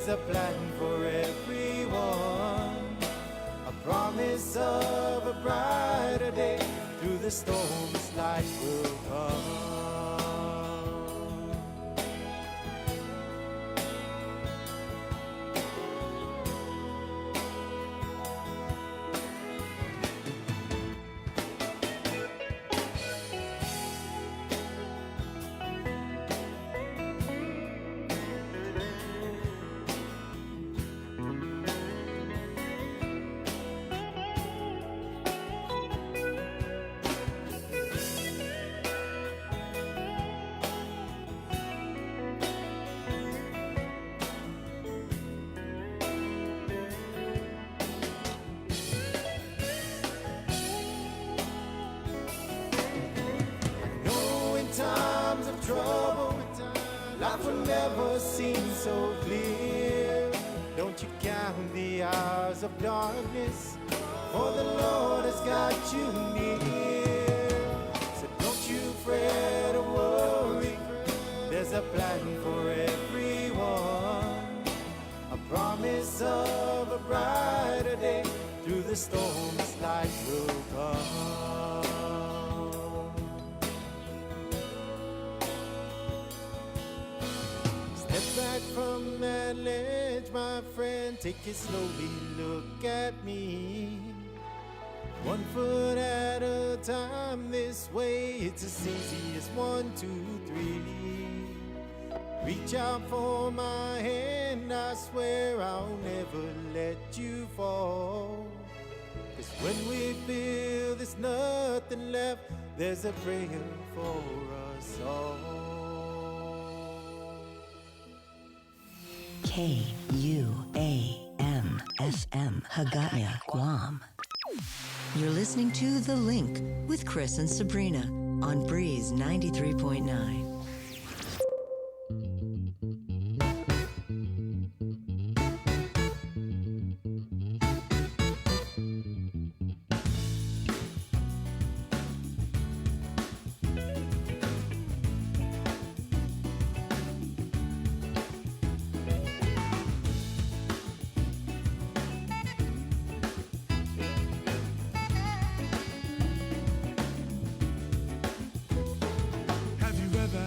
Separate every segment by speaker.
Speaker 1: There's a plan for everyone, a promise of a brighter day. Through the storms, light will come. Times of trouble, life will never seem so clear. Don't you count the hours of darkness, for the Lord has got you near. So don't you fret or worry, there's a plan for everyone, a promise of a brighter day. Through the storms, light will come. Step back from that ledge, my friend, take it slowly, look at me. 1 foot at a time, this way it's as easy as 1, 2, 3. Reach out for my hand, I swear I'll never let you fall. 'Cause when we feel there's nothing left, there's a prayer for us all.
Speaker 2: KUAM-FM Hagåtña, Guam. You're listening to The Link with Chris and Sabrina on Breeze 93.9.
Speaker 3: Have you ever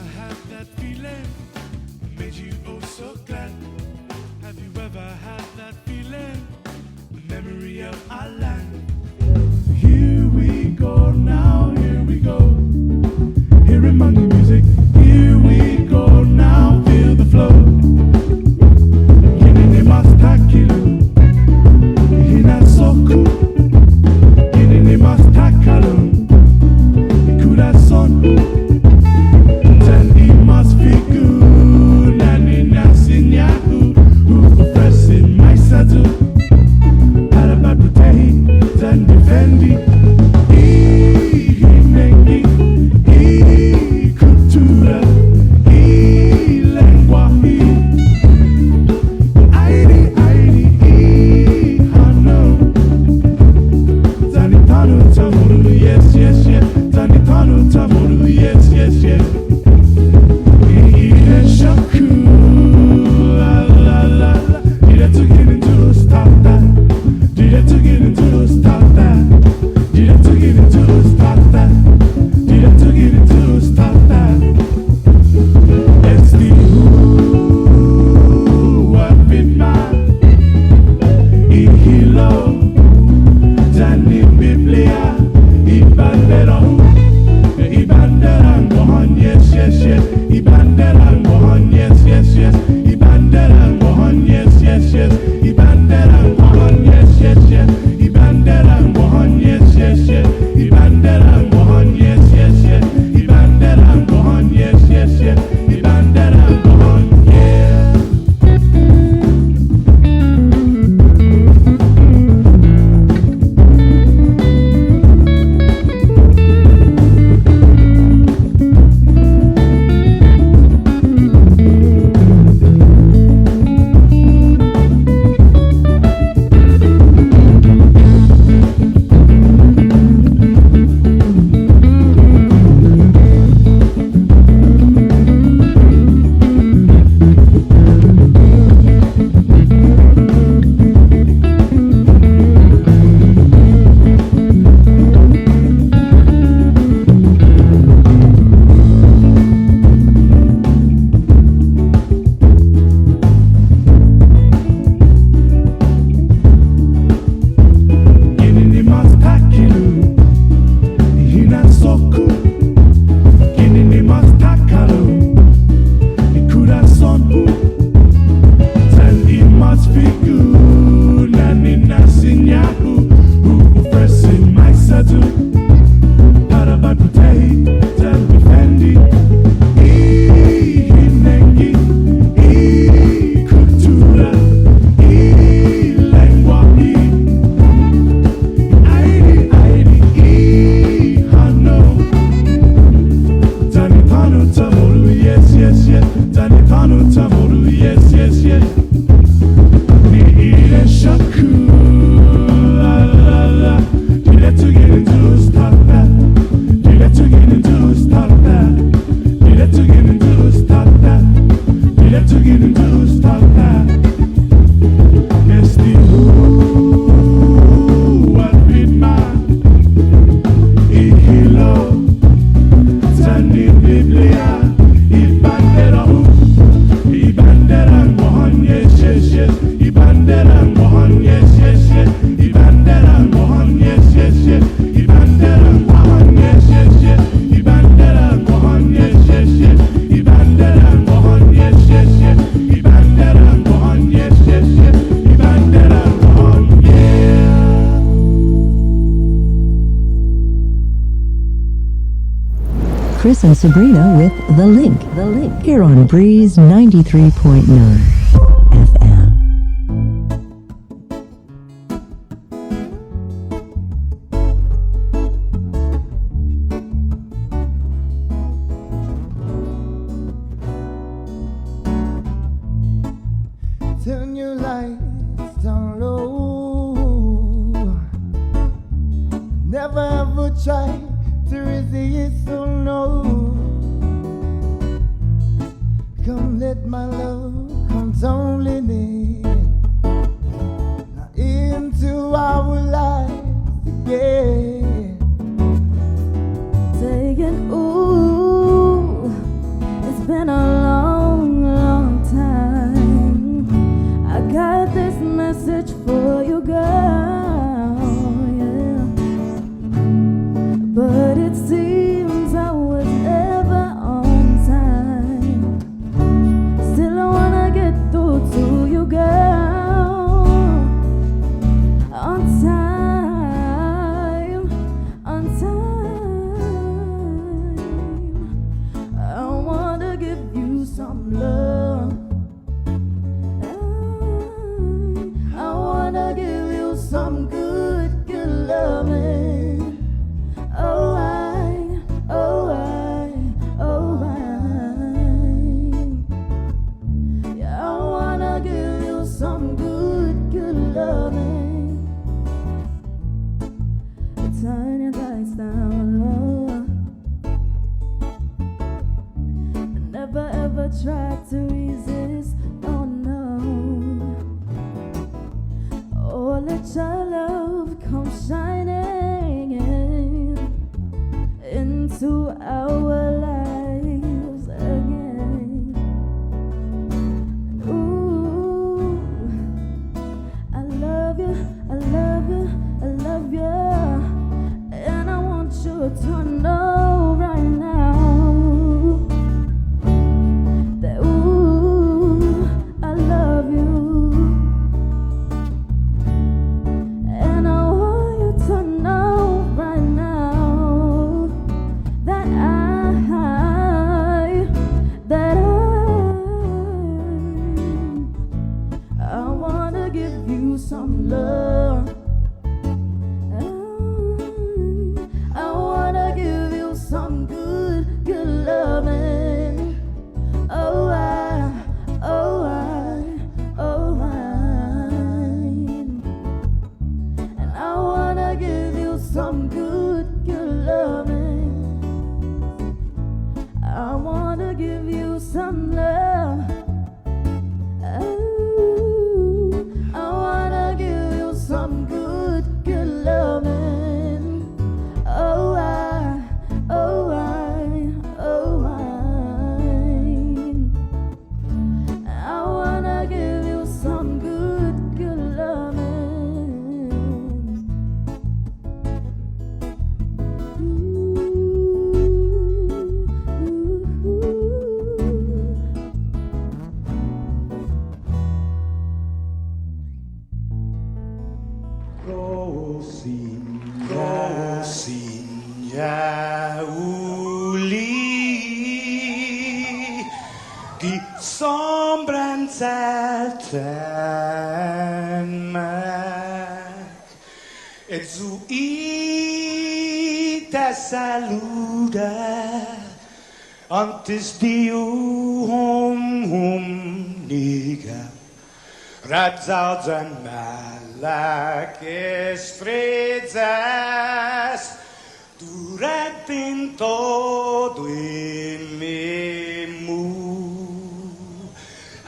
Speaker 2: Chris and Sabrina with The Link. Here on Breeze 93.9 FM.
Speaker 1: Turn your lights down low. Never ever try to resist, oh no. Come let my love come tumbling in now into our lives again.
Speaker 3: Saying, ooh, it's been a long, long time. I got this message for you, girl, yeah. But it seems I was ever on time. Still I wanna get through to you, girl. On time, on time. I wanna give you some love. I wanna give you some good, good loving. Oh, yeah, I wanna give you some good, good loving. Turn your lights down low. Never ever try to resist, oh no. Oh, let your love come shining into our lives again. Ooh, I love you, I love you, I love you. And I want you to know right now that ooh, I love you. And I want you to know right now that I wanna give you some love. I wanna give you some good, good loving. Oh, and I wanna give you some good, good loving. I wanna give you some love. Ooh, I wanna give you some good, good loving. Oh, I wanna give you some good, good loving.
Speaker 4: Rosinha uli die sombranza maak et zo te saluda antes de niga Radzauds and malak estrezas durante em todo em memu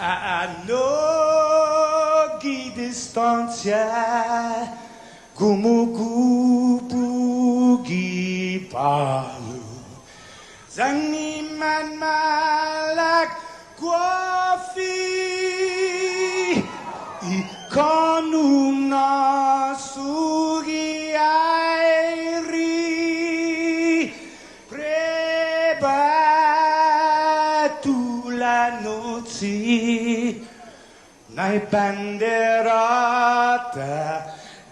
Speaker 4: a lunga distanza gumugubugi palu zangiman malak guafi ikonum nasugi airi prebatula noci nai banderata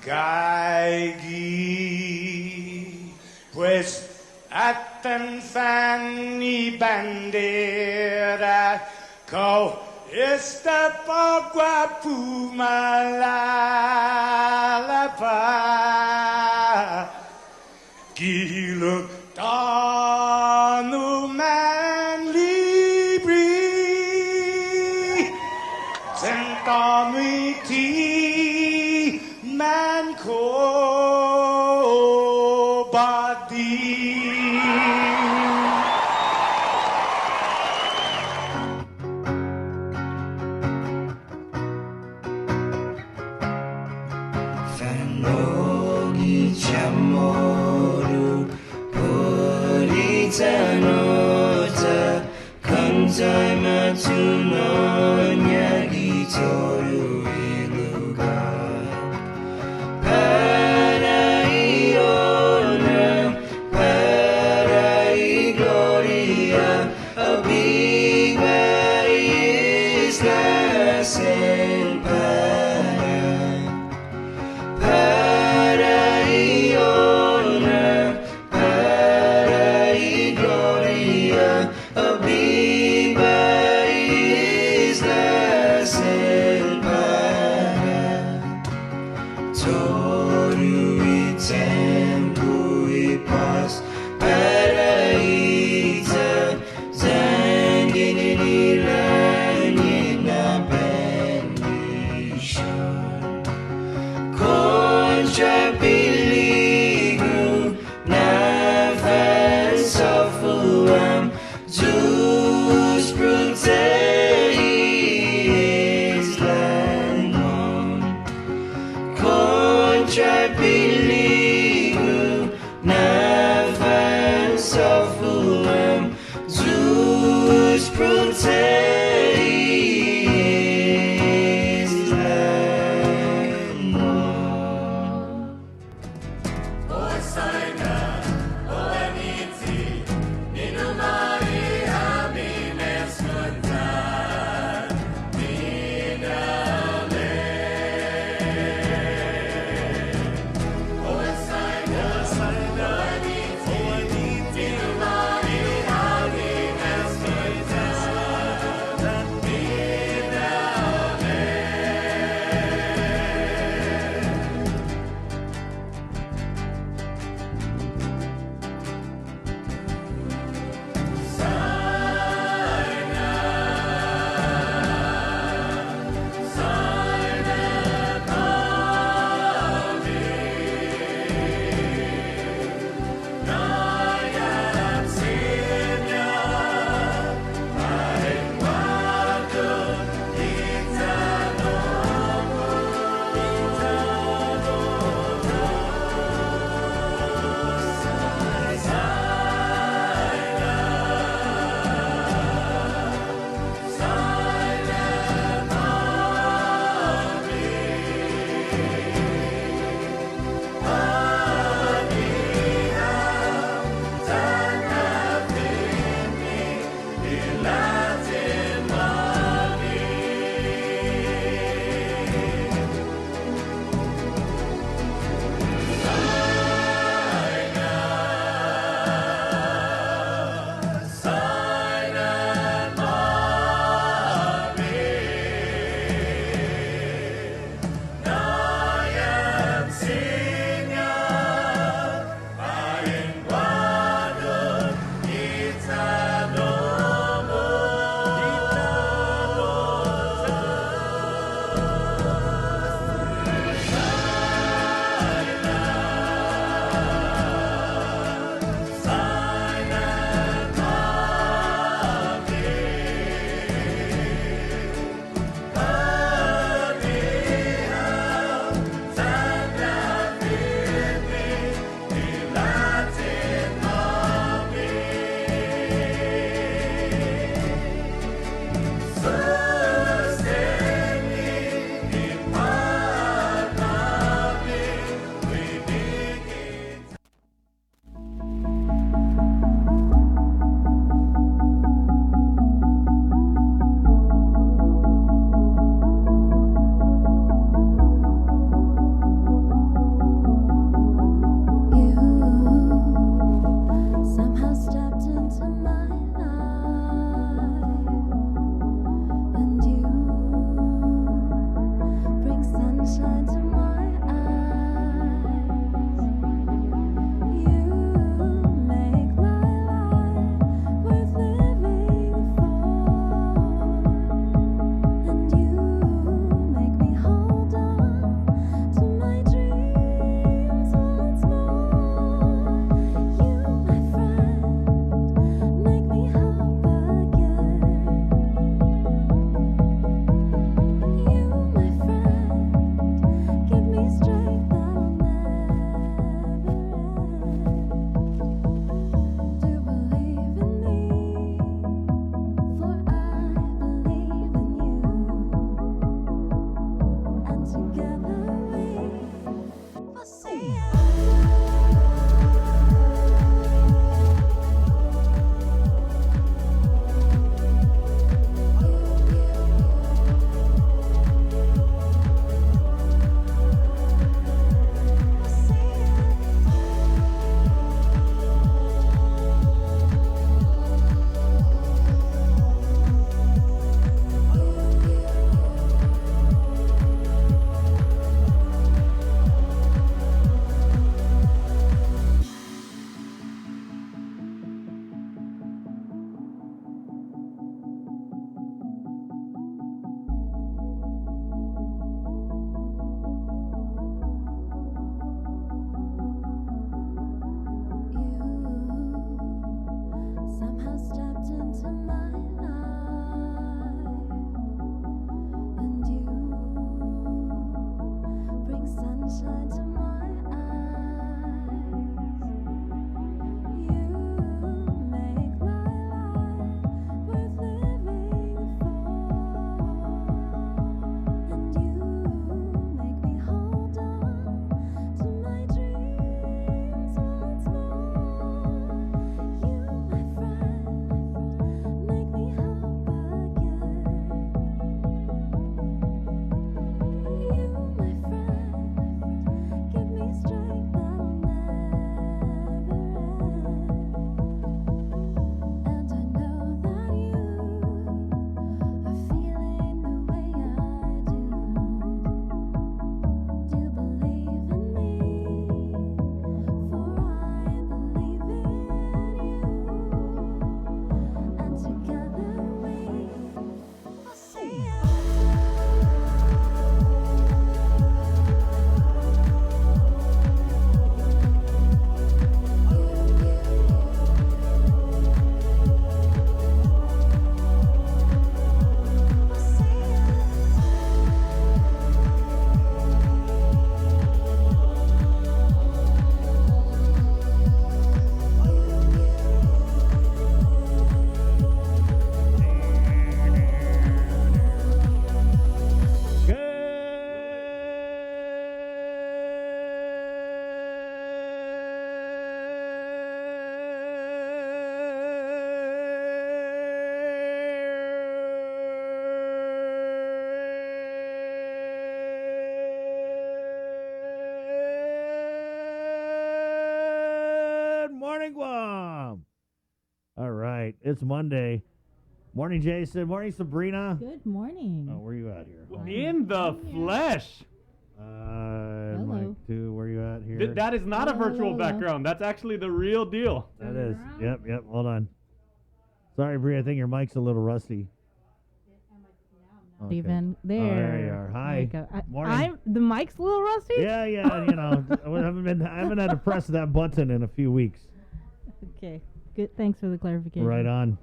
Speaker 4: gaigi pues atan fanny bandera kau esta pagua pumalalapa giluk tanu man libri sentamiti man ko badi
Speaker 5: Fanogi chamoru Politanota Kantai matunonya gitoru iluga Paraiona Parai gloria A big is the same Paraiona, Parai gloria, a viva isla selva. Toru I tempo I paz, paraíta, zangin in ilan na bendi
Speaker 6: It's Monday. Morning, Jason. Morning, Sabrina.
Speaker 3: Good morning.
Speaker 6: Oh, where you at here?
Speaker 7: In the flesh.
Speaker 6: Mike 2, where you at here?
Speaker 7: That is not a virtual
Speaker 3: Hello.
Speaker 7: background. That's actually the real deal.
Speaker 6: That is. Yep. Hold on. Sorry, Bree. I think your mic's a little rusty. Okay.
Speaker 3: Even there.
Speaker 6: Oh, there you are. Hi.
Speaker 3: There you go.
Speaker 6: Morning.
Speaker 3: The mic's a little rusty.
Speaker 6: Yeah. I haven't had to press that button in a few weeks.
Speaker 3: Okay. Good. Thanks for the clarification.
Speaker 6: Right on.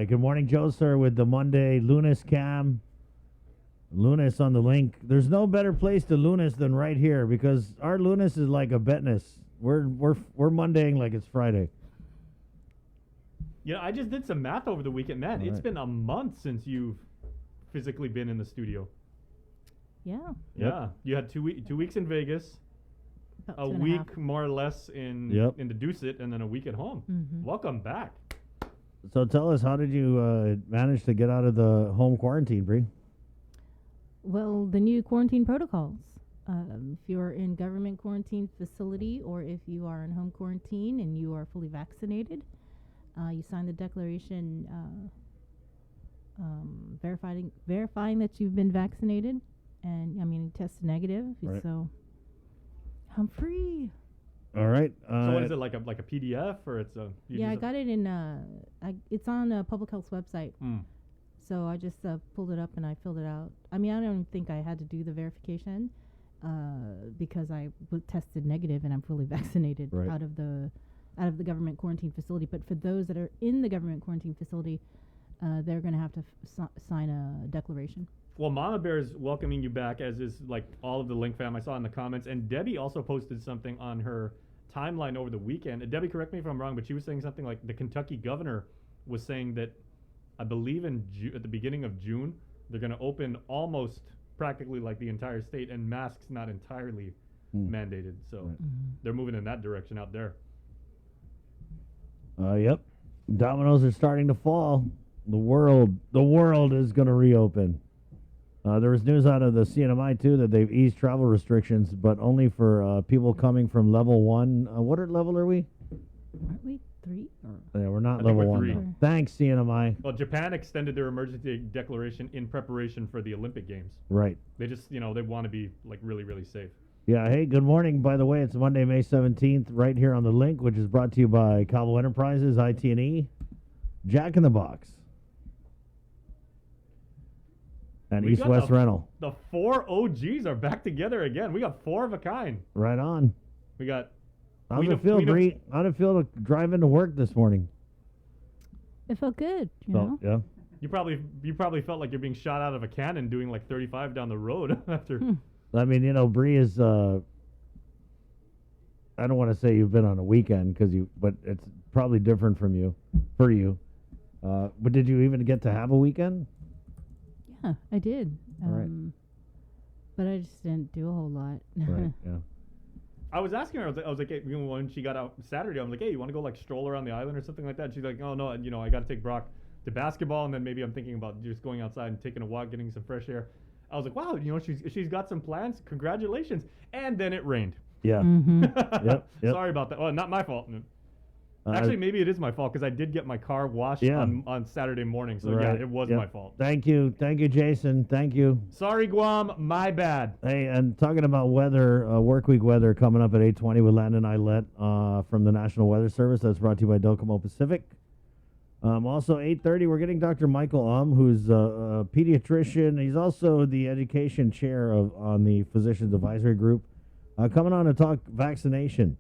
Speaker 6: Good morning, Joe, sir, with the Monday Lunas Cam. Lunas on the link. There's no better place to Lunas than right here because our Lunas is like a Betness. We're Mondaying like it's Friday.
Speaker 7: You know, I just did some math over the weekend. Man,
Speaker 6: All
Speaker 7: it's
Speaker 6: right.
Speaker 7: been a month since you've physically been in the studio.
Speaker 3: Yeah.
Speaker 7: Yeah, you had 2 weeks in Vegas,
Speaker 3: About
Speaker 7: a
Speaker 3: 2.5.
Speaker 7: week more or less in the Doucet, and then a week at home.
Speaker 3: Mhm.
Speaker 7: Welcome back.
Speaker 6: So tell us, how did you manage to get out of the home quarantine, Bree?
Speaker 3: Well, the new quarantine protocols. If you're in government quarantine facility or if you are in home quarantine and you are fully vaccinated, you sign the declaration verifying that you've been vaccinated, and tested negative.
Speaker 6: Right.
Speaker 3: So I'm free.
Speaker 6: All right.
Speaker 7: So what is it, like a PDF, or it's a?
Speaker 3: I got it in. It's on Public Health's website. So I just pulled it up and I filled it out. I mean, I don't think I had to do the verification because I was tested negative and I'm fully vaccinated
Speaker 6: Right.
Speaker 3: out of the government quarantine facility. But for those that are in the government quarantine facility, they're going to have to sign a declaration.
Speaker 7: Well, Mama Bear is welcoming you back, as is like all of the Link fam I saw in the comments. And Debbie also posted something on her timeline over the weekend. And Debbie, correct me if I'm wrong, but she was saying something like the Kentucky governor was saying that I believe at the beginning of June, they're going to open almost practically like the entire state, and masks not entirely mandated. So they're moving in that direction out there.
Speaker 6: Yep. Dominoes are starting to fall. The world is going to reopen. There was news out of the CNMI too that they've eased travel restrictions, but only for people coming from level 1. What level are we?
Speaker 3: Aren't we 3?
Speaker 6: Yeah, we're not
Speaker 7: I think
Speaker 6: level
Speaker 7: we're
Speaker 6: 1.
Speaker 7: 3.
Speaker 6: though. Thanks, CNMI.
Speaker 7: Well, Japan extended their emergency declaration in preparation for the Olympic Games.
Speaker 6: Right.
Speaker 7: They just, they want to be like really, really safe.
Speaker 6: Yeah, hey, good morning. By the way, it's Monday, May 17th, right here on the link, which is brought to you by Cabo Enterprises, IT&E, Jack in the Box, and
Speaker 7: We
Speaker 6: East
Speaker 7: got
Speaker 6: West Rental.
Speaker 7: The 4 OGs are back together again. We got 4 of a kind.
Speaker 6: Right on.
Speaker 7: We got.
Speaker 6: How'd it feel, Bree? How'd it feel to drive into work this morning?
Speaker 3: It felt good. You know?
Speaker 6: Yeah.
Speaker 7: You probably felt like you're being shot out of a cannon doing like 35 down the road after.
Speaker 6: I mean, Bree is. I don't want to say you've been on a weekend but it's probably different for you. But did you even get to have a weekend?
Speaker 3: Yeah, I did.
Speaker 6: Right.
Speaker 3: But I just didn't do a whole lot.
Speaker 6: Right. Yeah.
Speaker 7: I was asking her. I was like, hey, when she got out Saturday, I'm like, hey, you want to go like stroll around the island or something like that? She's like, oh no, I got to take Brock to basketball, and then maybe I'm thinking about just going outside and taking a walk, getting some fresh air. I was like, wow, she's got some plans. Congratulations. And then it rained.
Speaker 6: Yeah. Yep.
Speaker 7: Sorry about that. Well, not my fault. Actually, maybe it is my fault because I did get my car washed on Saturday morning. So yeah, it was my fault.
Speaker 6: Thank you, Jason. Thank you.
Speaker 7: Sorry, Guam. My bad.
Speaker 6: Hey, and talking about weather, work week weather coming up at 8:20 with Landon Ailette from the National Weather Service. That's brought to you by Docomo Pacific. Also, 8:30, we're getting Dr. Michael who's a pediatrician. He's also the education chair on the Physicians Advisory Group, coming on to talk vaccination.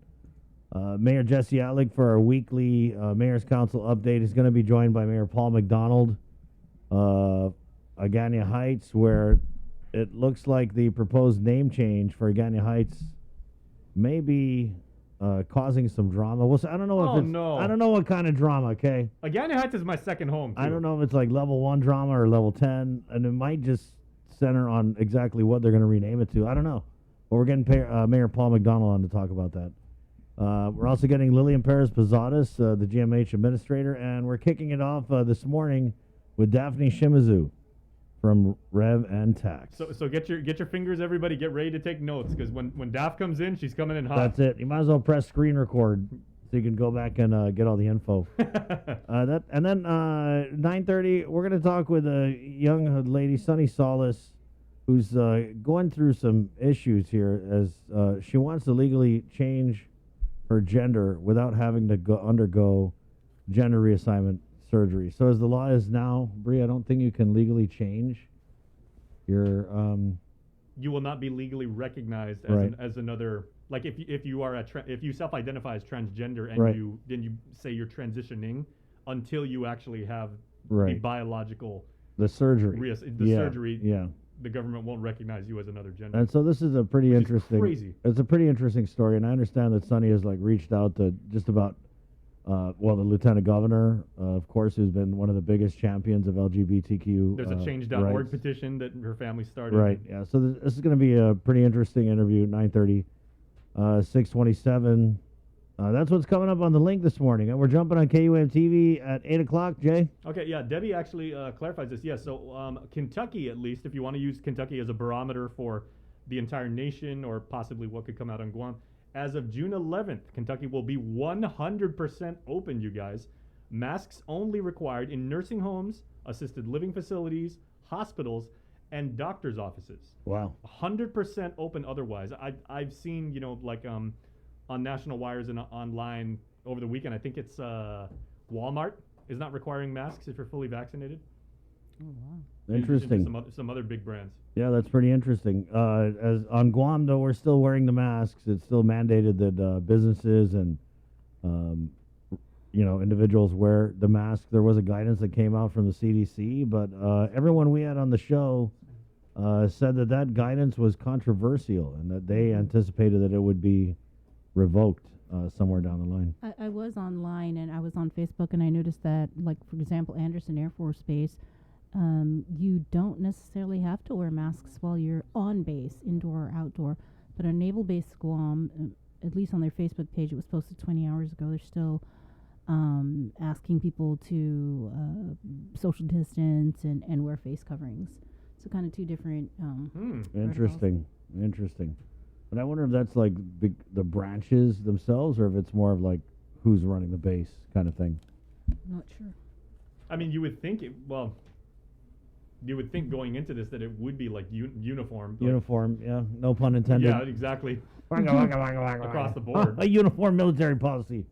Speaker 6: Mayor Jesse Atlig for our weekly Mayor's Council update is going to be joined by Mayor Paul McDonald of Agania Heights, where it looks like the proposed name change for Agania Heights may be causing some drama. I don't know I don't know what kind of drama. Okay,
Speaker 7: Agania Heights is my second home. Too.
Speaker 6: I don't know if it's like level 1 drama or level 10, and it might just center on exactly what they're going to rename it to. I don't know, but we're getting Mayor Paul McDonald on to talk about that. We're also getting Lillian Perez-Posadas, the GMH administrator, and we're kicking it off this morning with Daphne Shimizu from Rev and Tax.
Speaker 7: So get your fingers, everybody. Get ready to take notes because when Daph comes in, she's coming in hot.
Speaker 6: That's it. You might as well press screen record So you can go back and get all the info. That and then 9:30, we're going to talk with a young lady, Sunny Solace, who's going through some issues here as she wants to legally change her gender without having to undergo gender reassignment surgery. So as the law is now, Bree, I don't think you can legally change your.
Speaker 7: You will not be legally recognized as,
Speaker 6: Right.
Speaker 7: as another. Like if you are if you self-identify as transgender and
Speaker 6: Right.
Speaker 7: you say you're transitioning until you actually have the
Speaker 6: Right.
Speaker 7: biological
Speaker 6: The surgery.
Speaker 7: surgery,
Speaker 6: Yeah.
Speaker 7: the government won't recognize you as another gender.
Speaker 6: And so this is a pretty
Speaker 7: Which is
Speaker 6: interesting.
Speaker 7: crazy.
Speaker 6: It's a pretty interesting story, and I understand that Sonny has like reached out to just about, the lieutenant governor, of course, who's been one of the biggest champions of LGBTQ.
Speaker 7: There's a change.org
Speaker 6: rights.
Speaker 7: petition that her family started.
Speaker 6: Right. Yeah. So this is going to be a pretty interesting interview. 9:30, 6:27. That's what's coming up on the link this morning, and we're jumping on KUAM TV at 8:00. Jay.
Speaker 7: Okay, yeah, Debbie actually clarifies this. Yes, so Kentucky, at least, if you want to use Kentucky as a barometer for the entire nation or possibly what could come out on Guam, as of June 11th, Kentucky will be 100% open, you guys. Masks only required in nursing homes, assisted living facilities, hospitals, and doctor's offices.
Speaker 6: Wow.
Speaker 7: 100% open otherwise. I've seen, like on national wires and online over the weekend, I think it's Walmart is not requiring masks if you're fully vaccinated.
Speaker 3: Oh, wow.
Speaker 7: In addition to
Speaker 6: Interesting.
Speaker 7: some other big brands.
Speaker 6: Yeah, that's pretty interesting. As on Guam, though, we're still wearing the masks. It's still mandated that businesses and individuals wear the mask. There was a guidance that came out from the CDC, but everyone we had on the show said that guidance was controversial and that they anticipated that it would be revoked somewhere down the line.
Speaker 3: I was online and I was on Facebook and I noticed that, like, for example, Anderson Air Force Base, you don't necessarily have to wear masks while you're on base, indoor or outdoor. But on Naval Base Guam, at least on their Facebook page, it was posted 20 hours ago, they're still asking people to social distance and wear face coverings. So kind of two different
Speaker 6: Interesting. But I wonder if that's like the branches themselves or if it's more of like who's running the base kind of thing.
Speaker 3: I'm not sure.
Speaker 7: I mean, you would think you would think going into this that it would be like uniform. Like,
Speaker 6: Uniform, yeah, no pun intended.
Speaker 7: yeah, exactly. Across the board.
Speaker 6: A uniform military policy.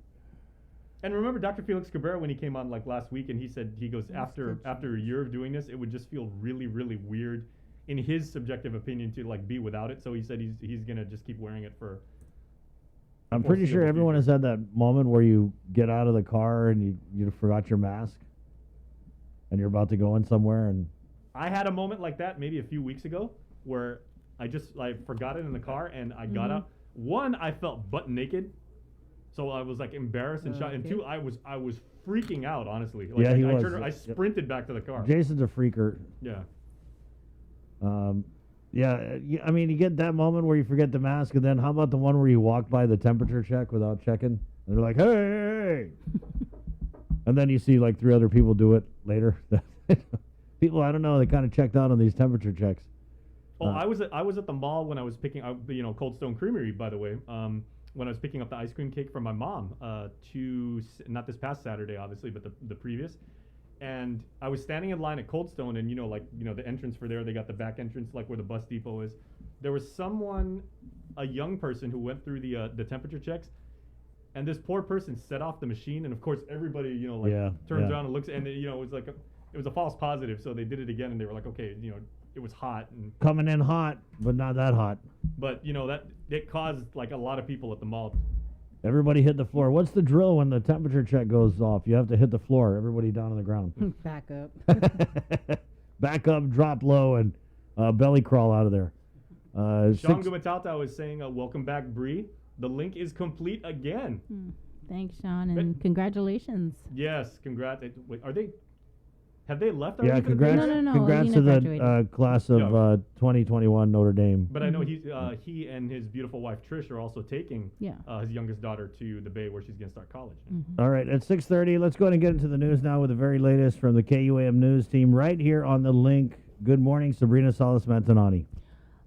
Speaker 7: And remember Dr. Felix Cabrera when he came on like last week and he goes after a year of doing this, it would just feel really, really weird in his subjective opinion to like be without it. So he said he's gonna just keep wearing it for.
Speaker 6: I'm pretty sure everyone has had that moment where you get out of the car and you forgot your mask and you're about to go in somewhere and
Speaker 7: I had a moment like that maybe a few weeks ago where I forgot it in the car and I got out. One, I felt butt naked, so I was like embarrassed and shot. And two, I was freaking out honestly. Like,
Speaker 6: yeah, he
Speaker 7: I
Speaker 6: was.
Speaker 7: I sprinted back to the car.
Speaker 6: Jason's a freaker.
Speaker 7: Yeah.
Speaker 6: I mean, you get that moment where you forget the mask, and then how about the one where you walk by the temperature check without checking? And they're like, hey! And then you see like 3 other people do it later. People, I don't know, they kind of checked out on these temperature checks.
Speaker 7: Oh, I was at the mall when I was picking up, Cold Stone Creamery, by the way. When I was picking up the ice cream cake from my mom, not this past Saturday, obviously, but the previous. And I was standing in line at Cold Stone, and the entrance for there, they got the back entrance, like where the bus depot is. There was a young person who went through the temperature checks, and this poor person set off the machine, and of course everybody, turns around and looks, and it was like it was a false positive, so they did it again, and they were like, okay, it was hot and
Speaker 6: coming in hot, but not that hot.
Speaker 7: But that it caused like a lot of people at the mall.
Speaker 6: Everybody hit the floor. What's the drill when the temperature check goes off? You have to hit the floor. Everybody down on the ground.
Speaker 3: Back up.
Speaker 6: Back up, drop low, and belly crawl out of there.
Speaker 7: Sean Gumatata was saying, welcome back, Bree. The link is complete again.
Speaker 3: Thanks, Sean, and congratulations.
Speaker 7: Yes, congrats. Wait, have they left?
Speaker 6: Yeah, congrats.
Speaker 3: No.
Speaker 6: Congrats to the class of 2021 Notre Dame.
Speaker 7: But I know he and his beautiful wife Trish are also taking his youngest daughter to the Bay where she's going to start college.
Speaker 6: All right, at 6:30, let's go ahead and get into the news now with the very latest from the KUAM news team right here on the link. Good morning, Sabrina Salas-Mantanani.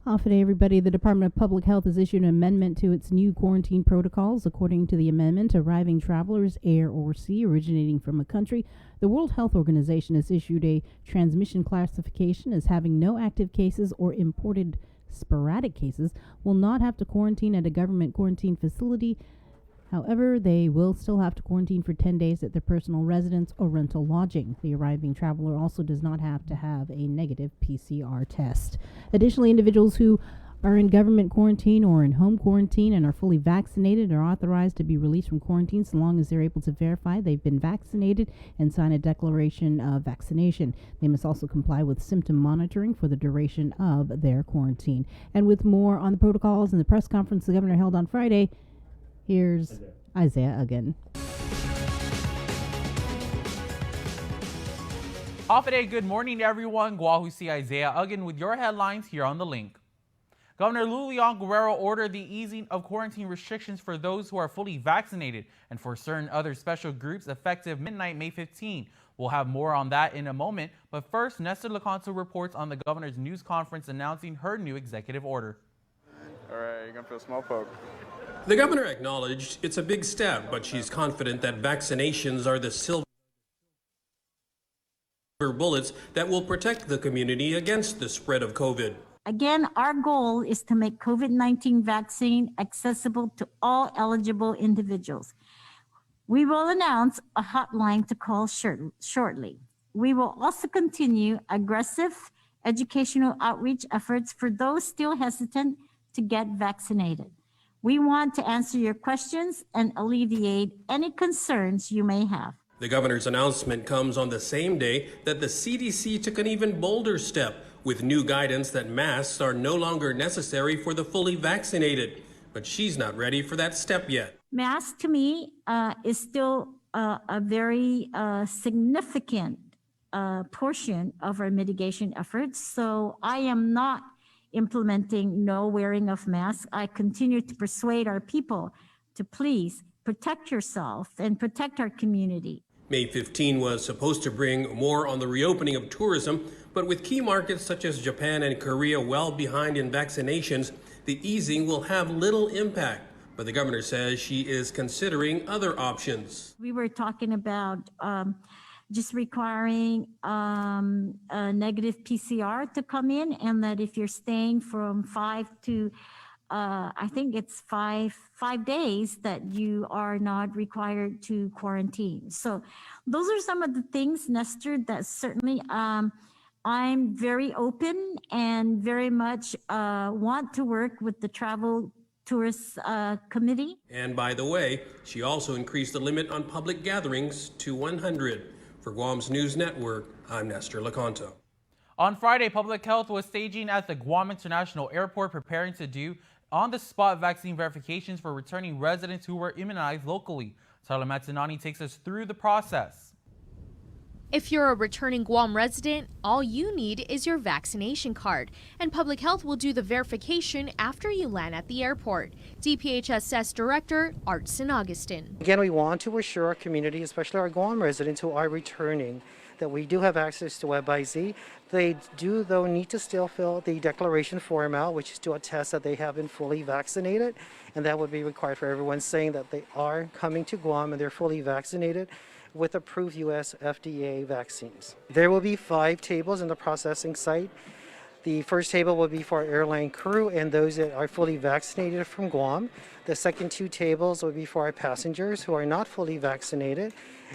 Speaker 3: Off today, everybody. The Department of Public Health has issued an amendment to its new quarantine protocols. According to the amendment, arriving travelers, air or sea, originating from a country, the World Health Organization has issued a transmission classification as having no active cases or imported sporadic cases will not have to quarantine at a government quarantine facility. However, they will still have to quarantine for 10 days at their personal residence or rental lodging. The arriving traveler also does not have to have a negative PCR test. Additionally, individuals who are in government quarantine or in home quarantine and are fully vaccinated are authorized to be released from quarantine so long as they're able to verify they've been vaccinated and sign a declaration of vaccination. They must also comply with symptom monitoring for the duration of their quarantine. And with more on the protocols and the press conference the governor held on Friday, here's Isaiah Uggan.
Speaker 8: Off today, good morning to everyone. Guahusi Isaiah Uggan with your headlines here on The Link. Governor Lou Leon Guerrero ordered the easing of quarantine restrictions for those who are fully vaccinated and for certain other special groups effective midnight May 15. We'll have more on that in a moment, but first, Nestor Lecanto reports on the governor's news conference announcing her new executive order.
Speaker 9: All right, you're gonna feel small poke.
Speaker 10: The governor acknowledged it's a big step, but she's confident that vaccinations are the silver bullets that will protect the community against the spread of COVID.
Speaker 11: Again, our goal is to make COVID-19 vaccine accessible to all eligible individuals. We will announce a hotline to call shortly. We will also continue aggressive educational outreach efforts for those still hesitant to get vaccinated. We want to answer your questions and alleviate any concerns you may have.
Speaker 10: The governor's announcement comes on the same day that the CDC took an even bolder step with new guidance that masks are no longer necessary for the fully vaccinated. But she's not ready for that step yet.
Speaker 11: Mask to me is still a very significant portion of our mitigation efforts. So I am not implementing no wearing of masks. I continue to persuade our people to please protect yourself and protect our community.
Speaker 10: May 15 was supposed to bring more on the reopening of tourism, but with key markets such as Japan and Korea well behind in vaccinations, the easing will have little impact. But the governor says she is considering other options.
Speaker 11: We were talking about just requiring a negative PCR to come in, and that if you're staying from 5 to I think it's five days, that you are not required to quarantine. So those are some of the things, Nestor, that certainly I'm very open and very much want to work with the Travel Tourist Committee.
Speaker 10: And by the way, she also increased the limit on public gatherings to 100. For Guam's News Network, I'm Nestor Lecanto.
Speaker 8: On Friday, Public Health was staging at the Guam International Airport preparing to do on-the-spot vaccine verifications for returning residents who were immunized locally. Tarla Matsinani takes us through the process.
Speaker 12: If you're a returning Guam resident, all you need is your vaccination card, and Public Health will do the verification after you land at the airport. DPHSS Director Art San Agustin.
Speaker 13: Again, we want to assure our community, especially our Guam residents who are returning, that we do have access to WebIZ. They do, though, need to still fill the declaration form out, which is to attest that they have been fully vaccinated, and that would be required for everyone saying that they are coming to Guam and they're fully vaccinated with approved U.S. FDA vaccines. There will be 5 tables in the processing site. The first table will be for our airline crew and those that are fully vaccinated from Guam. The second 2 tables will be for our passengers who are not fully vaccinated.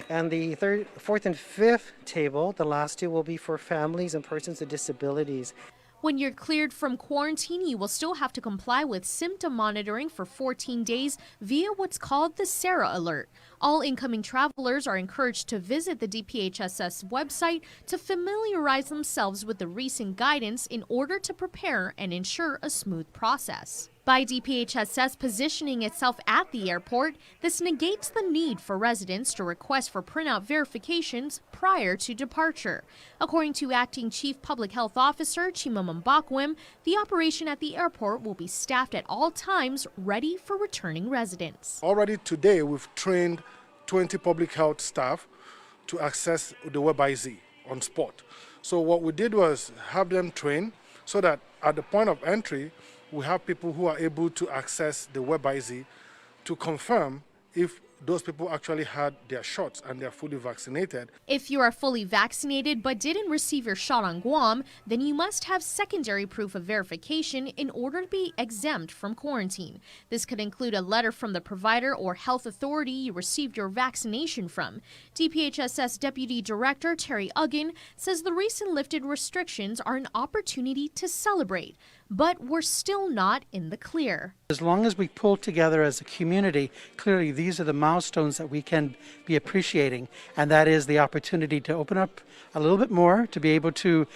Speaker 13: And the third, fourth, and fifth table, the last 2, will be for families and persons with disabilities.
Speaker 12: When you're cleared from quarantine, you will still have to comply with symptom monitoring for 14 days via what's called the SARA Alert. All incoming travelers are encouraged to visit the DPHSS website to familiarize themselves with the recent guidance in order to prepare and ensure a smooth process. By DPHSS positioning itself at the airport, this negates the need for residents to request for printout verifications prior to departure. According to Acting Chief Public Health Officer Chimamam Bakwim, the operation at the airport will be staffed at all times, ready for returning residents.
Speaker 14: Already today, we've trained 20 public health staff to access the WebIZ on spot. So what we did was have them train so that at the point of entry, we have people who are able to access the WebIZ to confirm if those people actually had their shots and they're fully vaccinated.
Speaker 12: If you are fully vaccinated but didn't receive your shot on Guam, then you must have secondary proof of verification in order to be exempt from quarantine. This could include a letter from the provider or health authority you received your vaccination from. DPHSS Deputy Director Terry Uggan says the recent lifted restrictions are an opportunity to celebrate, but we're still not in the clear.
Speaker 15: As long as we pull together as a community, clearly these are the milestones that we can be appreciating, and that is the opportunity to open up a little bit more, to be able to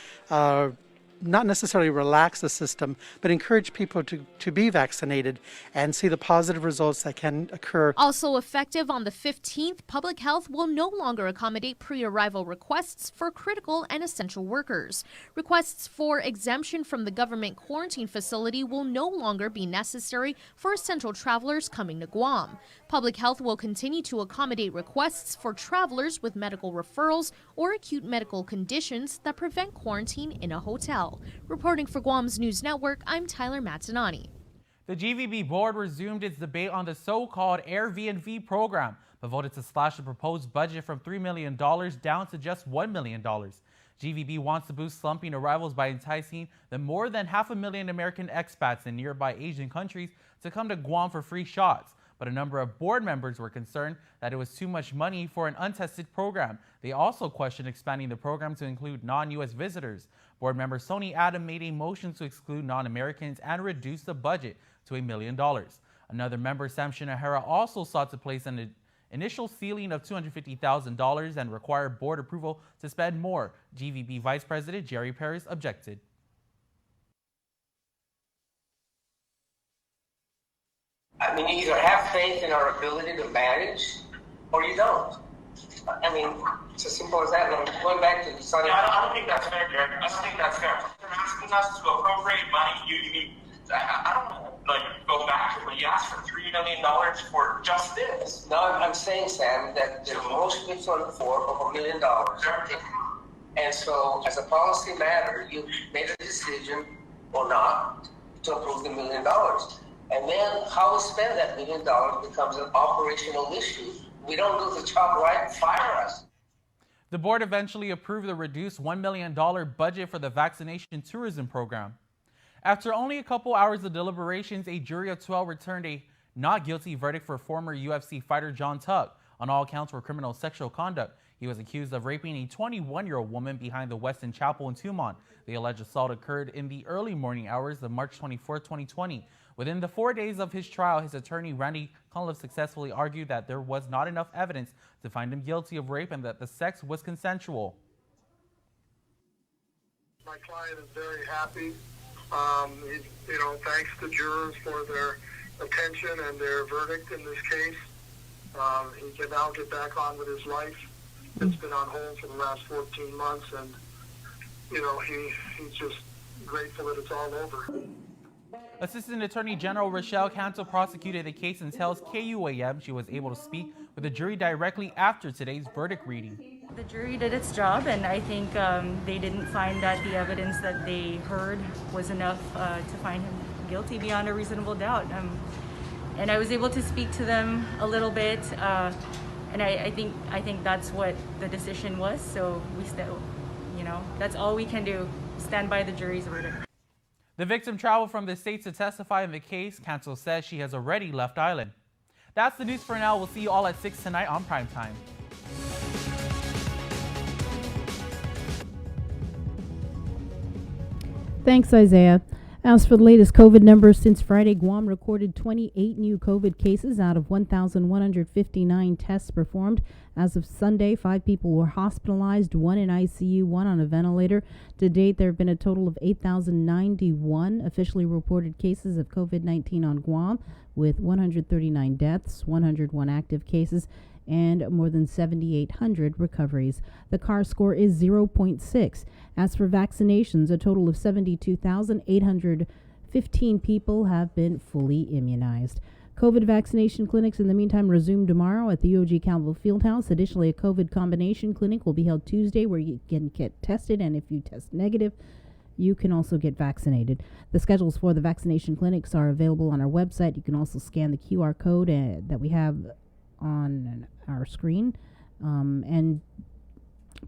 Speaker 15: not necessarily relax the system, but encourage people to be vaccinated and see the positive results that can occur.
Speaker 12: Also effective on the 15th, Public Health will no longer accommodate pre-arrival requests for critical and essential workers. Requests for exemption from the government quarantine facility will no longer be necessary for essential travelers coming to Guam. Public Health will continue to accommodate requests for travelers with medical referrals or acute medical conditions that prevent quarantine in a hotel. Reporting for Guam's News Network, I'm Tyler Matanani.
Speaker 8: The GVB board resumed its debate on the so-called Airbnb program, but voted to slash the proposed budget from $3 million down to just $1 million. GVB wants to boost slumping arrivals by enticing the more than 500,000 American expats in nearby Asian countries to come to Guam for free shots. But a number of board members were concerned that it was too much money for an untested program. They also questioned expanding the program to include non-U.S. visitors. Board member Sony Adam made a motion to exclude non-Americans and reduce the budget to $1 million. Another member, Sam Shinahara, also sought to place an initial ceiling of $250,000 and require board approval to spend more. GVB Vice President Jerry Paris objected.
Speaker 16: I mean, you either have faith in our ability to manage or you don't. I mean, it's as simple as that. And I'm going back to Sonny.
Speaker 17: I don't think that's fair, Jared. I don't think that's fair. They're asking us to appropriate money. You mean, I don't know, like, go back to when you asked for $3 million for just this.
Speaker 16: No, I'm saying, Sam, that there's most bits on the floor of $1 million. And so, as a policy matter, you made a decision or not to approve the $1 million. And then how we spend that $1 million becomes an operational issue. We don't do the job right, fire us.
Speaker 8: The board eventually approved the reduced $1 million budget for the vaccination tourism program. After only a couple hours of deliberations, a jury of 12 returned a not guilty verdict for former UFC fighter John Tuck on all counts for criminal sexual conduct. He was accused of raping a 21-year-old woman behind the Westin Chapel in Tumon. The alleged assault occurred in the early morning hours of March 24, 2020. Within the 4 days of his trial, his attorney, Randy Cunliffe, successfully argued that there was not enough evidence to find him guilty of rape and that the sex was consensual.
Speaker 18: My client is very happy. Thanks to jurors for their attention and their verdict in this case. He can now get back on with his life. It's been on hold for the last 14 months, and, he's just grateful that it's all over.
Speaker 8: Assistant Attorney General Rochelle Canto prosecuted the case and tells KUAM she was able to speak with the jury directly after today's verdict reading.
Speaker 19: The jury did its job, and I think they didn't find that the evidence that they heard was enough to find him guilty beyond a reasonable doubt. And I was able to speak to them a little bit, and I think that's what the decision was. So we still, that's all we can do, stand by the jury's verdict.
Speaker 8: The victim traveled from the States to testify in the case. Counsel says she has already left island. That's the news for now. We'll see you all at 6 tonight on Primetime.
Speaker 3: Thanks, Isaiah. As for the latest COVID numbers, since Friday, Guam recorded 28 new COVID cases out of 1,159 tests performed. As of Sunday, 5 people were hospitalized, 1 in ICU, 1 on a ventilator. To date, there have been a total of 8,091 officially reported cases of COVID-19 on Guam, with 139 deaths, 101 active cases, and more than 7,800 recoveries. The CAR score is 0.6. As for vaccinations, a total of 72,815 people have been fully immunized. COVID vaccination clinics in the meantime resume tomorrow at the UOG Calville Fieldhouse. Additionally, a COVID combination clinic will be held Tuesday where you can get tested, and if you test negative, you can also get vaccinated. The schedules for the vaccination clinics are available on our website. You can also scan the QR code that we have on our screen and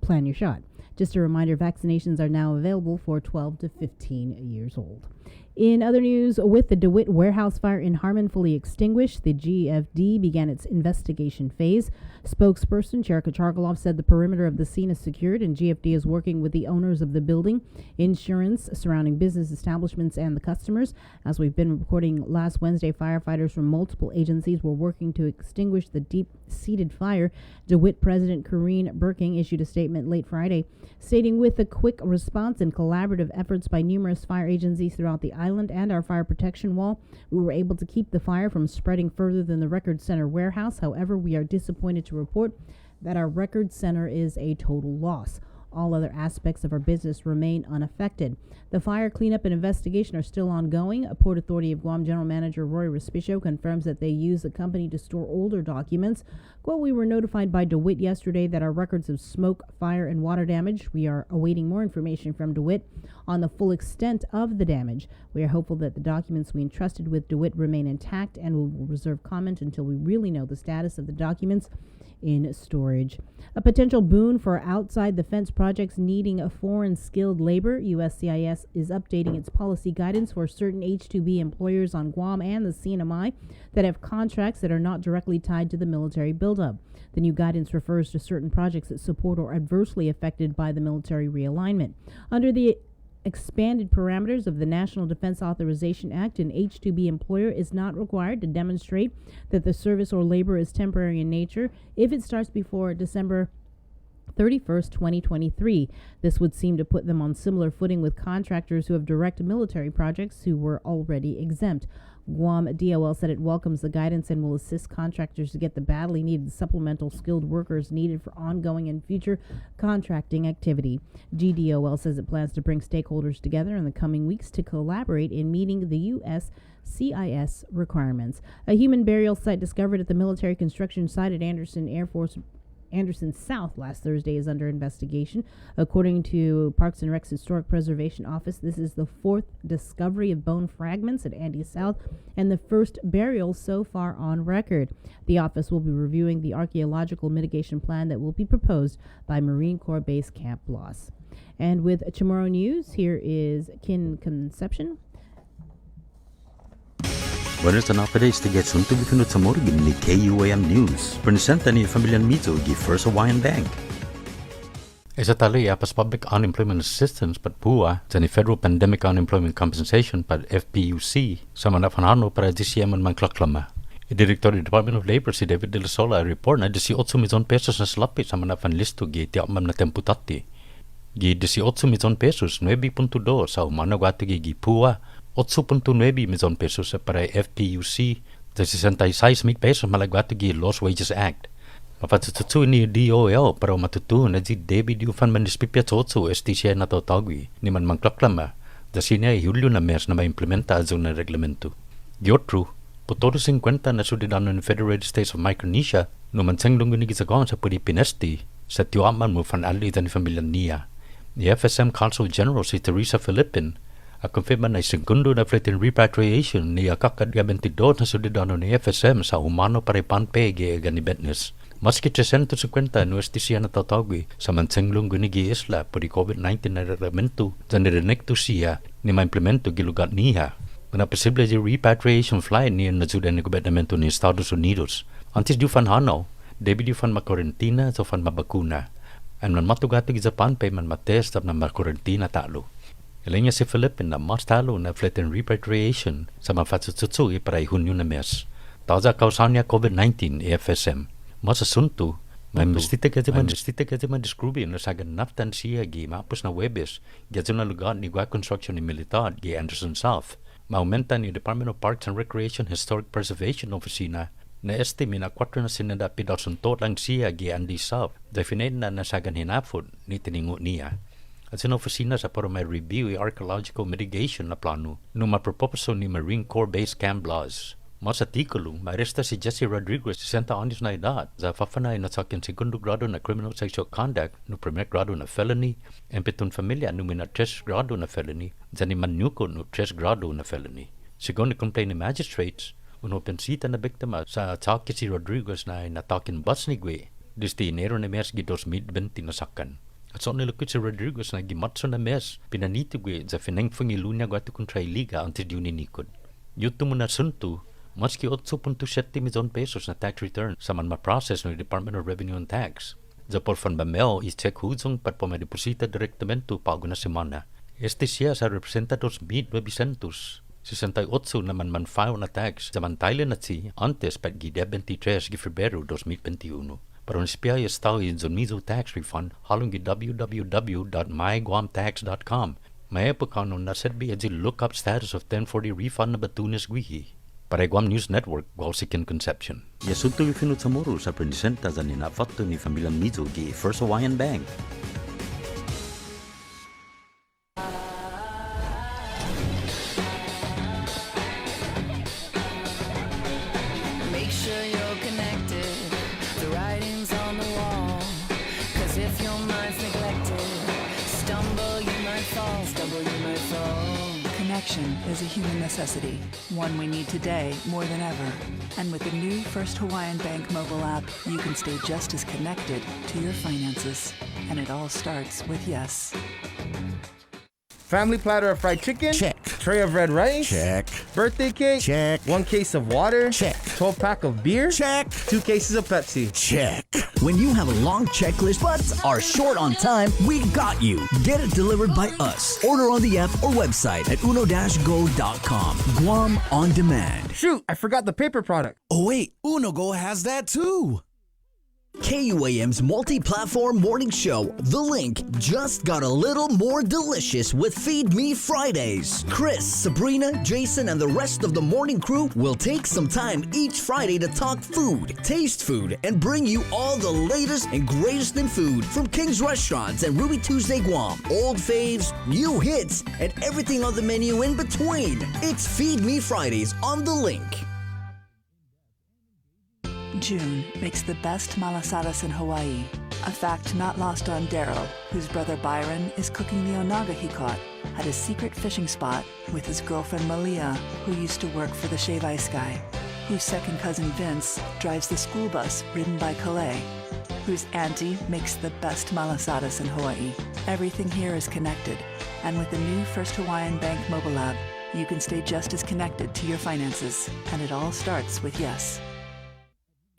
Speaker 3: plan your shot. Just a reminder, vaccinations are now available for 12 to 15 years old. In other news, with the DeWitt warehouse fire in Harmon fully extinguished, the GFD began its investigation phase. Spokesperson Cherika Chargolov said the perimeter of the scene is secured and GFD is working with the owners of the building, insurance surrounding business establishments, and the customers. As we've been reporting last Wednesday, firefighters from multiple agencies were working to extinguish the deep-seated fire. DeWitt President Corrine Birking issued a statement late Friday stating, with a quick response and collaborative efforts by numerous fire agencies throughout the island and our fire protection wall, we were able to keep the fire from spreading further than the Record Center warehouse. However, we are disappointed to report that our Record Center is a total loss. All other aspects of our business remain unaffected. The fire cleanup and investigation are still ongoing. A Port Authority of Guam General Manager Roy Respicio confirms that they use the company to store older documents. Quote, we were notified by DeWitt yesterday that our records of smoke, fire, and water damage. We are awaiting more information from DeWitt on the full extent of the damage. We are hopeful that the documents we entrusted with DeWitt remain intact, and we will reserve comment until we really know the status of the documents in storage. A potential boon for outside the fence projects needing a foreign skilled labor. USCIS is updating its policy guidance for certain H-2B employers on Guam and the CNMI that have contracts that are not directly tied to the military buildup. The new guidance refers to certain projects that support or adversely affected by the military realignment. Under the expanded parameters of the National Defense Authorization Act, an H-2B employer is not required to demonstrate that the service or labor is temporary in nature if it starts before December 31st, 2023. This would seem to put them on similar footing with contractors who have direct military projects who were already exempt. Guam DOL said it welcomes the guidance and will assist contractors to get the badly needed supplemental skilled workers needed for ongoing and future contracting activity. GDOL says it plans to bring stakeholders together in the coming weeks to collaborate in meeting the USCIS requirements. A human burial site discovered at the military construction site at Anderson South last Thursday is under investigation. According to Parks and Rec's Historic Preservation Office, this is the fourth discovery of bone fragments at Andy South and the first burial so far on record. The office will be reviewing the archaeological mitigation plan that will be proposed by Marine Corps Base Camp Bloss. And with Chamorro News, here is Kin Conception.
Speaker 20: Buenas tardes, tiget suntu bitunut sa morgin ni KUAM News. Presenta ni Familian Mizo gi First Hawaiian Bank. Isa tali apas Public Unemployment Assistance pat PUA tani Federal Pandemic Unemployment Compensation pat FPUC sa manafanano para DCM man klaklama. Director del Department of Labor si David De La Sola report na 18 milyon pesos na salapit sa manafan listo gi tiamam na temputati. Gi 18 milyon pesos 9.2 sa umano gato gi PUA 8.9 milyon pesos para FPUC, 66 mil pesos malagwato gi Lost Wages Act. Mapatututu ni DOL para matutu na di David Ufan manispipya totso STCA na tawtagwi ni man mangklaklama da sina Julio na mes na ma-implementa azo na reglamento. Giotru, putodo 50 na sudidano ni Federated States of Micronesia no mansenglong gunigisagon sa Pilipinas sa tiwaman mo fanalitan ni familia niya. The FSM Consul General si Teresa Philippin confirma na segundo na flight in repatriation ni kakad 22 na sudidano ni FSM sa humano paripan pege gani business. Maski 350 no STCA na tatawgi sa mansenglong gunigi isla puri COVID-19 na reglamento sa nirenekto siya ni ma-implemento gilugat niya. Kuna posible di repatriation flight niya na sudan ni gobernamento ni Estados Unidos. Antes di fan hanaw, debi di fan makarantina so fan mabakuna. Ang man matugato gi Japan pa man matest na makarantina talo. Ilanya si Philippine na mas talo na flight and repatriation sa mafatsutsu para Hunyo na mes. Taza kausanya COVID-19 FSM. Mas asunto, may mistita kasi man diskrubi na sagan naftan siya gi mapos na webes gadyo na lugar ni Gua Construction ni Militar gi Anderson South. Maumenta ni Department of Parks and Recreation Historic Preservation Oficina na estime na 4 na sinada pidasunto lang siya gi Andy South. Definite na nasagan hinapod ni tiningo niya. At sa oficina sa para may review archaeological mitigation na plano no maproposo ni Marine Corps Base Camp Bloss. Mas artikulo, maaresta si Jesse Rodriguez 60 anos na edad, za fafanay na sa segundo grado na criminal sexual conduct, no primer grado na felony, en petun familia no na 3 grado na felony, za ni manuko no 3 grado na felony. Según ni complain ni magistrates, uno pensita na biktima sa atake si Rodriguez na natakin bus ni Gwe, desde enero na mes gi 2020 na sakan. At so nilukit si Rodriguez na gimatso na mes, pinanito Gwe za finengfungi lunya gwato kontra iliga antes di uninikod. Yuto mo na sunto, maski 8.7 milyon pesos na tax return sa man ma-process ng Department of Revenue and Tax. Za por fan bamel is check huzong pat pumadeposita direktamento pago na semana. Este siya sa representa 2,900. 68 naman man-file na tax sa mantayle na si antes pat gide 23 gi Febrero 2021. Para nispiya estado yung mizo tax refund halong gi www.myguamtax.com. May epokano na setbi a look-up status of 1040 refund na batunas guihi. Para Guam News Network, Walsican Conception. Yasunto ifinut sa muro sa presenta sa ninafato ni Familiang Mizo gi First Hawaiian Bank.
Speaker 21: Make sure you're connected. The writing's on the wall. 'Cause if your mind's neglected, stumble you might fall.
Speaker 22: Connection is a human necessity, one we need today more than ever. And with the new First Hawaiian Bank mobile app, you can stay just as connected to your finances. And it all starts with yes.
Speaker 23: Family platter of fried chicken?
Speaker 24: Check.
Speaker 23: Tray of red rice?
Speaker 24: Check.
Speaker 23: Birthday cake?
Speaker 24: Check.
Speaker 23: 1 case of water?
Speaker 24: Check.
Speaker 23: 12-pack of beer?
Speaker 24: Check.
Speaker 23: 2 cases of Pepsi?
Speaker 24: Check.
Speaker 25: When you have a long checklist but are short on time, we got you. Get it delivered by us. Order on the app or website at uno-go.com. Guam On Demand.
Speaker 23: Shoot, I forgot the paper product.
Speaker 24: Oh wait, UnoGo has that too.
Speaker 25: KUAM's multi-platform morning show, The Link, just got a little more delicious with Feed Me Fridays. Chris, Sabrina, Jason, and the rest of the morning crew will take some time each Friday to talk food, taste food, and bring you all the latest and greatest in food from King's Restaurants and Ruby Tuesday Guam, old faves, new hits, and everything on the menu in between. It's Feed Me Fridays on The Link.
Speaker 22: June makes the best malasadas in Hawaii, a fact not lost on Daryl, whose brother Byron is cooking the onaga he caught at his secret fishing spot with his girlfriend Malia, who used to work for the Shave Ice Guy, whose second cousin Vince drives the school bus ridden by Calais, whose auntie makes the best malasadas in Hawaii. Everything here is connected, and with the new First Hawaiian Bank mobile app, you can stay just as connected to your finances, and it all starts with yes.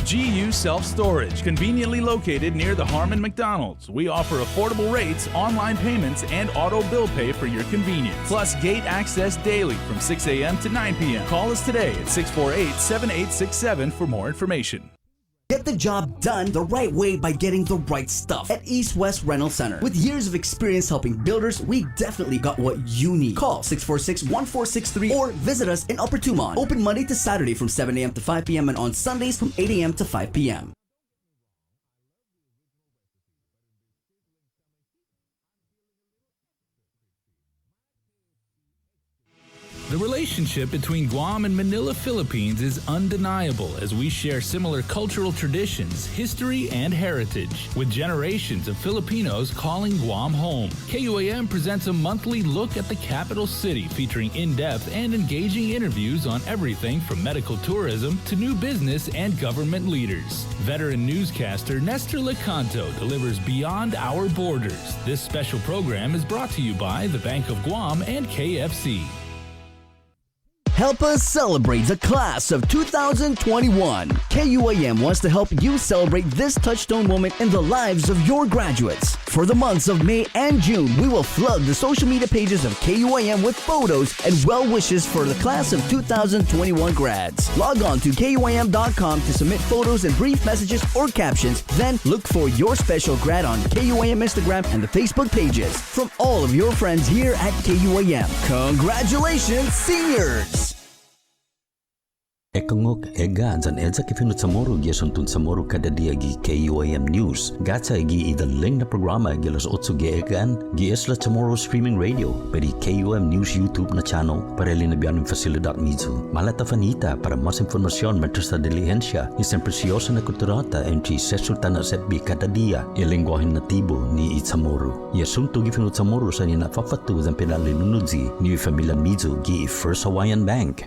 Speaker 26: GU Self-Storage, conveniently located near the Harmon McDonald's. We offer affordable rates, online payments, and auto bill pay for your convenience. Plus gate access daily from 6 a.m. to 9 p.m. Call us today at 648-7867 for more information.
Speaker 25: Get the job done the right way by getting the right stuff at East West Rental Center. With years of experience helping builders, we definitely got what you need. Call 646-1463 or visit us in Upper Tumon. Open Monday to Saturday from 7 a.m. to 5 p.m. and on Sundays from 8 a.m. to 5 p.m.
Speaker 26: The relationship between Guam and Manila, Philippines is undeniable as we share similar cultural traditions, history, and heritage, with generations of Filipinos calling Guam home. KUAM presents a monthly look at the capital city featuring in-depth and engaging interviews on everything from medical tourism to new business and government leaders. Veteran newscaster Nestor Lecanto delivers Beyond Our Borders. This special program is brought to you by the Bank of Guam and KFC.
Speaker 25: Help us celebrate the class of 2021. KUAM wants to help you celebrate this touchstone moment in the lives of your graduates. For the months of May and June, we will flood the social media pages of KUAM with photos and well wishes for the class of 2021 grads. Log on to KUAM.com to submit photos and brief messages or captions. Then look for your special grad on KUAM Instagram and the Facebook pages from all of your friends here at KUAM. Congratulations, seniors!
Speaker 20: Ekangok ega zan elza kifinut samoro gi suntun samoro kada dia gi KUAM News. Gatsa gi idaling na programa gi alas 8 gi egan gi esla tomorrow streaming radio pedi KUAM News YouTube na channel para linabian ng fasilidad mizu. Malata fanita para mas informasyon mentres sa diligencia isang presyosa na kulturata entry sesultan na setbi kada dia ilingwahin natibo ni Itzamoro. Yasunto gi finut samoro sa nina fafatu zan pinalinunudzi ni familia mizu gi First Hawaiian Bank.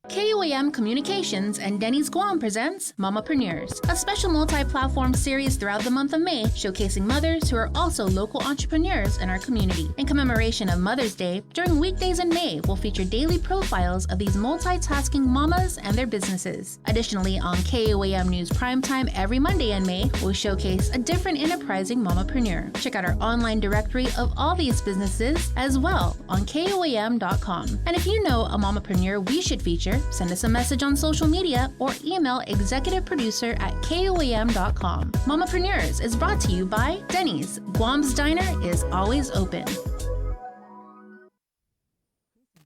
Speaker 1: KUAM Communications and Denny's Guam presents Mamapreneurs, a special multi-platform series throughout the month of May showcasing mothers who are also local entrepreneurs in our community. In commemoration of Mother's Day, during weekdays in May, we'll feature daily profiles of these multitasking mamas and their businesses. Additionally, on KUAM News Primetime every Monday in May, we'll showcase a different enterprising mamapreneur. Check out our online directory of all these businesses as well on KUAM.com. And if you know a mamapreneur we should feature, send us a message on social media or email executiveproducer@kuam.com. Mamapreneurs is brought to you by Denny's. Guam's Diner is always open.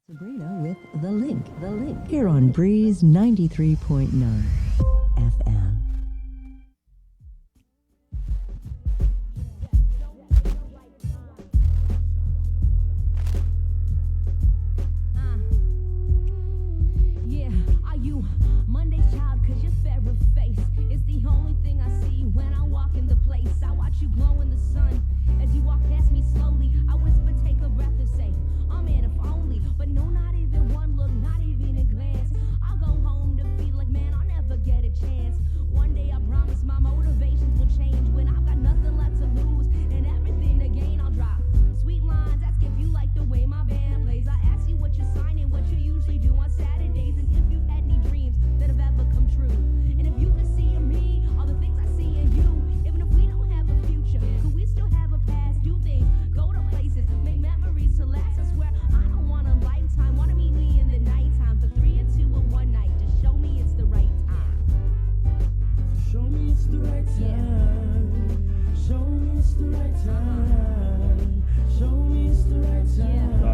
Speaker 2: Sabrina with The Link. Here on Breeze 93.9 FM.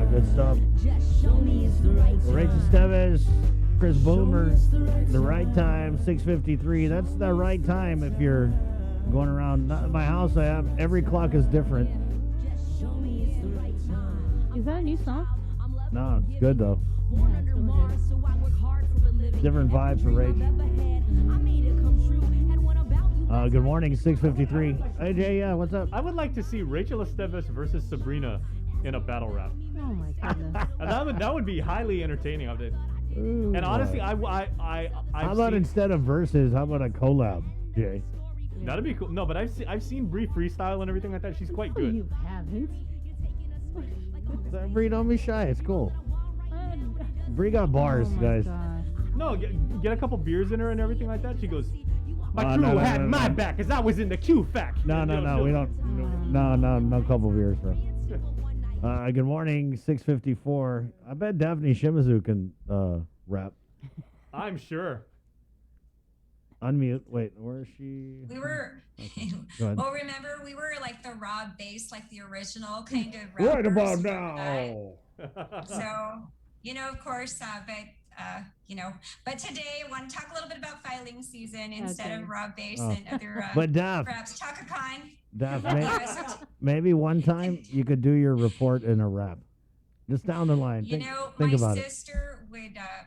Speaker 4: Good stuff. Rachel Steves, Chris Boomer, the right time, 6:53. That's the right time if you're going around. My house, I have every clock is different.
Speaker 3: Is that a new song?
Speaker 4: No, it's good though.
Speaker 3: Yeah, it's really good.
Speaker 4: Different vibes for Rachel. Good morning, 6:53. Hey Jay, yeah, what's up?
Speaker 5: I would like to see Rachel Esteves versus Sabrina in a battle rap.
Speaker 3: Oh my goodness.
Speaker 5: that would be highly entertaining of it.
Speaker 4: Ooh,
Speaker 5: and honestly,
Speaker 4: how about instead of verses, how about a collab, Jay?
Speaker 5: That'd be cool. No, but I've seen Bree freestyle and everything like that. She's quite good.
Speaker 3: You haven't.
Speaker 4: Bree, don't be shy. It's cool. Bree got bars, guys.
Speaker 3: Gosh.
Speaker 5: No, get a couple beers in her and everything like that. She goes, my crew had my back because I was in the Q fact.
Speaker 4: No, we don't. No couple beers, bro. Good morning, 6:54. I bet Daphne Shimizu can rap.
Speaker 5: I'm sure.
Speaker 4: Unmute. Wait, where is she?
Speaker 6: We were, well, remember, we were like the Rob bass, like the original kind of rappers.
Speaker 4: Right about now.
Speaker 6: So, of course, but today I want to talk a little bit about filing season instead of Rob bass and other
Speaker 4: but Daph,
Speaker 6: perhaps Chaka Khan.
Speaker 4: Daph, maybe one time you could do your report in a rap. Just down the line. Think about it.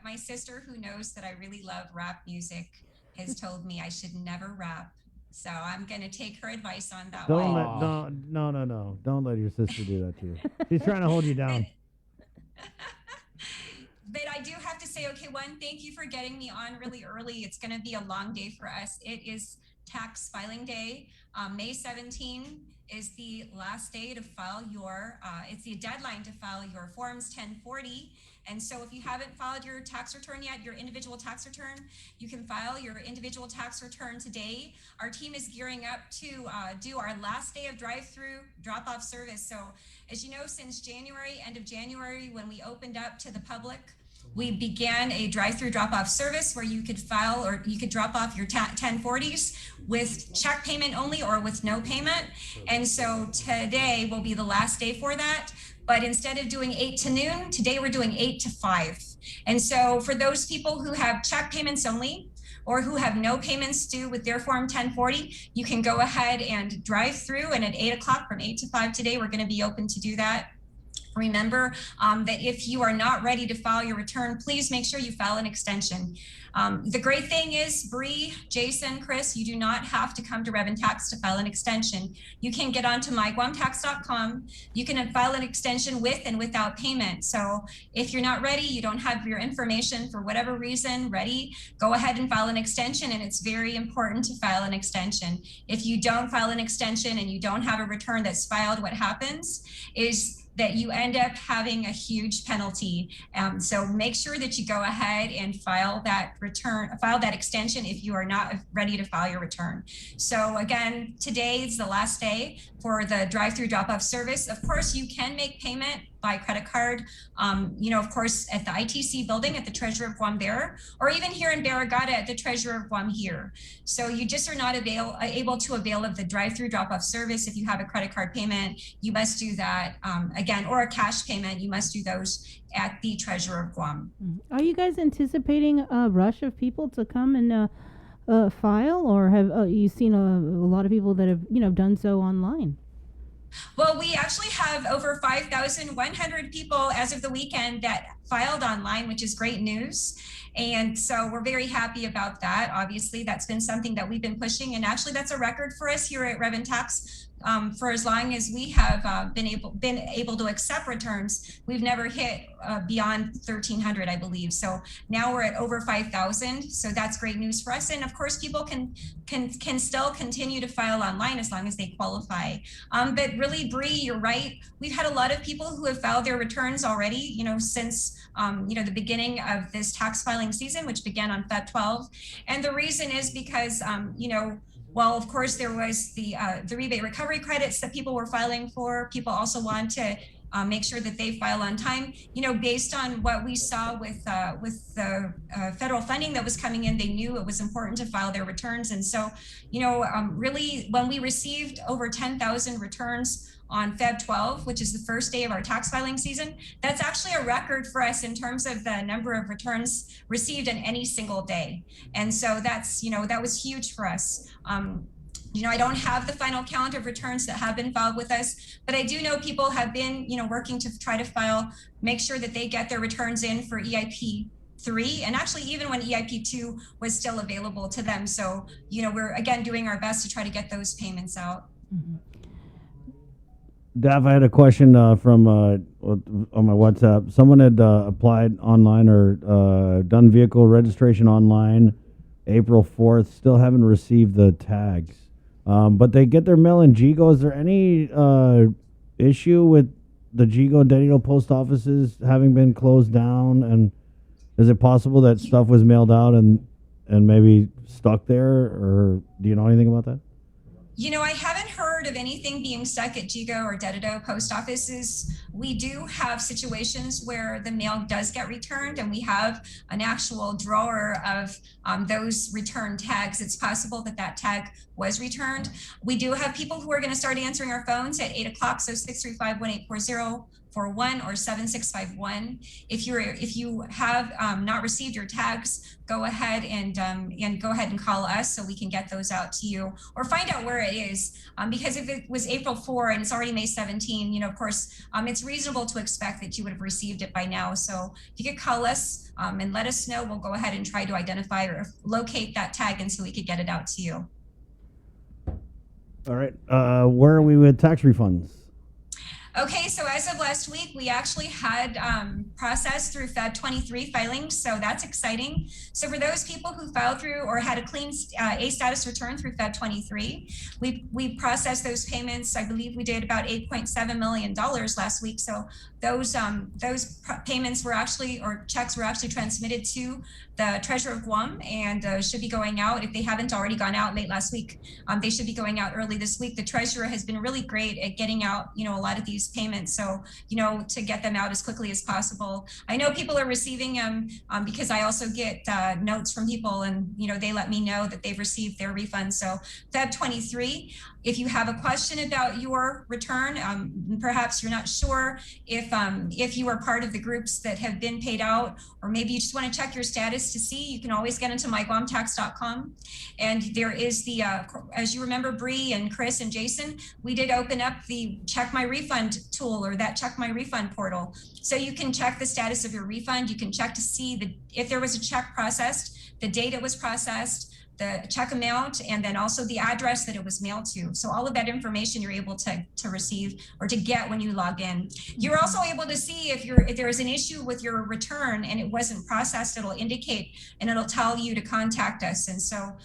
Speaker 6: My sister who knows that I really love rap music has told me I should never rap. So I'm going to take her advice on that one.
Speaker 4: No. Don't let your sister do that to you. She's trying to hold you down.
Speaker 6: But I do have to say, okay, thank you for getting me on really early. It's going to be a long day for us. It is tax filing day. May 17 is the last day to file it's the deadline to file your Forms 1040. And so if you haven't filed your tax return yet, your individual tax return, you can file your individual tax return today. Our team is gearing up to do our last day of drive-through drop-off service. So as you know, since January, end of January, when we opened up to the public, we began a drive-through drop-off service where you could file or you could drop off your 1040s with check payment only or with no payment. And so today will be the last day for that. But instead of doing 8 to noon, today we're doing 8 to 5. And so for those people who have check payments only or who have no payments due with their Form 1040, you can go ahead and drive through. And at 8 o'clock from 8 to 5 today, we're going to be open to do that. Remember that if you are not ready to file your return, please make sure you file an extension. The great thing is, Bree, Jason, Chris, you do not have to come to Rev and Tax to file an extension. You can get onto myguamtax.com. You can file an extension with and without payment. So if you're not ready, you don't have your information for whatever reason ready, go ahead and file an extension. And it's very important to file an extension. If you don't file an extension and you don't have a return that's filed, what happens is that you end up having a huge penalty. So make sure that you go ahead and file that return, file that extension if you are not ready to file your return. So again, today is the last day for the drive-through drop-off service. Of course, you can make payment by credit card, of course, at the ITC building at the Treasurer of Guam there, or even here in Barrigada at the Treasurer of Guam here. So you just are not able to avail of the drive-through drop-off service. If you have a credit card payment, you must do that again, or a cash payment, you must do those at the Treasurer of Guam.
Speaker 3: Are you guys anticipating a rush of people to come and file, or have you seen a lot of people that have done so online?
Speaker 6: Well, we actually have over 5,100 people as of the weekend that filed online, which is great news. And so we're very happy about that. Obviously, that's been something that we've been pushing. And actually, that's a record for us here at Rev and Tax. For as long as we have been able to accept returns, we've never hit beyond 1,300, I believe. So now we're at over 5,000. So that's great news for us. And of course, people can still continue to file online as long as they qualify. But really, Bree, you're right. We've had a lot of people who have filed their returns already, since the beginning of this tax filing season, which began on Feb 12. And the reason is because, well, of course, there was the rebate recovery credits that people were filing for. People also want to make sure that they file on time. Based on what we saw with the federal funding that was coming in, they knew it was important to file their returns. And so, really, when we received over 10,000 returns on Feb 12, which is the first day of our tax filing season, that's actually a record for us in terms of the number of returns received in any single day. And so that's, that was huge for us. I don't have the final count of returns that have been filed with us, but I do know people have been, working to try to file, make sure that they get their returns in for EIP 3, and actually even when EIP 2 was still available to them. So, we're again doing our best to try to get those payments out.
Speaker 3: Mm-hmm.
Speaker 4: Dav, I had a question from on my WhatsApp. Someone had applied online or done vehicle registration online April 4th, still haven't received the tags. But they get their mail in Jigo. Is there any issue with the Jigo and Dennyville post offices having been closed down? And is it possible that stuff was mailed out and maybe stuck there? Or do you know anything about that?
Speaker 6: I haven't heard of anything being stuck at Jigo or Dennyville post offices. We do have situations where the mail does get returned, and we have an actual drawer of those return tags. It's possible that tag was returned. We do have people who are going to start answering our phones at 8 o'clock, so 635-1840. 41 or 7651. If you have not received your tags, go ahead and go ahead and call us so we can get those out to you, or find out where it is. Because if it was April 4 and it's already May 17, of course, it's reasonable to expect that you would have received it by now. So if you could call us and let us know, we'll go ahead and try to identify or locate that tag, and so we could get it out to you.
Speaker 4: All right. Where are we with tax refunds?
Speaker 6: Okay, so as of last week, we actually had processed through Feb 23 filings, so that's exciting. So for those people who filed through or had a clean A status return through Feb 23, we processed those payments. I believe we did about $8.7 million last week. So those payments were actually, or checks were actually transmitted to the Treasurer of Guam, and should be going out. If they haven't already gone out late last week, they should be going out early this week. The Treasurer has been really great at getting out, a lot of these these payments. So, to get them out as quickly as possible. I know people are receiving them because I also get notes from people, and they let me know that they've received their refunds. So Feb 23, if you have a question about your return, perhaps you're not sure if you are part of the groups that have been paid out, or maybe you just want to check your status to see, you can always get into myguamtax.com. And there is the, as you remember, Bree and Chris and Jason, we did open up the Check My Refund tool, or that Check My Refund portal. So you can check the status of your refund. You can check to see if there was a check processed, the date it was processed, the check amount, and then also the address that it was mailed to. So all of that information you're able to receive or to get when you log in. You're also able to see if there is an issue with your return and it wasn't processed, it'll indicate and it'll tell you to contact us. And so,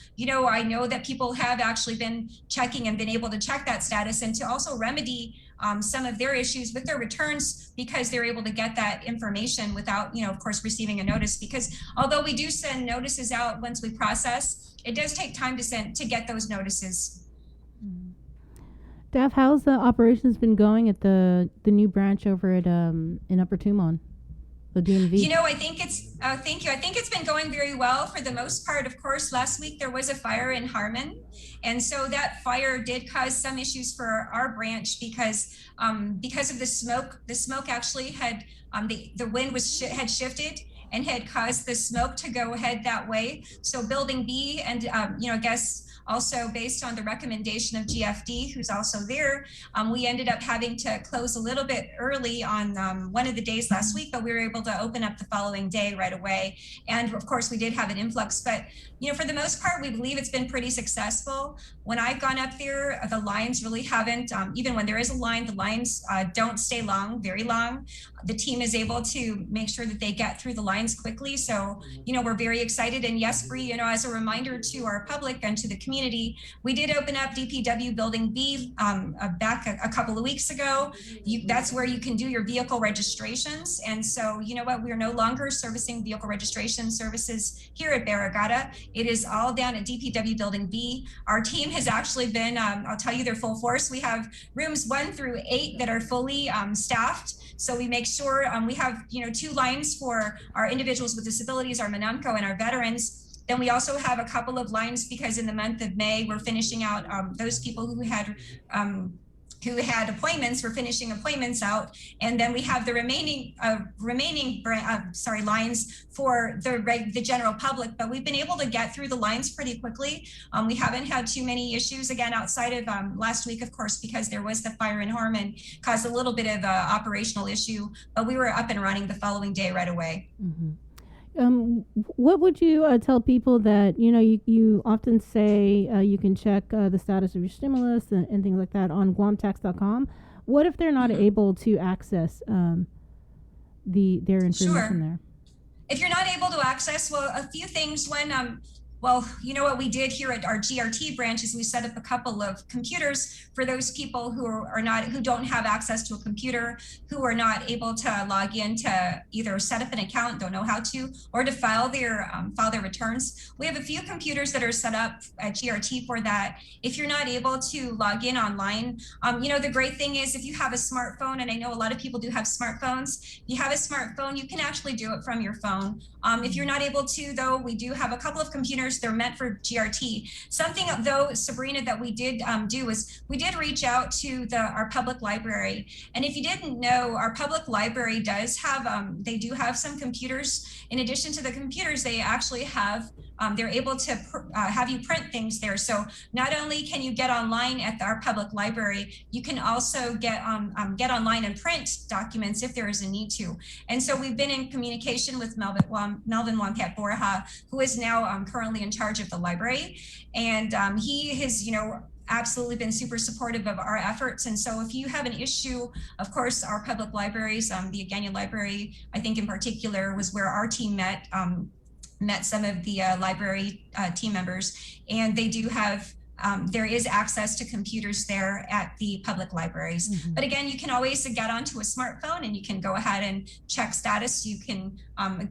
Speaker 6: I know that people have actually been checking and been able to check that status and to also remedy some of their issues with their returns, because they're able to get that information without, of course, receiving a notice. Because although we do send notices out once we process, it does take time to get those notices.
Speaker 3: Daph, how's the operations been going at the new branch over at in Upper Tumon, the DMV?
Speaker 6: I think thank you. I think it's been going very well for the most part. Of course, last week there was a fire in Harmon, and so that fire did cause some issues for our branch because of the smoke. The smoke actually had the wind had shifted and had caused the smoke to go ahead that way. So Building B and, I guess also based on the recommendation of GFD, who's also there, we ended up having to close a little bit early on one of the days last week, but we were able to open up the following day right away. And of course, we did have an influx, but for the most part, we believe it's been pretty successful. When I've gone up there, the lines really haven't, even when there is a line, the lines don't stay very long. The team is able to make sure that they get through the lines quickly. So, we're very excited. And yes, Bree, as a reminder to our public and to the community, we did open up DPW Building B back a couple of weeks ago. That's where you can do your vehicle registrations. And so, we are no longer servicing vehicle registration services here at Barrigada. It is all down at DPW Building B. Our team has actually been, I'll tell you, they're full force. We have rooms 1 through 8 that are fully staffed. So we make sure we have, 2 lines for our individuals with disabilities, our Manamco, and our veterans. Then we also have a couple of lines because in the month of May, we're finishing out those people who had appointments. We're finishing appointments out, and then we have the remaining lines for the general public. But we've been able to get through the lines pretty quickly. We haven't had too many issues again outside of last week, of course, because there was the fire in Harmon, caused a little bit of operational issue, but we were up and running the following day right away.
Speaker 3: Mm-hmm. What would you tell people that, you often say you can check the status of your stimulus and things like that on guamtax.com. What if they're not able to access their information there?
Speaker 6: If you're not able to access, well, a few things. Well, what we did here at our GRT branch is we set up a couple of computers for those people who don't have access to a computer, who are not able to log in to either set up an account, don't know how to, or to file their returns. We have a few computers that are set up at GRT for that. If you're not able to log in online, the great thing is if you have a smartphone, and I know a lot of people do have smartphones, if you have a smartphone, you can actually do it from your phone. If you're not able to, though, we do have a couple of computers. They're meant for GRT. Something, though, Sabrina, that we did do is we did reach out to our public library. And if you didn't know, our public library does have, they do have some computers. In addition to the computers, they actually have, they're able to have you print things there. So not only can you get online at our public library, you can also get online and print documents if there is a need to. And so we've been in communication with Melvin Wampat Borja, who is now currently in charge of the library. And he has, absolutely been super supportive of our efforts. And so if you have an issue, of course, our public libraries, the Agana Library, I think in particular, was where our team met some of the library team members, and they do have there is access to computers there at the public libraries. But again, you can always get onto a smartphone and you can go ahead and check status. You can,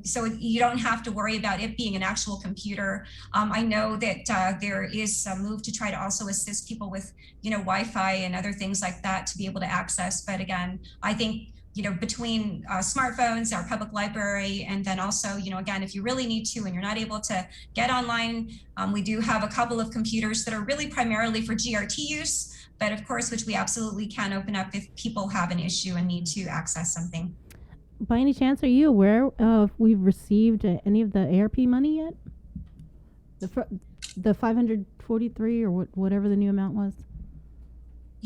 Speaker 6: so you don't have to worry about it being an actual computer. I know that there is some move to try to also assist people with, Wi-Fi and other things like that to be able to access. But again, I think, between smartphones, our public library, and then also, again, if you really need to and you're not able to get online, we do have a couple of computers that are really primarily for GRT use, but of course, which we absolutely can open up if people have an issue and need to access something.
Speaker 3: By any chance, are you aware if we've received any of the ARP money yet? The 543 or whatever the new amount was?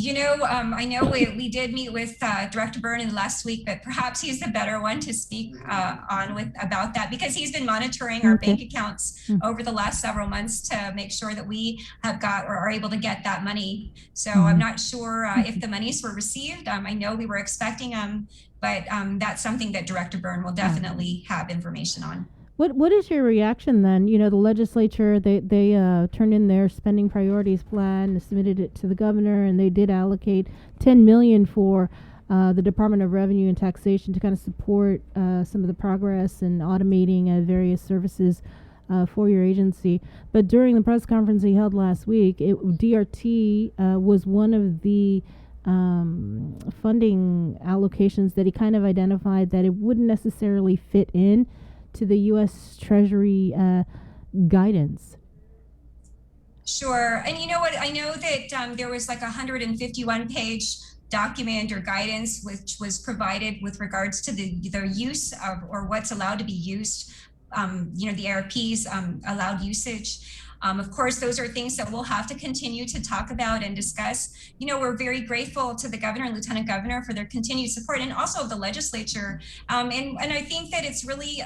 Speaker 6: I know we did meet with Director Byrne in the last week, but perhaps he's the better one to speak about that, because he's been monitoring our bank accounts over the last several months to make sure that we have got or are able to get that money. So I'm not sure if the monies were received. I know we were expecting them, but that's something that Director Byrne will definitely have information on.
Speaker 3: What is your reaction then? The legislature, they turned in their spending priorities plan, submitted it to the governor, and they did allocate $10 million for the Department of Revenue and Taxation to kind of support some of the progress and automating various services for your agency. But during the press conference he held last week, DRT was one of the funding allocations that he kind of identified that it wouldn't necessarily fit in to the U.S. Treasury guidance.
Speaker 6: Sure. And you know what? I know that there was like a 151-page document or guidance which was provided with regards to the use of, or what's allowed to be used, the ARP's allowed usage. Of course, those are things that we'll have to continue to talk about and discuss. We're very grateful to the governor and lieutenant governor for their continued support, and also the legislature. And I think that it's really,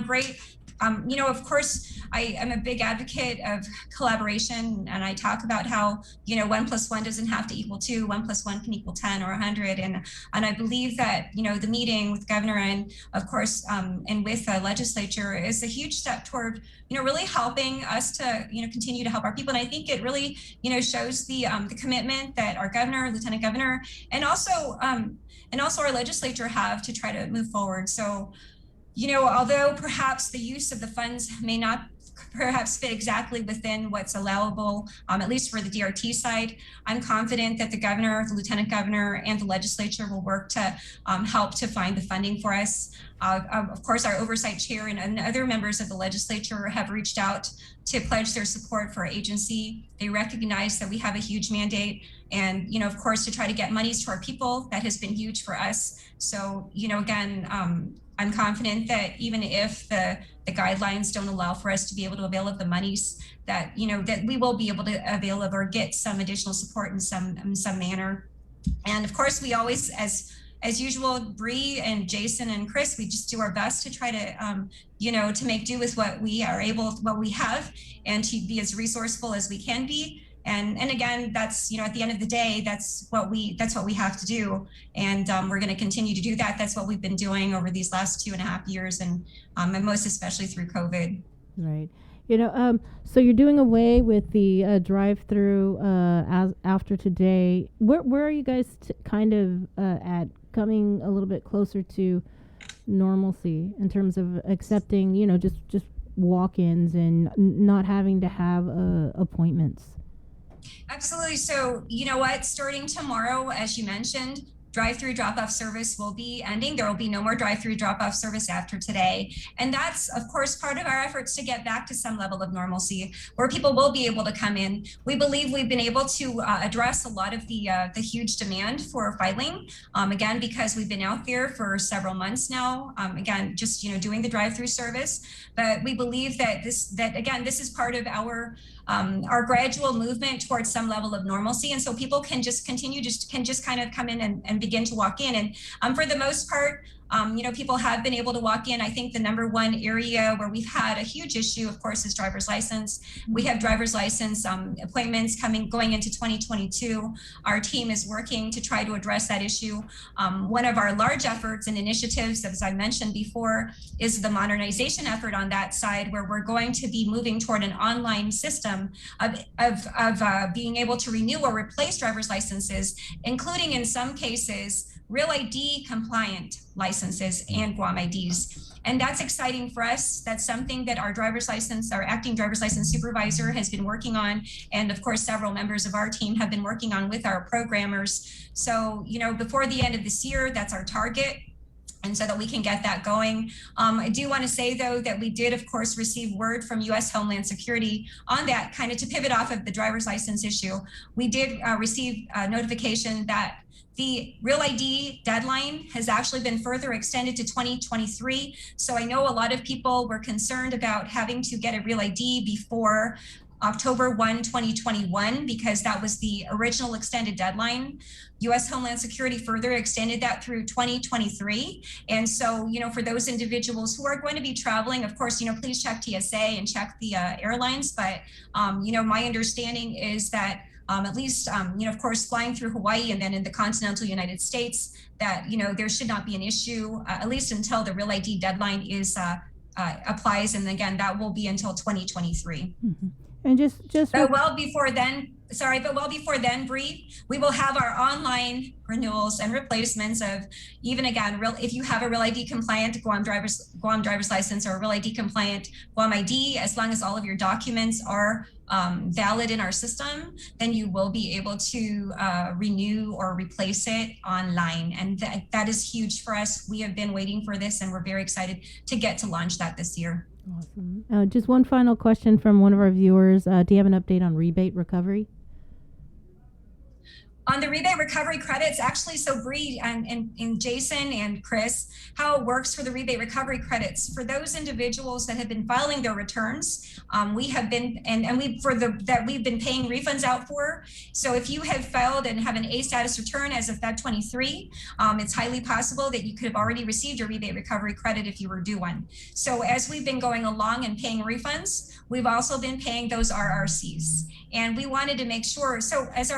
Speaker 6: great. Of course, I am a big advocate of collaboration, and I talk about how, 1 + 1 doesn't have to equal 2, 1 + 1 can equal 10 or 100. And I believe that, the meeting with governor and of course, and with the legislature is a huge step toward, really helping us to, continue to help our people. And I think it really, shows the commitment that our governor, lieutenant governor, and also our legislature have to try to move forward. So, although perhaps the use of the funds may not perhaps fit exactly within what's allowable, at least for the DRT side, I'm confident that the governor, the lieutenant governor, and the legislature will work to help to find the funding for us. Of course, our oversight chair and other members of the legislature have reached out to pledge their support for our agency. They recognize that we have a huge mandate, and, of course, to try to get monies to our people, that has been huge for us. So, again, I'm confident that even if the guidelines don't allow for us to be able to avail of the monies, that that we will be able to avail of or get some additional support in some manner. And of course, we always, as usual, Bree and Jason and Chris, we just do our best to try to to make do with what we are able, what we have, and to be as resourceful as we can be. And again, that's, at the end of the day, that's what we have to do. And we're going to continue to do that. That's what we've been doing over these last 2.5 years, and most especially through COVID.
Speaker 3: Right. So you're doing away with the drive-through as after today. Where are you guys kind of at coming a little bit closer to normalcy in terms of accepting, just walk-ins and not having to have appointments?
Speaker 6: Absolutely. So, starting tomorrow, as you mentioned, drive-through drop-off service will be ending. There will be no more drive-through drop-off service after today. And that's, of course, part of our efforts to get back to some level of normalcy where people will be able to come in. We believe we've been able to address a lot of the huge demand for filing, again, because we've been out there for several months now, again, just, doing the drive-through service. But we believe that this is part of our gradual movement towards some level of normalcy. And so people can just kind of come in and begin to walk in. And for the most part, People have been able to walk in. I think the number one area where we've had a huge issue, of course, is driver's license. We have driver's license appointments going into 2022. Our team is working to try to address that issue. One of our large efforts and initiatives, as I mentioned before, is the modernization effort on that side, where we're going to be moving toward an online system of being able to renew or replace driver's licenses, including in some cases Real ID compliant licenses and Guam IDs. And that's exciting for us. That's something that our acting driver's license supervisor has been working on. And of course, several members of our team have been working on with our programmers. So, before the end of this year, that's our target. And so that we can get that going. I do want to say, though, that we did, of course, receive word from U.S. Homeland Security on that, kind of to pivot off of the driver's license issue. We did receive notification that the Real ID deadline has actually been further extended to 2023. So I know a lot of people were concerned about having to get a Real ID before October 1, 2021, because that was the original extended deadline. U.S. Homeland Security further extended that through 2023. And so, for those individuals who are going to be traveling, of course, please check TSA and check the airlines. But, my understanding is that at least, of course, flying through Hawaii and then in the continental United States, that, there should not be an issue, at least until the Real ID deadline is applies. And again, that will be until 2023.
Speaker 3: Mm-hmm. And
Speaker 6: but well before then, Bree, we will have our online renewals and replacements of, even again, if you have a Real ID compliant Guam driver's license or a Real ID compliant Guam ID, as long as all of your documents are valid in our system, then you will be able to renew or replace it online. And that is huge for us. We have been waiting for this, and we're very excited to get to launch that this year.
Speaker 3: Awesome. Just one final question from one of our viewers. Do you have an update on rebate recovery?
Speaker 6: On the rebate recovery credits, actually, so Bree and Jason and Chris, how it works for the rebate recovery credits, for those individuals that have been filing their returns, we have been, we've been paying refunds out for. So if you have filed and have an A status return as of Feb 23, it's highly possible that you could have already received your rebate recovery credit if you were due one. So as we've been going along and paying refunds, we've also been paying those RRCs. And we wanted to make sure, so as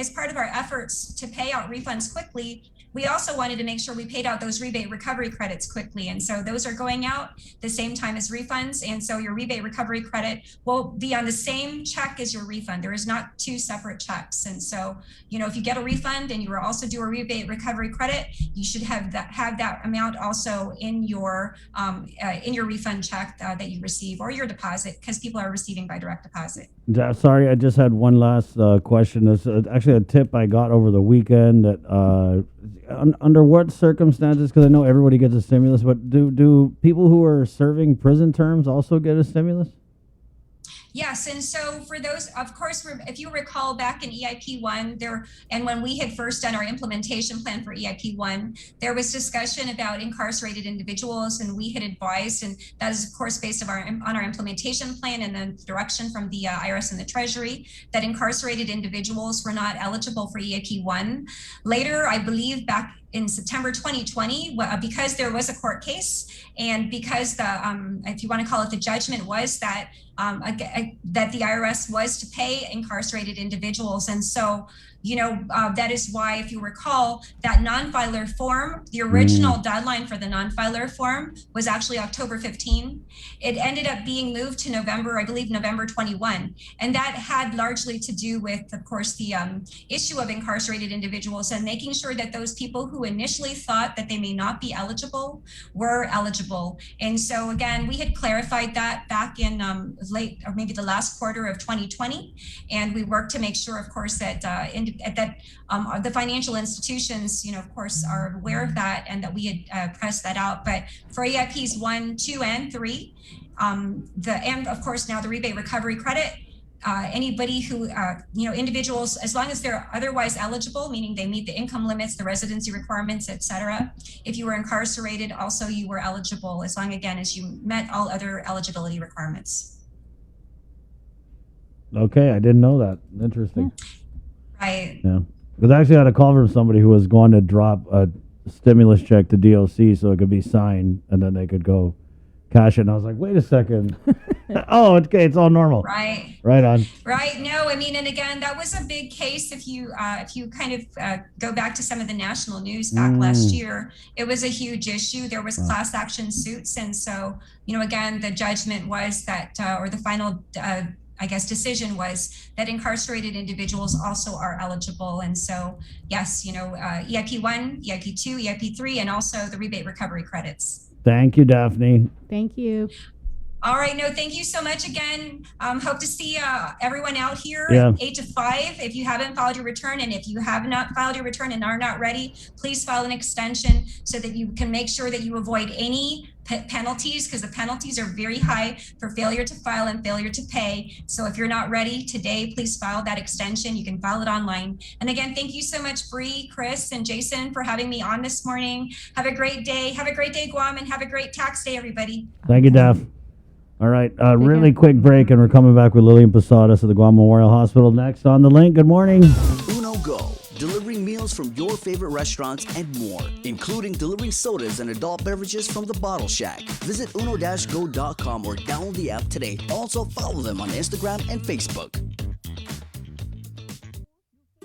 Speaker 6: part of our efforts to pay out refunds quickly, we also wanted to make sure we paid out those rebate recovery credits quickly. And so those are going out the same time as refunds. And so your rebate recovery credit will be on the same check as your refund. There is not two separate checks. And so, if you get a refund and you are also due a rebate recovery credit, you should have that amount also in your refund check that you receive, or your deposit, because people are receiving by direct deposit.
Speaker 4: Sorry, I just had one last question. It's actually a tip I got over the weekend that under what circumstances, because I know everybody gets a stimulus, but do people who are serving prison terms also get a stimulus?
Speaker 6: Yes, and so for those, of course, if you recall back in EIP1, and when we had first done our implementation plan for EIP1, there was discussion about incarcerated individuals, and we had advised, and that is of course based on our implementation plan and the direction from the IRS and the Treasury, that incarcerated individuals were not eligible for EIP1. Later, I believe back in September 2020, because there was a court case, and because the, if you want to call it, the judgment was that that the IRS was to pay incarcerated individuals. And so, that is why, if you recall, that non-filer form, the original deadline for the non-filer form was actually October 15. It ended up being moved to November 21. And that had largely to do with, of course, the issue of incarcerated individuals and making sure that those people who initially thought that they may not be eligible were eligible. And so, again, we had clarified that back in late, or maybe the last quarter of 2020. And we worked to make sure, of course, that the financial institutions, of course, are aware of that, and that we had pressed that out. But for EIPs 1, 2, and 3, and of course now the rebate recovery credit, anybody who, individuals, as long as they're otherwise eligible, meaning they meet the income limits, the residency requirements, etc. If you were incarcerated, also you were eligible, as long, again, as you met all other eligibility requirements.
Speaker 4: Okay, I didn't know that. Interesting.
Speaker 6: Right.
Speaker 4: Yeah. Because I actually had a call from somebody who was going to drop stimulus check to DOC so it could be signed, and then they could go cash it. And I was like, wait a second. Oh, okay, it's all normal.
Speaker 6: Right.
Speaker 4: Right on.
Speaker 6: Right. No, I mean, and again, that was a big case. If you kind of go back to some of the national news back last year, it was a huge issue. There was class action suits, and so again, the judgment was that, or the final, decision was that incarcerated individuals also are eligible. And so, yes, EIP 1, EIP 2, EIP 3, and also the rebate recovery credits.
Speaker 4: Thank you, Daphne.
Speaker 3: Thank you.
Speaker 6: All right. No, thank you so much again. Hope to see everyone out here 8 to 5. If you haven't filed your return, and if you have not filed your return and are not ready, please file an extension so that you can make sure that you avoid any penalties, because the penalties are very high for failure to file and failure to pay. So if you're not ready today, please file that extension. You can file it online. And again, thank you so much, Bree, Chris, and Jason, for having me on this morning. Have a great day. Have a great day, Guam, and have a great tax day, everybody.
Speaker 4: Thank you, Daph. All right, really quick break, and we're coming back with Lillian Posadas of the Guam Memorial Hospital next on The Link. Good morning.
Speaker 25: Uno Go, delivering meals from your favorite restaurants and more, including delivering sodas and adult beverages from the Bottle Shack. Visit uno-go.com or download the app today. Also, follow them on Instagram and Facebook.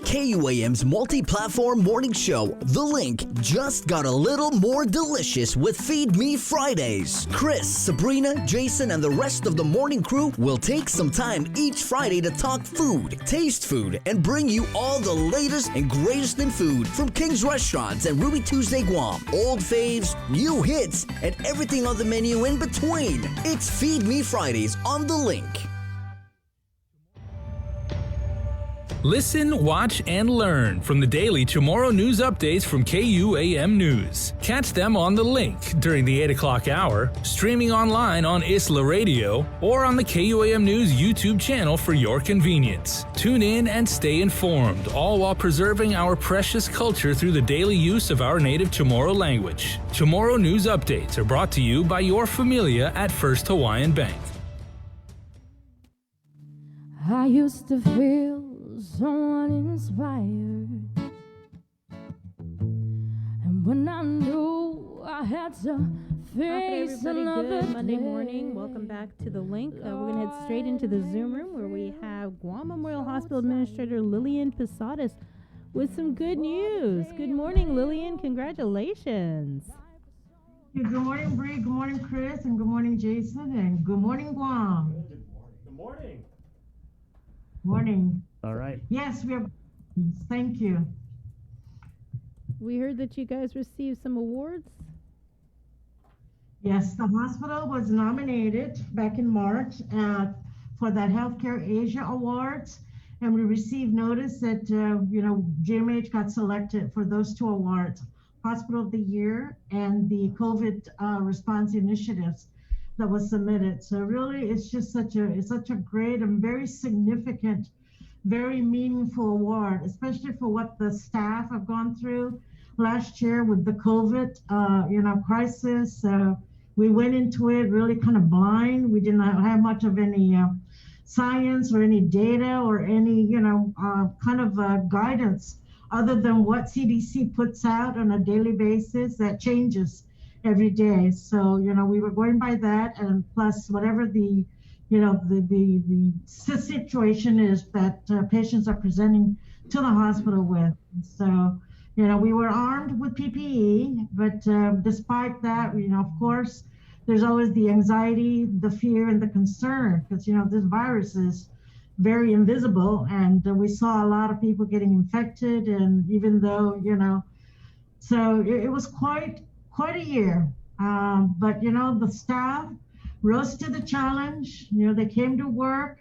Speaker 25: KUAM's multi-platform morning show, The Link, just got a little more delicious with Feed Me Fridays. Chris, Sabrina, Jason, and the rest of the morning crew will take some time each Friday to talk food, taste food, and bring you all the latest and greatest in food from King's Restaurants and Ruby Tuesday Guam, old faves, new hits, and everything on the menu in between. It's Feed Me Fridays on The Link.
Speaker 26: Listen, watch, and learn from the daily Chamorro news updates from KUAM News. Catch them on The Link during the 8 o'clock hour, streaming online on Isla Radio, or on the KUAM News YouTube channel for your convenience. Tune in and stay informed, all while preserving our precious culture through the daily use of our native Chamorro language. Chamorro news updates are brought to you by your familia at First Hawaiian Bank.
Speaker 7: I used to feel so uninspired, and when I knew I had to face another
Speaker 3: good Monday
Speaker 7: day.
Speaker 3: morning. Welcome back to The Link. We're going to head straight into the Zoom room where we have Guam Memorial Hospital Administrator Lillian Posadas with some good news. Good morning, Lillian. Congratulations.
Speaker 9: Good morning, Bree. Good morning, Chris. And good morning, Jason. And good morning, Guam.
Speaker 5: Good morning.
Speaker 9: Morning.
Speaker 4: All right.
Speaker 9: Yes, we are. Thank you.
Speaker 3: We heard that you guys received some awards.
Speaker 9: Yes, the hospital was nominated back in March for that Healthcare Asia Awards, and we received notice that GMH got selected for those two awards, Hospital of the Year and the COVID response initiatives that was submitted. So really, it's just such a great and very significant, very meaningful award, especially for what the staff have gone through last year with the COVID, crisis. We went into it really kind of blind. We did not have much of any science or any data or any, guidance other than what CDC puts out on a daily basis that changes every day. So, we were going by that, and plus whatever the situation is that patients are presenting to the hospital with. So, we were armed with PPE, but despite that, of course, there's always the anxiety, the fear, and the concern, because, this virus is very invisible, and we saw a lot of people getting infected, and even though, so it was quite a year. But, the staff rose to the challenge. They came to work,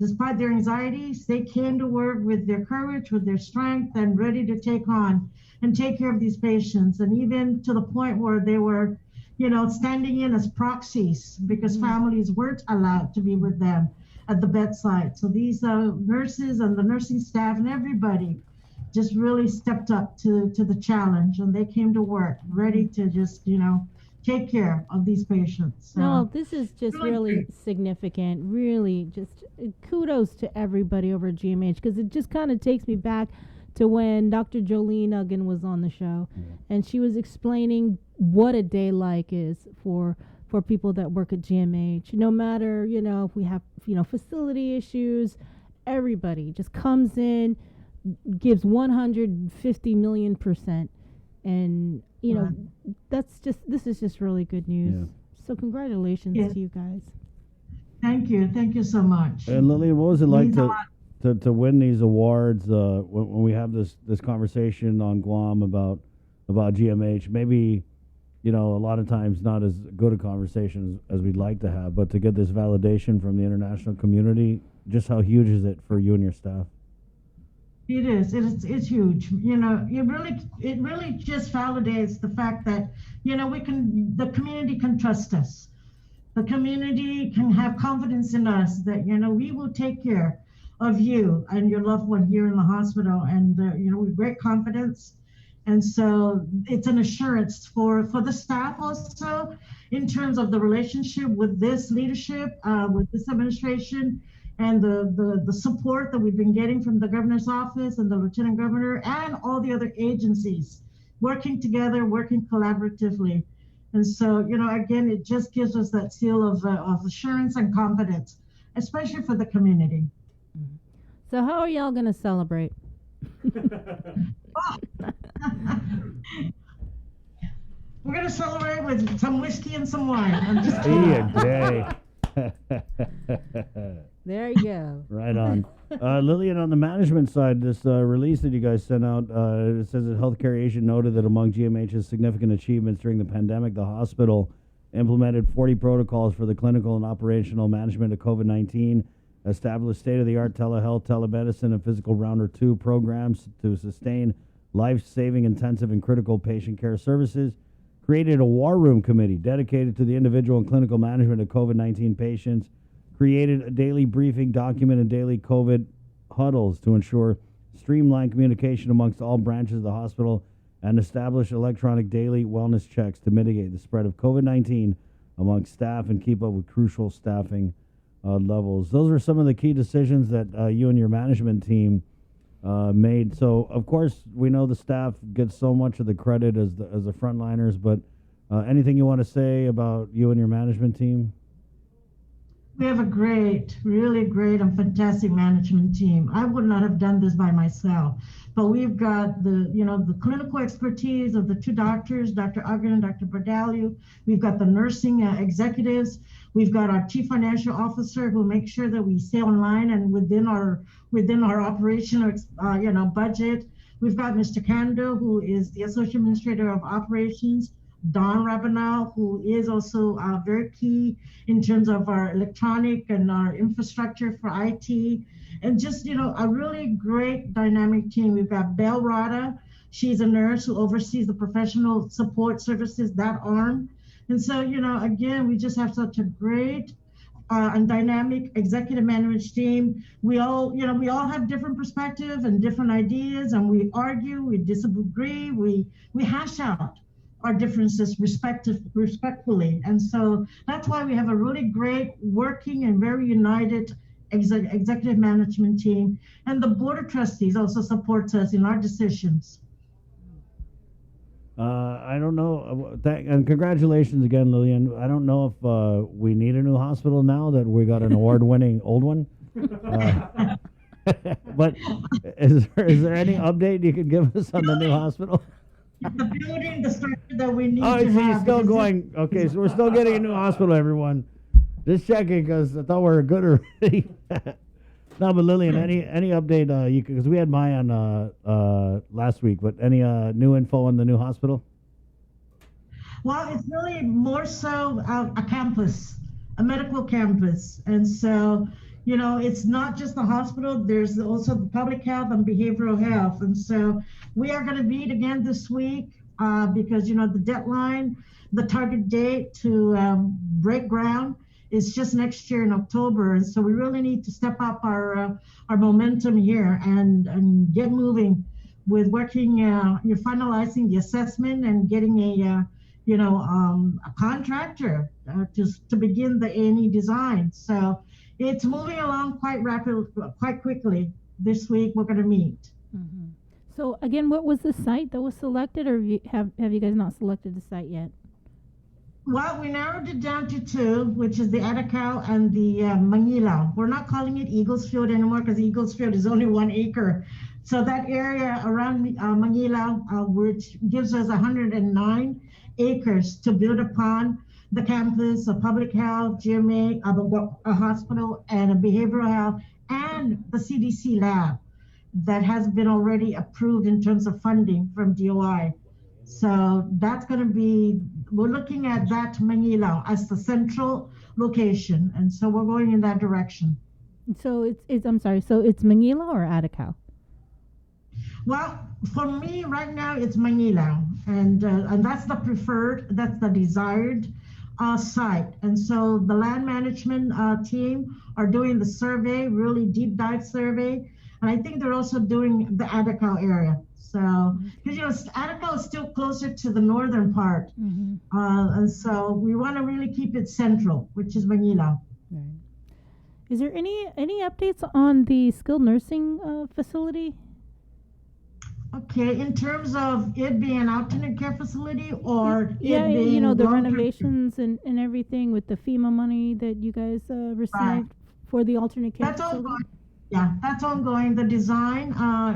Speaker 9: despite their anxieties, they came to work with their courage, with their strength, and ready to take on and take care of these patients. And even to the point where they were, standing in as proxies because families weren't allowed to be with them at the bedside. So these nurses and the nursing staff and everybody just really stepped up to the challenge, and they came to work ready to just, take care of these patients. So,
Speaker 3: no, this is just really significant. Really, just kudos to everybody over at GMH, because it just kind of takes me back to when Dr. Jolene Uggan was on the show, and she was explaining what a day like is for people that work at GMH. No matter, if we have, facility issues, everybody just comes in, gives 150 million %. And, this is just really good news.
Speaker 4: Yeah.
Speaker 3: So congratulations to you guys.
Speaker 9: Thank you. Thank you so much.
Speaker 4: And Lillian, what was it like
Speaker 9: Means a lot.
Speaker 4: to win these awards when we have this conversation on Guam about GMH? Maybe, a lot of times not as good a conversation as we'd like to have, but to get this validation from the international community, just how huge is it for you and your staff?
Speaker 9: It is. It's huge. It really just validates the fact that, the community can trust us. The community can have confidence in us that, we will take care of you and your loved one here in the hospital. And, with great confidence. And so it's an assurance for the staff also in terms of the relationship with this leadership, with this administration, and the support that we've been getting from the governor's office and the lieutenant governor and all the other agencies working together, working collaboratively. And so, again, it just gives us that seal of assurance and confidence, especially for the community.
Speaker 3: So how are y'all going to celebrate?
Speaker 9: We're going to celebrate with some whiskey and some wine. I'm just kidding.
Speaker 3: There you go.
Speaker 4: Right on. Lillian, on the management side, this release that you guys sent out, it says that Healthcare Asia noted that among GMH's significant achievements during the pandemic, the hospital implemented 40 protocols for the clinical and operational management of COVID-19, established state-of-the-art telehealth, telemedicine, and physical rounder 2 programs to sustain life-saving, intensive, and critical patient care services, created a war room committee dedicated to the individual and clinical management of COVID-19 patients, created a daily briefing document and daily COVID huddles to ensure streamlined communication amongst all branches of the hospital, and established electronic daily wellness checks to mitigate the spread of COVID-19 among staff and keep up with crucial staffing levels. Those are some of the key decisions that you and your management team made. So, of course, we know the staff gets so much of the credit as the frontliners, but anything you want to say about you and your management team?
Speaker 9: We have a great, really great and fantastic management team. I would not have done this by myself, but we've got the clinical expertise of the 2 doctors, Dr. Uggan and Dr. Bardalio. We've got the nursing executives. We've got our chief financial officer who makes sure that we stay online and within our operational, budget. We've got Mr. Kando, who is the associate administrator of operations. Don Rabanal, who is also very key in terms of our electronic and our infrastructure for IT, and just, a really great dynamic team. We've got Belle Rada. She's a nurse who oversees the professional support services, that arm. And so, again, we just have such a great and dynamic executive management team. We all have different perspectives and different ideas, and we argue, we disagree, we hash out our differences respectfully. And so that's why we have a really great working and very united executive management team. And the board of trustees also supports us in our decisions.
Speaker 4: I don't know. And congratulations again, Lillian. I don't know if we need a new hospital now that we got an award-winning old one. But is there any update you could give us on the new hospital?
Speaker 9: The building, the structure that we need
Speaker 4: to
Speaker 9: have.
Speaker 4: Oh, still going. Okay, so we're still getting a new hospital, everyone. Just checking because I thought we were good already. No, but Lillian, any update? Because we had Maya on last week, but any new info on the new hospital?
Speaker 9: Well, it's really more so a campus, a medical campus, and so it's not just the hospital. There's also the public health and behavioral health, and so we are going to meet again this week because the deadline, the target date to break ground is just next year in October, and so we really need to step up our momentum here and get moving with working, finalizing the assessment and getting a contractor to begin the A&E design. So it's moving along quite rapidly, quite quickly. This week we're going to meet.
Speaker 3: Mm-hmm. So again, what was the site that was selected, or have you guys not selected the site yet?
Speaker 9: Well, we narrowed it down to two, which is the Atacao and the Manila. We're not calling it Eagles Field anymore because Eagles Field is only 1 acre. So that area around Manila, which gives us 109 acres to build upon the campus of public health, GMA, a hospital, and a behavioral health, and the CDC lab that has been already approved in terms of funding from DOI. So that's going to be, we're looking at that Manila as the central location. And so we're going in that direction.
Speaker 3: So I'm sorry, so it's Manila or Atacao?
Speaker 9: Well, for me right now, it's Manila. And that's the preferred, that's the desired site. And so the land management team are doing the survey, really deep dive survey. And I think they're also doing the Atacao area. So, because Atacao is still closer to the northern part, and so we want to really keep it central, which is Manila.
Speaker 3: Right. Is there any updates on the skilled nursing facility?
Speaker 9: Okay, in terms of it being an alternate care facility, or
Speaker 3: yeah,
Speaker 9: it being
Speaker 3: the
Speaker 9: long-term
Speaker 3: renovations and everything with the FEMA money that you guys received for the alternate care
Speaker 9: That's
Speaker 3: facility?
Speaker 9: ongoing. Yeah, that's ongoing. The design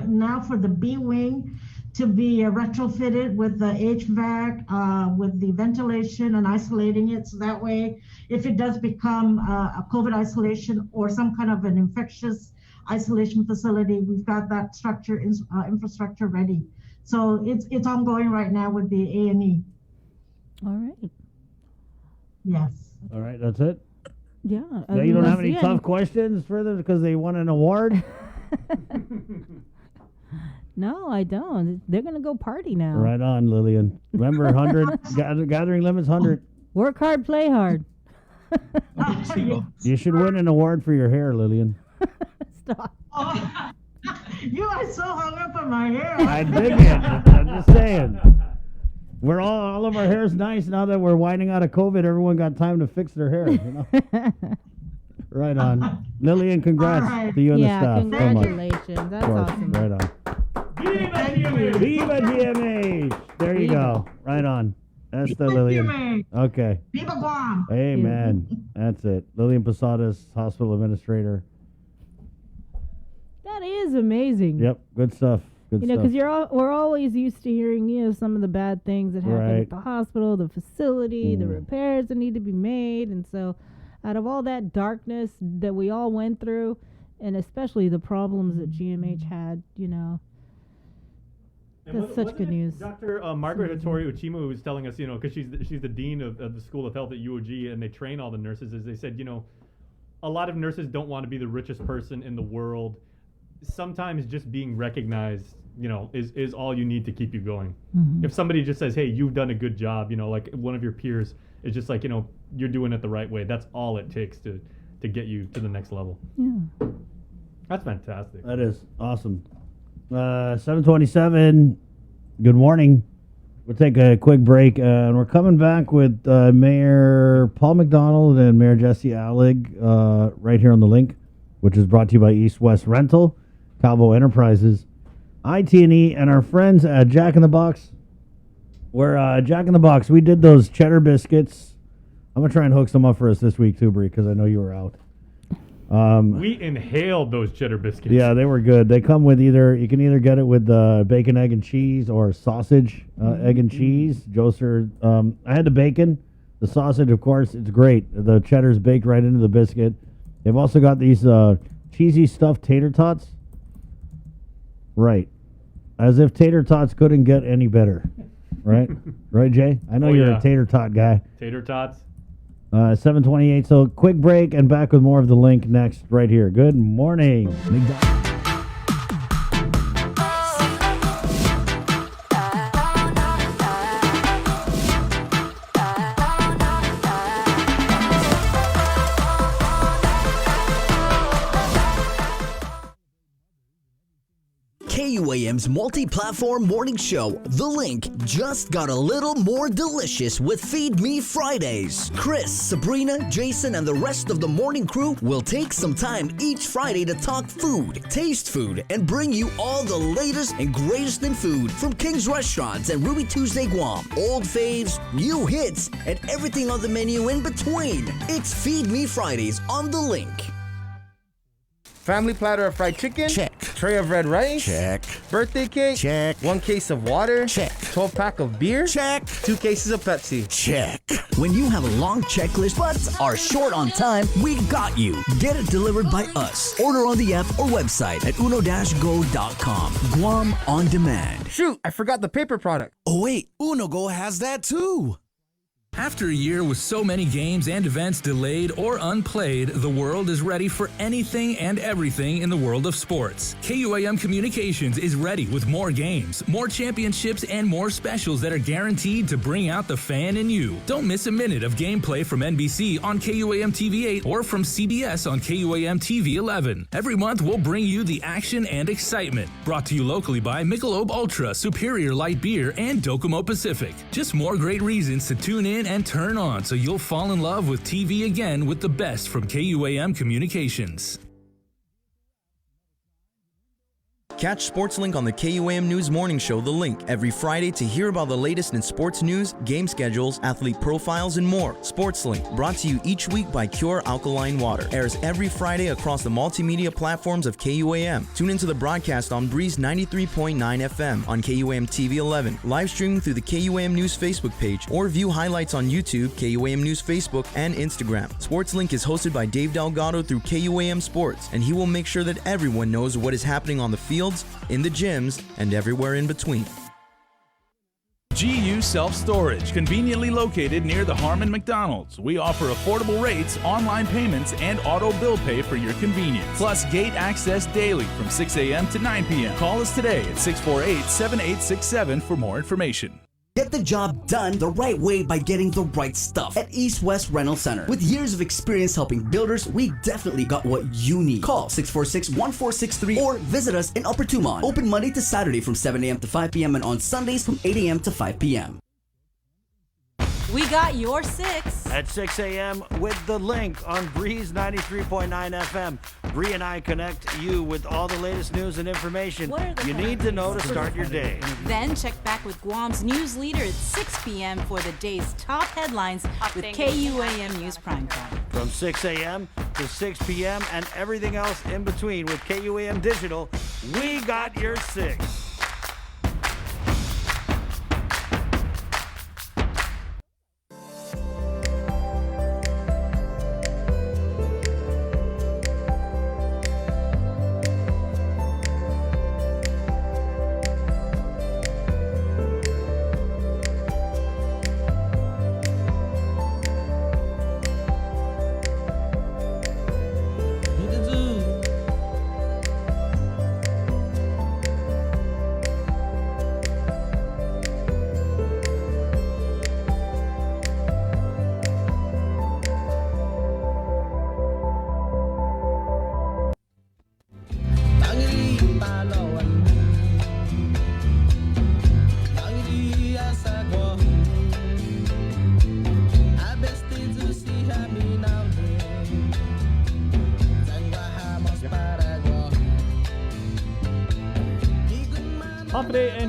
Speaker 9: now for the B wing to be retrofitted with the HVAC, with the ventilation and isolating it. So that way, if it does become a COVID isolation or some kind of an infectious isolation facility, we've got that structure, infrastructure ready. So it's ongoing right now with the A&E.
Speaker 3: All right.
Speaker 9: Yes.
Speaker 4: All right, that's it.
Speaker 3: Yeah.
Speaker 4: Yeah, you don't have any tough questions further because they won an award?
Speaker 3: No, I don't. They're going to go party now.
Speaker 4: Right on, Lillian. Remember, 100, gathering limits 100.
Speaker 3: Work hard, play hard.
Speaker 4: You should win an award for your hair, Lillian.
Speaker 3: Stop.
Speaker 9: Oh, you are so hung up on my hair.
Speaker 4: I dig it. I'm just saying. We're all of our hair's nice now that we're winding out of COVID. Everyone got time to fix their hair. You know? Right on. Lillian, congrats to you and the staff.
Speaker 3: Congratulations. That's awesome.
Speaker 4: Right on. Viva GMH! There you go. Right on. That's the Lillian. Okay.
Speaker 9: Viva Guam!
Speaker 4: Amen. That's it. Lillian Posadas, hospital administrator.
Speaker 3: That is amazing.
Speaker 4: Yep. Good stuff. Good stuff.
Speaker 3: Because we're always used to hearing, some of the bad things that happen at the hospital, the facility, the repairs that need to be made. And so out of all that darkness that we all went through, and especially the problems that GMH had, that's such good news.
Speaker 5: Dr. Margaret Hattori Uchima was telling us, because she's the dean of the School of Health at UOG, and they train all the nurses, as they said, a lot of nurses don't want to be the richest person in the world. Sometimes just being recognized, is all you need to keep you going.
Speaker 3: Mm-hmm.
Speaker 5: If somebody just says, hey, you've done a good job, like one of your peers is just like, you're doing it the right way. That's all it takes to get you to the next level.
Speaker 3: Yeah.
Speaker 5: That's fantastic.
Speaker 4: That is awesome. 7:27. Good morning. We'll take a quick break, and we're coming back with Mayor Paul McDonald and Mayor Jesse Allig right here on the link, which is brought to you by East West Rental, Calvo Enterprises, IT&E, and our friends at Jack in the Box. We're Jack in the Box. We did those cheddar biscuits. I'm going to try and hook some up for us this week, too, Bree, because I know you were out.
Speaker 5: We inhaled those cheddar biscuits.
Speaker 4: Yeah, they were good. They come with you can either get it with bacon, egg, and cheese, or sausage, egg, and cheese. Joser, I had the bacon. The sausage, of course, it's great. The cheddar's baked right into the biscuit. They've also got these cheesy stuffed tater tots. Right. As if tater tots couldn't get any better. Right? Right, Jay? I know you're a tater tot guy.
Speaker 5: Tater tots.
Speaker 4: 7:28. So quick break and back with more of the link next right here. Good morning.
Speaker 25: KUAM's multi-platform morning show, The Link, just got a little more delicious with Feed Me Fridays. Chris, Sabrina, Jason, and the rest of the morning crew will take some time each Friday to talk food, taste food, and bring you all the latest and greatest in food from King's Restaurants and Ruby Tuesday Guam, old faves, new hits, and everything on the menu in between. It's Feed Me Fridays on The Link.
Speaker 23: Family platter of fried chicken?
Speaker 25: Check.
Speaker 23: Tray of red rice?
Speaker 25: Check.
Speaker 23: Birthday cake?
Speaker 25: Check.
Speaker 23: 1 case of water?
Speaker 25: Check.
Speaker 23: 12-pack of beer?
Speaker 25: Check.
Speaker 23: 2 cases of Pepsi?
Speaker 25: Check. When you have a long checklist but are short on time, we got you. Get it delivered by us. Order on the app or website at uno-go.com. Guam On Demand.
Speaker 23: Shoot, I forgot the paper product.
Speaker 24: Oh wait, UnoGo has that too. After a year with so many games and events delayed or unplayed, the world is ready for anything and everything in the world of sports. KUAM Communications is ready with more games, more championships, and more specials that are guaranteed to bring out the fan in you. Don't miss a minute of gameplay from NBC on KUAM TV 8 or from CBS on KUAM TV 11. Every month, we'll bring you the action and excitement. Brought to you locally by Michelob Ultra, Superior Light Beer, and Docomo Pacific. Just more great reasons to tune in and turn on so you'll fall in love with TV again with the best from KUAM Communications.
Speaker 10: Catch SportsLink on the KUAM News Morning Show, The Link, every Friday to hear about the latest in sports news, game schedules, athlete profiles, and more. SportsLink, brought to you each week by Cure Alkaline Water, airs every Friday across the multimedia platforms of KUAM. Tune into the broadcast on Breeze 93.9 FM on KUAM TV 11, live streaming through the KUAM News Facebook page, or view highlights on YouTube, KUAM News Facebook, and Instagram. SportsLink is hosted by Dave Delgado through KUAM Sports, and he will make sure that everyone knows what is happening on the field, in the gyms, and everywhere in between.
Speaker 26: GU Self-Storage, conveniently located near the Harmon McDonald's. We offer affordable rates, online payments, and auto bill pay for your convenience. Plus gate access daily from 6 a.m. to 9 p.m. Call us today at 648-7867 for more information.
Speaker 25: Get the job done the right way by getting the right stuff at East West Rental Center. With years of experience helping builders, we definitely got what you need. Call 646-1463 or visit us in Upper Tumon. Open Monday to Saturday from 7 a.m. to 5 p.m. and on Sundays from 8 a.m. to 5 p.m.
Speaker 11: We got your 6
Speaker 4: at 6 a.m. with The Link on Breeze 93.9 FM. Bree and I connect you with all the latest news and information you need to know to start your day.
Speaker 11: Then check back with Guam's news leader at 6 p.m. for the day's top headlines with KUAM News Primetime.
Speaker 4: From 6 a.m. to 6 p.m. and everything else in between with KUAM Digital, we got your 6.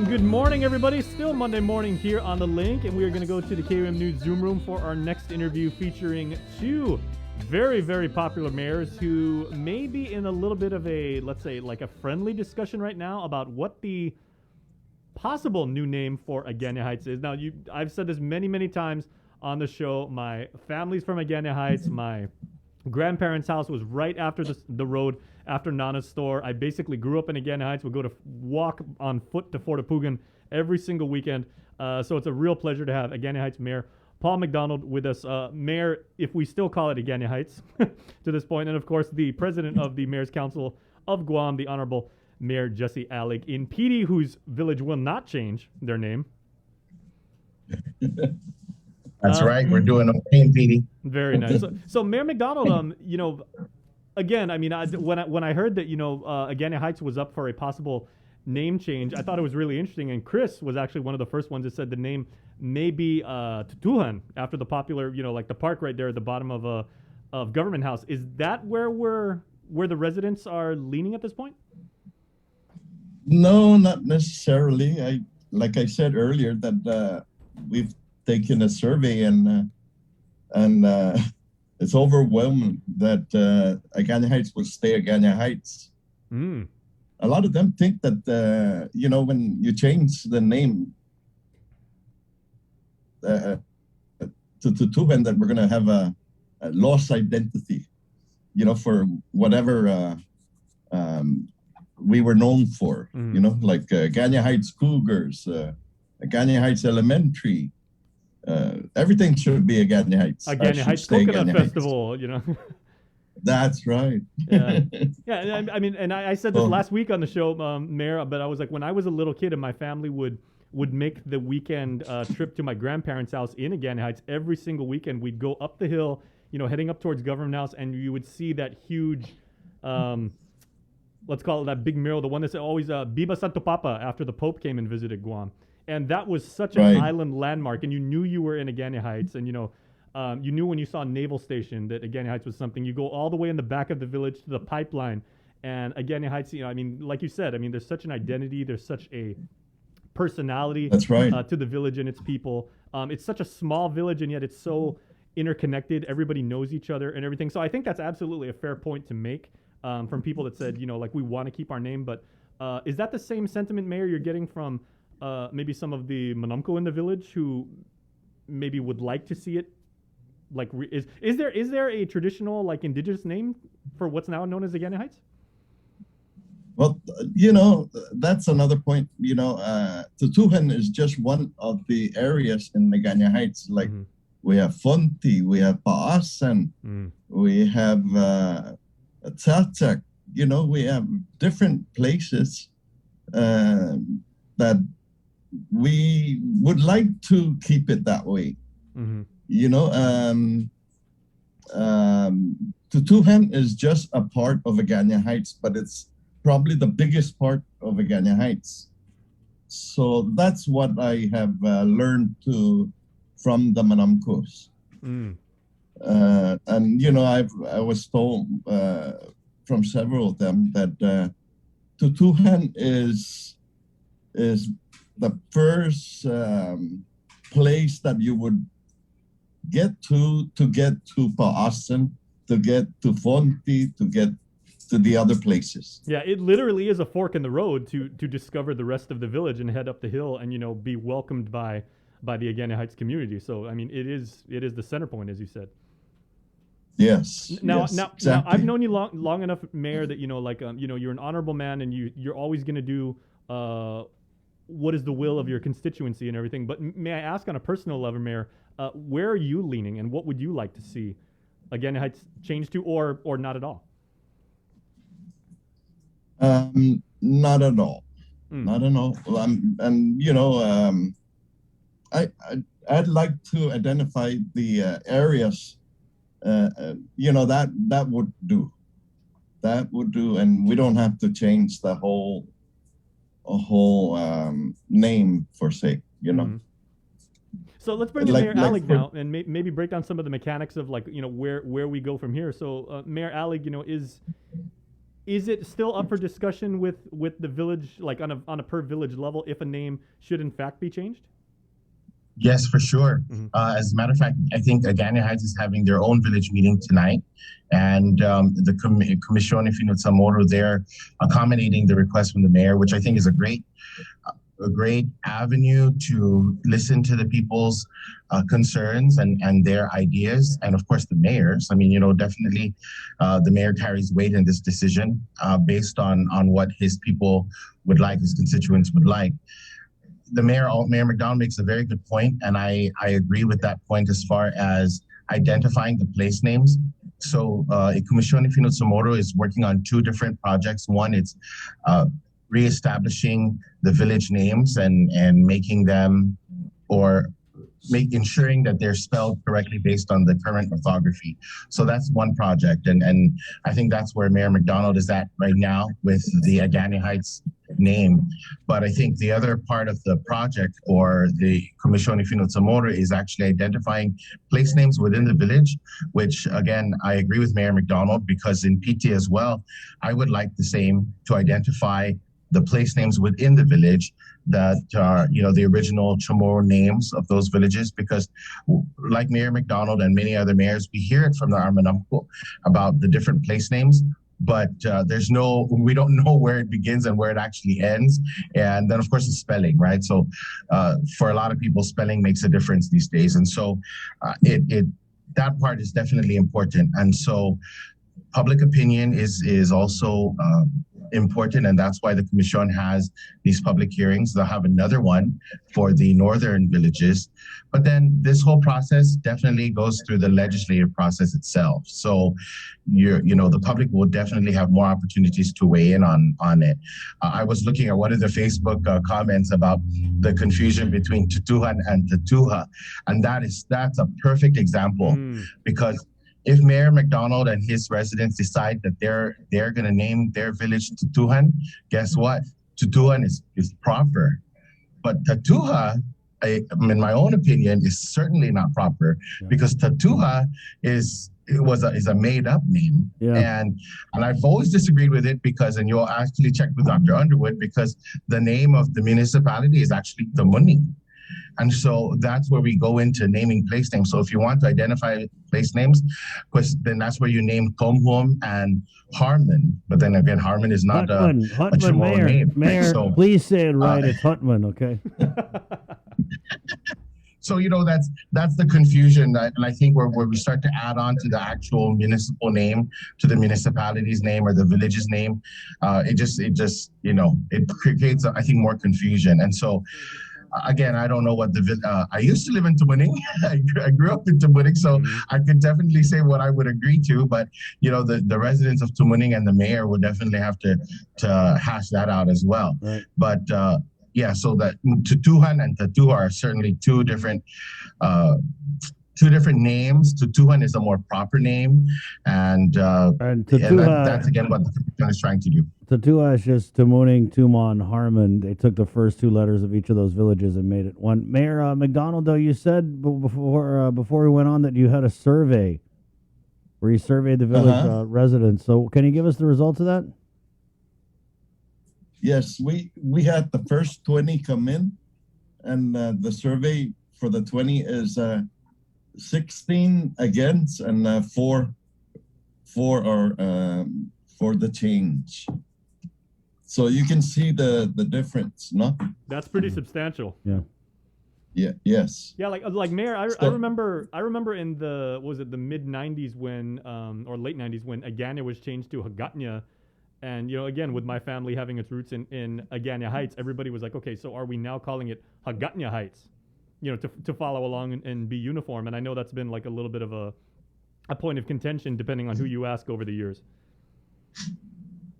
Speaker 5: Good morning, everybody. Still Monday morning here on The Link, and we are going to go to the KUAM News Zoom room for our next interview featuring two very, very popular mayors who may be in a little bit of a, let's say, like a friendly discussion right now about what the possible new name for Agana Heights is. Now, I've said this many, many times on the show. My family's from Agana Heights. My grandparents' house was right after the road after Nana's store. I basically grew up in Agana Heights. Would go to walk on foot to Fort Apugan every single weekend. So it's a real pleasure to have Agana Heights Mayor Paul McDonald with us. Mayor, if we still call it Agana Heights to this point, and of course the president of the Mayor's Council of Guam, the Honorable Mayor Jesse Allig in PD, whose village will not change their name.
Speaker 12: That's right. We're doing okay in PD.
Speaker 5: Very nice. So Mayor McDonald, again, I mean, when I heard that, Agana Heights was up for a possible name change. I thought it was really interesting, and Chris was actually one of the first ones that said the name may be Tutuhan, after the popular, like the park right there at the bottom of Government House. Is that where the residents are leaning at this point?
Speaker 13: No, not necessarily. Like I said earlier, that we've taken a survey and it's overwhelming that Agana Heights will stay Agana Heights.
Speaker 5: Mm.
Speaker 13: A lot of them think that when you change the name to Tutuhan, that we're going to have a lost identity, for whatever we were known for, like Agana Heights Cougars, Agana Heights Elementary. Everything should be Agana Heights.
Speaker 5: Agana Heights Coconut Festival,
Speaker 13: That's right.
Speaker 5: Yeah. I mean, and I said this last week on the show, Mayor, but I was like, when I was a little kid and my family would make the weekend trip to my grandparents' house in Agana Heights, every single weekend we'd go up the hill, heading up towards Government House, and you would see that huge, let's call it that big mural, the one that's always Biba Santo Papa, after the Pope came and visited Guam. And that was such an island landmark, and you knew you were in Agana Heights, and you knew when you saw Naval Station that Agana Heights was something. You go all the way in the back of the village to the pipeline, and Agana Heights, like you said, there's such an identity, there's such a personality to the village and its people. It's such a small village, and yet it's so interconnected. Everybody knows each other and everything. So I think that's absolutely a fair point to make from people that said, we want to keep our name. But is that the same sentiment, Mayor, you're getting from maybe some of the Manamco in the village who maybe would like to see it? Like, is there a traditional, like, indigenous name for what's now known as Agana Heights?
Speaker 13: Well, that's another point. Tutuhan is just one of the areas in Agana Heights. Like, we have Fonti, we have Paasan, we have Tzatzak. We have different places that we would like to keep it that way. Tutuhan is just a part of Agana Heights, but it's probably the biggest part of Agana Heights. So that's what I have learned from the Manamcos. And I was told from several of them that Tutuhan is the first place that you would get to Paasan, to get to Fonti, to get to the other places.
Speaker 5: Yeah, it literally is a fork in the road to discover the rest of the village and head up the hill and be welcomed by the Agana Heights community. So it is the center point, as you said.
Speaker 13: Yes.
Speaker 5: Now,
Speaker 13: exactly.
Speaker 5: Now I've known you long enough, Mayor, that you're an honorable man, and you're always going to do what is the will of your constituency and everything. But may I ask, on a personal level, Mayor, where are you leaning, and what would you like to see Agana Heights change to, or not at all?
Speaker 13: Not at all. Not at all. I'd like to identify the areas. That would do. That would do, and we don't have to change the whole name for se.
Speaker 5: So let's bring in Mayor Alec now, and maybe break down some of the mechanics of where we go from here. So Mayor Alec, is it still up for discussion with the village, like on a per village level, if a name should in fact be changed?
Speaker 12: Yes, for sure. As a matter of fact, I think Agana Heights is having their own village meeting tonight, and the Commission Finutsa Moro, they're accommodating the request from the mayor, which I think is a great avenue to listen to the people's concerns and their ideas, and of course the mayor's. Definitely the mayor carries weight in this decision based on what his people would like, his constituents would like. The Mayor McDonald makes a very good point, and I agree with that point as far as identifying the place names. So Commission Finutsa Moro is working on two different projects. One, it's reestablishing the village names and making them, or ensuring that they're spelled correctly based on the current orthography. So that's one project, and I think that's where Mayor McDonald is at right now with the Agania Heights name. But I think the other part of the project or the Comisión Finot-Zamora is actually identifying place names within the village, which again, I agree with Mayor McDonald, because in PT as well, I would like the same to identify the place names within the village that are, the original Chamorro names of those villages, because like Mayor McDonald and many other mayors, we hear it from the Armanamco about the different place names, but we don't know where it begins and where it actually ends. And then of course the spelling, right? So for a lot of people, spelling makes a difference these days. And so that part is definitely important. And so public opinion is also important, and that's why the Commission has these public hearings. They'll have another one for the northern villages, but then this whole process definitely goes through the legislative process itself. So the public will definitely have more opportunities to weigh in on it. I was looking at one of the Facebook comments about the confusion between Tutuhan and Tatuha, and that's a perfect example, because if Mayor McDonald and his residents decide that they're going to name their village Tutuhan, guess what? Tutuhan is proper. But Tatuha, in my own opinion, is certainly not proper, because Tatuha is a made-up name. Yeah. And I've always disagreed with it, because, and you'll actually check with Dr. Underwood, because the name of the municipality is actually Tamuning. And so that's where we go into naming place names. So if you want to identify place names, then that's where you name Tomhom and Harmon. But then again, Harmon is not a Chamorro name.
Speaker 4: Mayor, so, please say it right. It's Huntman, okay?
Speaker 12: So, that's the confusion. And I think where we start to add on to the actual municipal name, to the municipality's name or the village's name, it creates, I think, more confusion. And so, again, I don't know what I used to live in Tamuning. I grew up in Tamuning, so I could definitely say what I would agree to. But, the residents of Tamuning and the mayor would definitely have to hash that out as well. Right. But, so that Tutuhan and Tatuha are certainly two different names. Tutuhan is a more proper name, and that's again what the Commission is trying to do.
Speaker 4: Tatuha is just Tamuning, Tumon, Harmon. They took the first two letters of each of those villages and made it one. Mayor McDonald, though, you said before we went on that you had a survey where you surveyed the village residents. So can you give us the results of that?
Speaker 13: Yes, we had the first 20 come in, and the survey for the 20 is 16 against and 4 are for the change. So you can see the difference, no?
Speaker 5: That's pretty substantial.
Speaker 4: Yeah.
Speaker 13: Yeah. Yes.
Speaker 5: Yeah, like Mayor, I remember in the mid 90s when or late 90s when Agania was changed to Hagatnya, and again with my family having its roots in Agania Heights, everybody was like, okay, so are we now calling it Hagatnya Heights? To follow along and be uniform. And I know that's been like a little bit of a point of contention depending on who you ask over the years.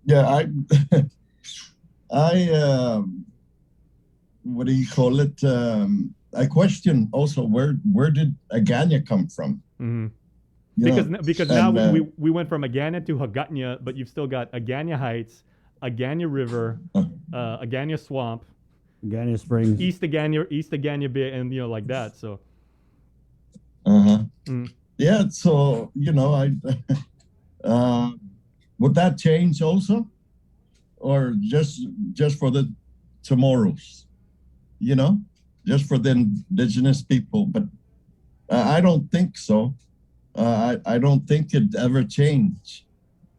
Speaker 13: Yeah, I what do you call it? I question also where did Agania come from?
Speaker 5: Mm-hmm. Because now we went from Agania to Hagatnya, but you've still got Agania Heights, Agania River, Agania Swamp,
Speaker 4: Agania Springs,
Speaker 5: East Agania Bay, and like that. So.
Speaker 13: Yeah. So I would that change also, or just for the Chamorros, just for the indigenous people? But I don't think so. I don't think it ever changed,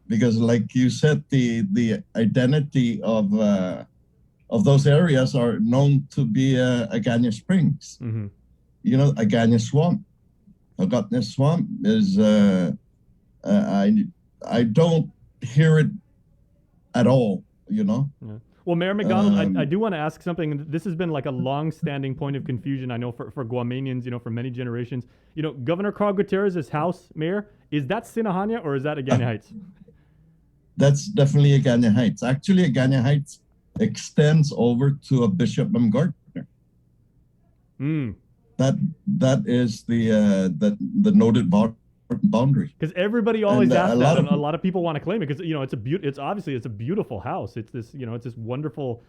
Speaker 13: because, like you said, the identity of those areas are known to be Agania Springs.
Speaker 5: Mm-hmm.
Speaker 13: Agania Swamp. Hagatnya Swamp is I don't hear it at all.
Speaker 5: Yeah. Well, Mayor McDonald, I do want to ask something. This has been like a long-standing point of confusion, I know, for Guamanians, for many generations. Governor Carl Gutierrez's house, Mayor, is that Sinahanya or is that Agania Heights?
Speaker 13: That's definitely Agania Heights. Actually, Agania Heights extends over to a Bishop M. Gardner. that is the noted boundary.
Speaker 5: Because everybody always
Speaker 13: And,
Speaker 5: asks
Speaker 13: a
Speaker 5: that,
Speaker 13: lot
Speaker 5: and
Speaker 13: of-
Speaker 5: a lot of people want to claim it because it's obviously it's a beautiful house. It's this it's this wonderful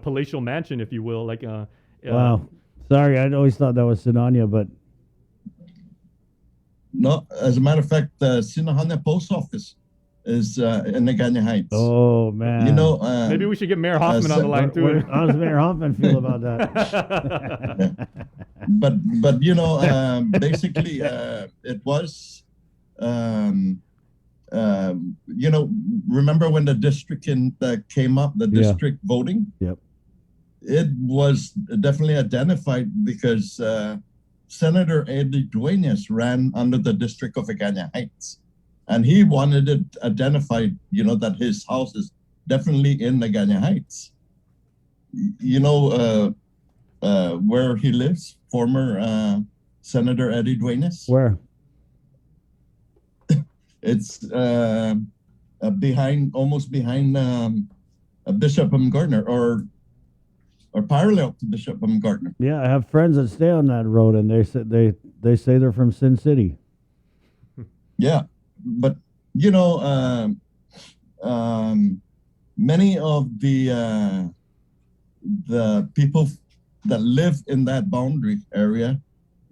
Speaker 5: palatial mansion, if you will. Like
Speaker 4: Wow. Sorry, I always thought that was Sinania, but
Speaker 13: No, as a matter of fact, the Sinahana post office is in Naganya Heights.
Speaker 4: oh man,
Speaker 13: You know,
Speaker 5: maybe we should get Mayor Hoffman on the line too.
Speaker 4: How does Mayor Hoffman feel about that?
Speaker 13: but basically, it was, remember when the district came up, the
Speaker 4: Yeah.
Speaker 13: district voting?
Speaker 4: Yep.
Speaker 13: It was definitely identified because Senator Eddie Duenas ran under the district of Agana Heights, and he wanted it identified, that his house is definitely in Agana Heights. Where he lives, former Senator Eddie Duenas.
Speaker 4: Where?
Speaker 13: It's almost behind Bishop Gardner, or parallel to Bishop Gardner.
Speaker 4: Yeah, I have friends that stay on that road, and they say they're from Sin City.
Speaker 13: Yeah, but many of the people that live in that boundary area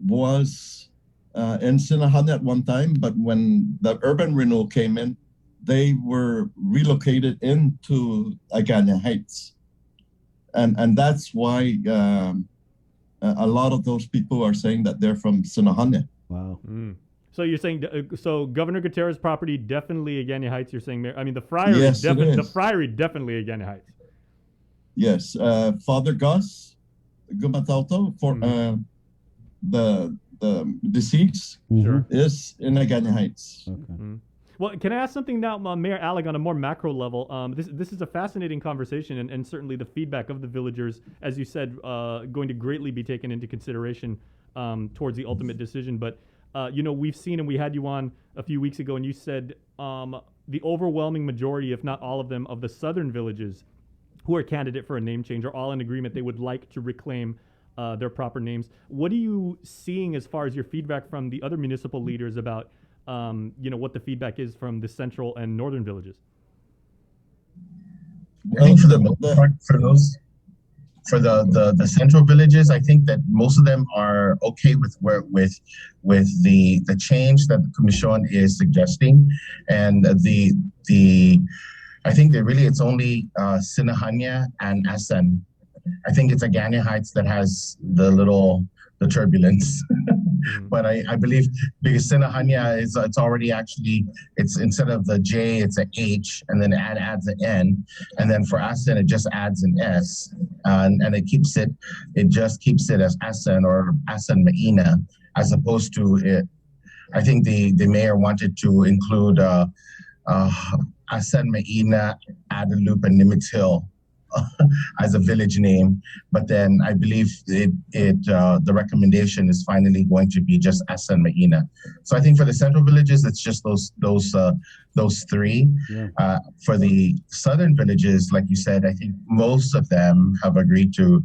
Speaker 13: was in Sinahan at one time, but when the urban renewal came in, they were relocated into Agana Heights. And that's why a lot of those people are saying that they're from Sinahanya.
Speaker 4: Wow.
Speaker 5: So you're saying so Governor Gutierrez property definitely Agana Heights. You're saying I mean the Friary
Speaker 13: Yes, it is.
Speaker 5: the Friary definitely Agana Heights.
Speaker 13: Yes, Father Gus Gumatauto for the deceased is in Agana Heights.
Speaker 5: Well, can I ask something now, Mayor Alec, on a more macro level? This is a fascinating conversation, and certainly the feedback of the villagers, as you said, going to greatly be taken into consideration towards the ultimate decision. But we've seen, and we had you on a few weeks ago, and you said the overwhelming majority, if not all of them, of the southern villages who are candidate for a name change are all in agreement they would like to reclaim their proper names. What are you seeing as far as your feedback from the other municipal leaders about what the feedback is from the central and northern villages?
Speaker 12: I think for the most part, for the central villages, I think that most of them are okay with the change that the Commission is suggesting, and I think that really it's only Sinahanya and Asan. I think it's Agana Heights that has the turbulence. But I believe because Sinahanya it's already it's instead of the J, it's an H, and then it adds an N, and then for Asan it just adds an S, and it just keeps it as Asan or Asan Maina, as opposed to it. I think the mayor wanted to include Asan Maina, Adelup, and Nimitz Hill as a village name, but then I believe the recommendation is finally going to be just Asan Maina. So I think for the central villages, it's just those three.
Speaker 4: Yeah.
Speaker 12: For the southern villages, like you said, I think most of them have agreed to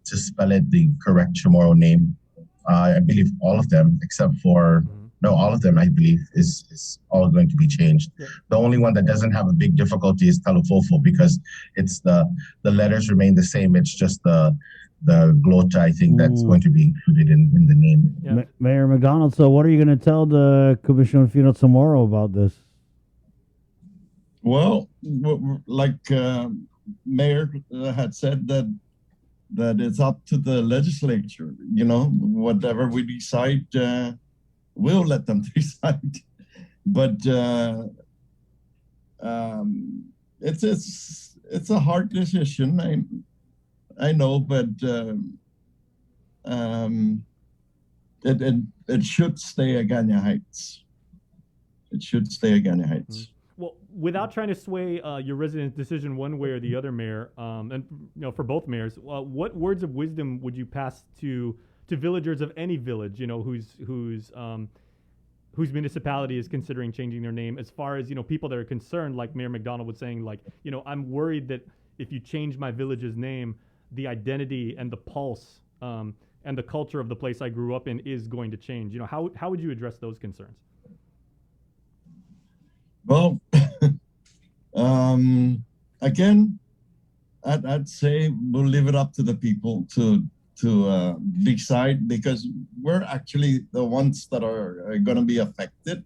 Speaker 12: spell it the correct Chamorro name. I believe all of them, except for. No, all of them, I believe, is all going to be changed. Yeah. The only one that doesn't have a big difficulty is Talofofo, because it's the letters remain the same. It's just the glota, I think, that's going to be included in the name.
Speaker 5: Yeah.
Speaker 4: Mayor McDonald, so what are you going to tell the Commission Fino tomorrow about this?
Speaker 13: Well, like Mayor had said, that it's up to the legislature. Whatever we decide, we'll let them decide. But it's a hard decision. I know, but it should stay Agana Heights. It should stay Agana Heights.
Speaker 5: Well, without trying to sway your residents' decision one way or the other, Mayor, and for both mayors, what words of wisdom would you pass to villagers of any village, whose municipality is considering changing their name, as far as people that are concerned, like Mayor McDonald was saying, I'm worried that if you change my village's name, the identity and the pulse and the culture of the place I grew up in is going to change. How would you address those concerns?
Speaker 13: Well, again, I'd say we'll leave it up to the people to decide, because we're actually the ones that are going to be affected,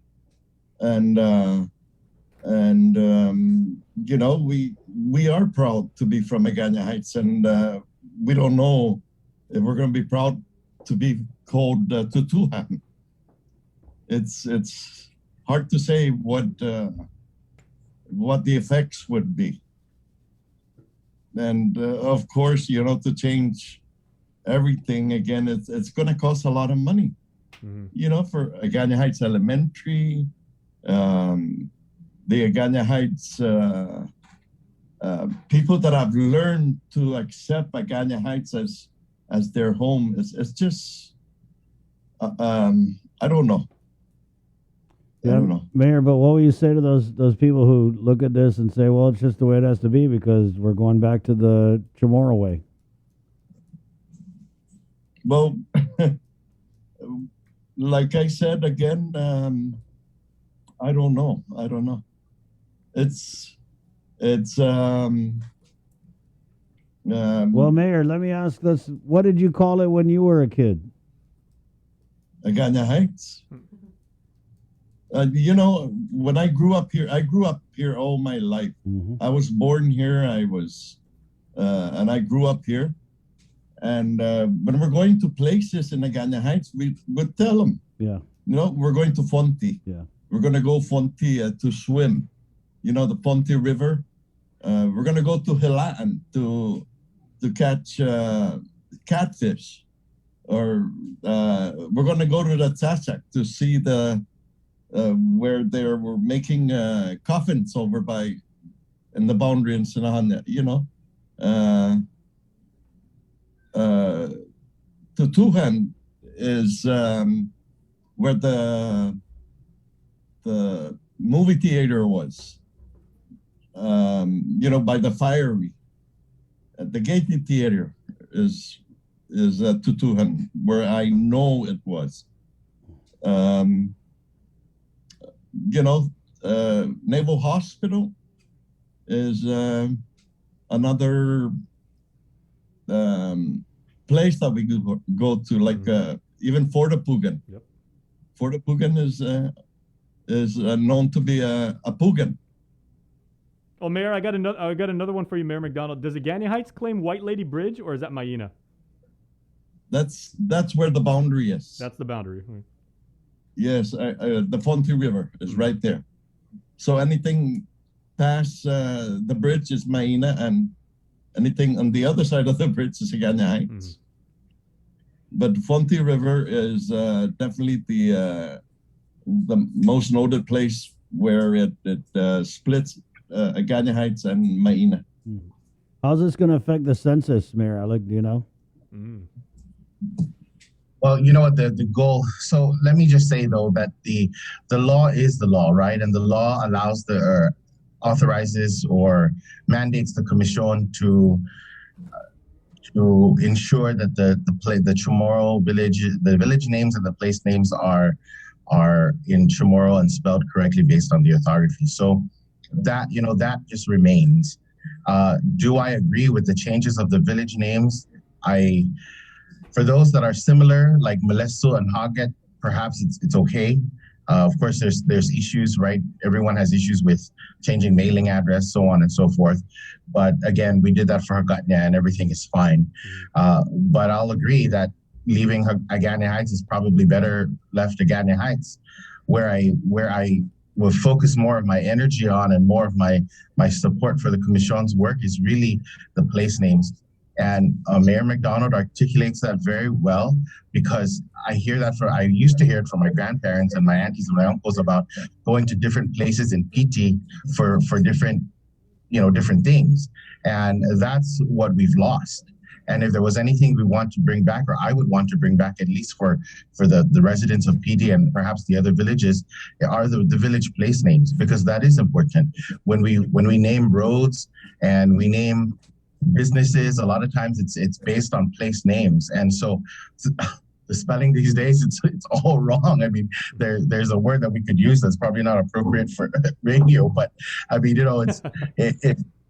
Speaker 13: and we are proud to be from Agana Heights, and we don't know if we're going to be proud to be called Tutuhan. It's hard to say what the effects would be. And of course, to change everything again, it's going to cost a lot of money. For Agana Heights Elementary, the Agana Heights people that have learned to accept Agana Heights as their home. It's just, I don't know.
Speaker 4: Yeah,
Speaker 13: I don't know.
Speaker 4: Mayor, but what will you say to those people who look at this and say, well, it's just the way it has to be because we're going back to the Chamorro way?
Speaker 13: Well, like I said again, I don't know. It's
Speaker 4: well, Mayor, let me ask this: what did you call it when you were a kid?
Speaker 13: Agana Heights. When I grew up here all my life. I was born here. And I grew up here. And when we're going to places in Agana Heights, we would tell them, we're going to Fonte.
Speaker 4: Yeah.
Speaker 13: We're going to go Fonte to swim. The Fonte River. We're going to go to Hilaan to catch catfish. Or we're going to go to the Tsasak to see where they were making coffins over in the boundary in Sinahan. Tutuhan is where the movie theater was. By the Fiery. The Gateway Theater is Tutuhan, where I know it was. Naval Hospital is another place that we go to, like even Fort Apugan.
Speaker 5: Yep.
Speaker 13: Fort Apugan is known to be a Apugan.
Speaker 5: Oh, Mayor, I got another one for you, Mayor McDonald. Does Agana Heights claim White Lady Bridge, or is that Maina?
Speaker 13: That's where the boundary is.
Speaker 5: That's the boundary.
Speaker 13: Yes, the Fonte River is right there. So anything past the bridge is Maina, and anything on the other side of the bridge is Agana Heights. But the Fonte River is definitely the most noted place where it splits Agana Heights and Maina.
Speaker 4: How's this going to affect the census, Mayor Alec? Do you know?
Speaker 12: Well, you know what, the goal, so let me just say though that the law is the law, right? And the law allows authorizes or mandates the commission to ensure that the Chamorro village, the village names and the place names are in Chamorro and spelled correctly based on the orthography. So that just remains. Do I agree with the changes of the village names? For those that are similar, like Malesso and Haget, perhaps it's okay. Of course, there's issues, right? Everyone has issues with changing mailing address, so on and so forth. But again, we did that for Hagatna and everything is fine. But I'll agree that leaving Agana Heights is probably better left Agana Heights, where I will focus more of my energy on and more of my support for the Commission's work is really the place names. And Mayor McDonald articulates that very well, because I used to hear it from my grandparents and my aunties and my uncles about going to different places in PT for different things. And that's what we've lost. And if there was anything we want to bring back, or I would want to bring back, at least for the residents of PD and perhaps the other villages, are the village place names, because that is important. When we name roads and we name businesses. A lot of times it's based on place names, and so the spelling these days it's all wrong. I mean, there's a word that we could use that's probably not appropriate for radio, but I mean, it's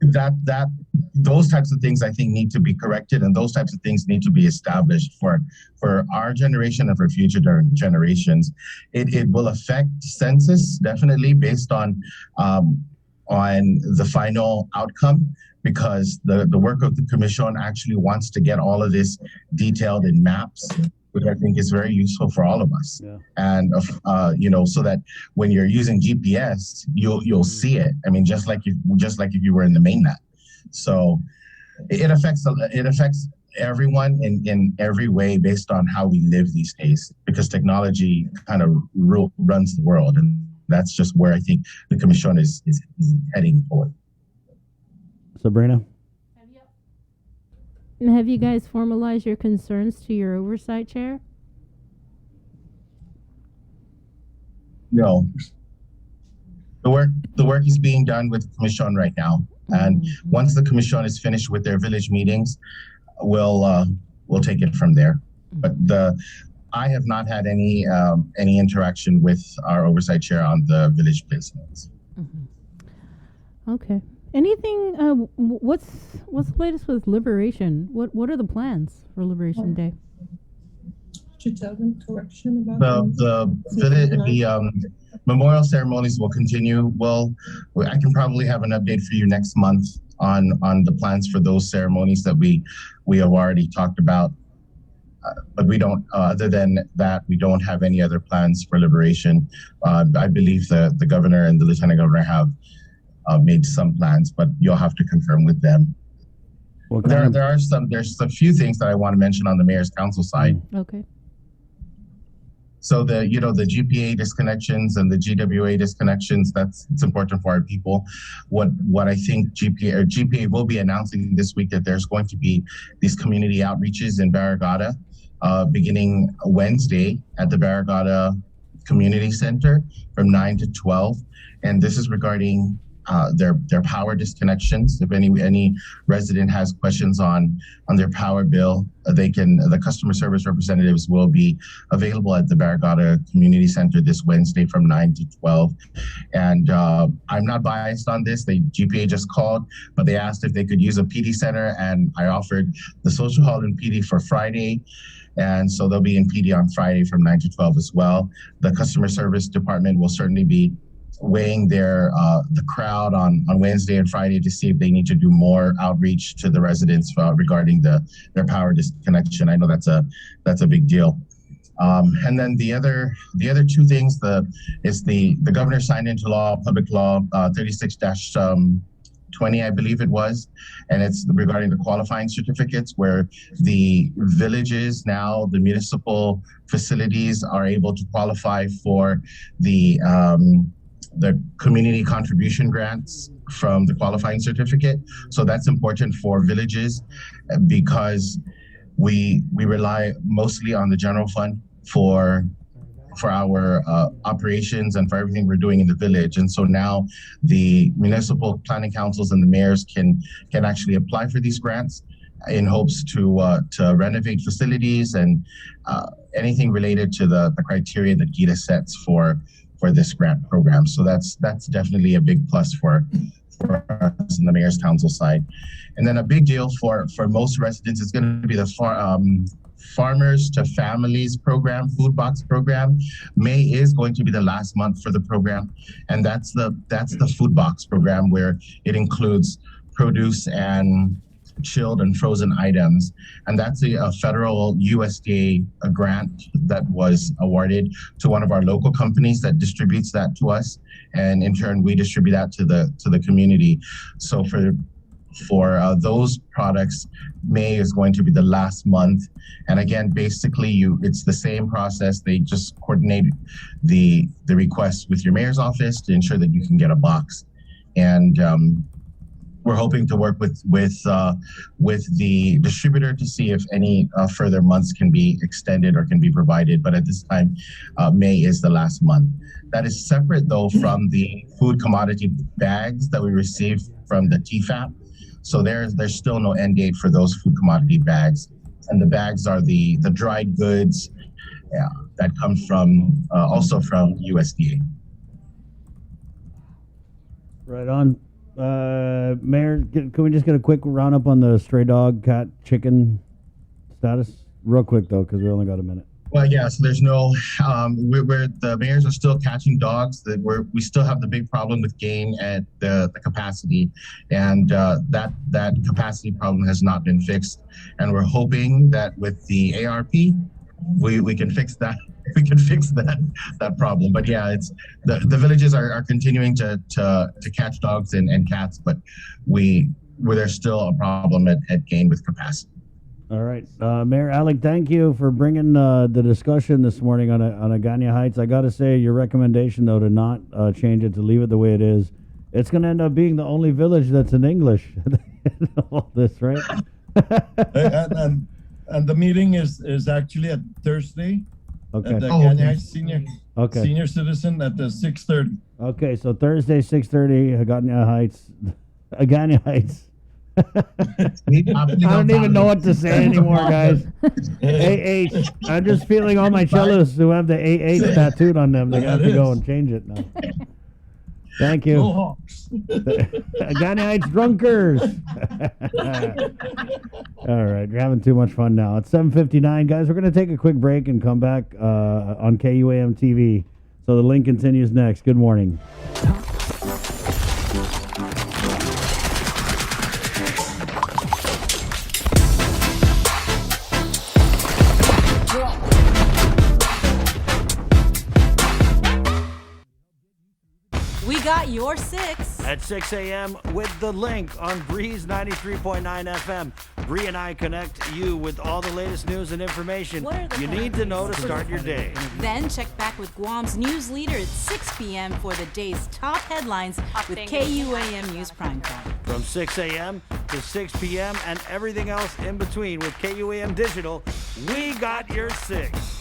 Speaker 12: that those types of things I think need to be corrected, and those types of things need to be established for our generation and for future generations. It will affect census definitely based on the final outcome, because the work of the commission actually wants to get all of this detailed in maps, which I think is very useful for all of us. Yeah. And so that when you're using GPS, you'll see it. I mean, just like if you were in the mainnet. So it affects everyone in every way based on how we live these days, because technology kind of runs the world, and that's just where I think the commission is heading forward.
Speaker 4: Sabrina?
Speaker 3: Have you guys formalized your concerns to your oversight chair?
Speaker 12: No. The work is being done with the commission right now, and once the commission is finished with their village meetings, we'll take it from there. But I have not had any interaction with our oversight chair on the village placements.
Speaker 3: Okay. Anything? What's the latest with Liberation? What are the plans for Liberation Day?
Speaker 14: Should you tell them correction about
Speaker 12: the memorial ceremonies will continue. Well, I can probably have an update for you next month on the plans for those ceremonies that we have already talked about. But we don't. Other than that, we don't have any other plans for Liberation. I believe the governor and the lieutenant governor have made some plans, but you'll have to confirm with them. Well, there's a few things that I want to mention on the mayor's council side.
Speaker 3: Okay.
Speaker 12: So the GPA disconnections and the GWA disconnections, it's important for our people. What I think GPA will be announcing this week, that there's going to be these community outreaches in Barrigada beginning Wednesday at the Barrigada Community Center from 9 to 12. And this is regarding their power disconnections. If any resident has questions on their power bill, the customer service representatives will be available at the Barrigada Community Center this Wednesday from 9 to 12. And I'm not biased on this. The GPA just called, but they asked if they could use a PD center, and I offered the social hall in PD for Friday. And so they'll be in PD on Friday from 9 to 12 as well. The customer service department will certainly be weighing the crowd on Wednesday and Friday to see if they need to do more outreach to the residents regarding their power disconnection. I know that's a big deal. And then the other two things, the governor signed into law, Public Law 36-20, I believe it was, and it's regarding the qualifying certificates, where the villages now, the municipal facilities, are able to qualify for the community contribution grants from the qualifying certificate. So that's important for villages, because we rely mostly on the general fund for our operations and for everything we're doing in the village. And so now the municipal planning councils and the mayors can actually apply for these grants in hopes to renovate facilities and anything related to the criteria that GITA sets for this grant program. So that's definitely a big plus for us in the mayor's council side. And then a big deal for most residents is going to be the Farmers to Families program, food box program. May is going to be the last month for the program, and that's the food box program, where it includes produce and chilled and frozen items. And that's a federal USDA grant that was awarded to one of our local companies that distributes that to us, and in turn we distribute that to the community. So for those products, May is going to be the last month. And again, basically it's the same process. They just coordinate the request with your mayor's office to ensure that you can get a box. And we're hoping to work with the distributor to see if any further months can be extended or can be provided. But at this time, May is the last month. That is separate, though, from the food commodity bags that we received from the TFAP. So there's still no end date for those food commodity bags, and the bags are the dried goods that come from also from USDA.
Speaker 4: Right on. Mayor, can we just get a quick roundup on the stray dog, cat, chicken status? Real quick, though, because we only got a minute.
Speaker 12: Well, yeah, so there's no, we're the mayors are still catching dogs. We still have the big problem with game at the capacity, and that capacity problem has not been fixed. And we're hoping that with the ARP, we can fix that. We can fix that problem. But yeah, it's the villages are continuing to catch dogs and cats, but there's still a problem at game with capacity.
Speaker 4: All right, Mayor Alec, thank you for bringing the discussion this morning on Agana Heights. I got to say, your recommendation though to not change it, to leave it the way it is, it's going to end up being the only village that's in English. All this, right?
Speaker 13: and the meeting is actually at Thursday.
Speaker 4: Okay.
Speaker 13: At the Agana Heights Senior Citizen at the 6:30.
Speaker 4: Okay, so Thursday 6:30, Agana Heights. I don't even know what to say anymore, guys. AH. I'm just feeling all my cellos who have the AH tattooed on them. They have to go and change it now. Thank you. Agana Heights Drunkers. All right, you're having too much fun now. It's 7:59, guys. We're going to take a quick break and come back on KUAM TV. So the link continues next. Good morning.
Speaker 11: Got your 6
Speaker 4: at 6 a.m. with the link on Breeze 93.9 FM. Bree and I connect you with all the latest news and information you need to know to start your day.
Speaker 11: Then check back with Guam's news leader at 6 p.m. for the day's top headlines with KUAM News Primetime.
Speaker 4: From 6 a.m. to 6 p.m. and everything else in between with KUAM Digital, we got your 6.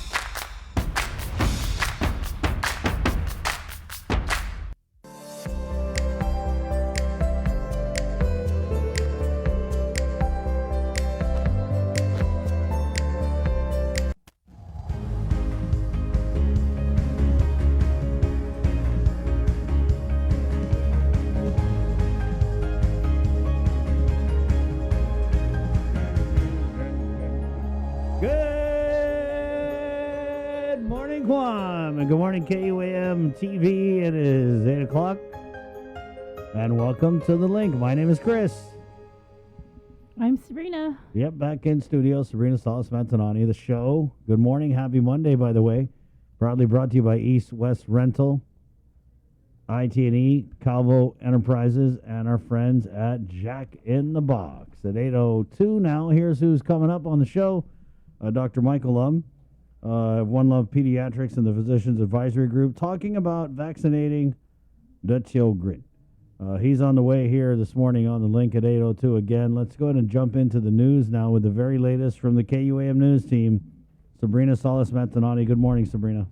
Speaker 4: Good morning, KUAM TV. It is 8 o'clock. And welcome to The Link. My name is Chris.
Speaker 3: I'm Sabrina.
Speaker 4: Yep, back in studio. Sabrina Salas Mantanani, the show. Good morning. Happy Monday, by the way. Proudly brought to you by East West Rental, IT&E, Calvo Enterprises, and our friends at Jack in the Box. At 8:02 now, here's who's coming up on the show. Dr. Michael Lum. One Love Pediatrics and the Physicians Advisory Group, talking about vaccinating the children. He's on the way here this morning on the link at 8:02 again. Let's go ahead and jump into the news now with the very latest from the KUAM News team. Sabrina Salas Mantanani. Good morning, Sabrina.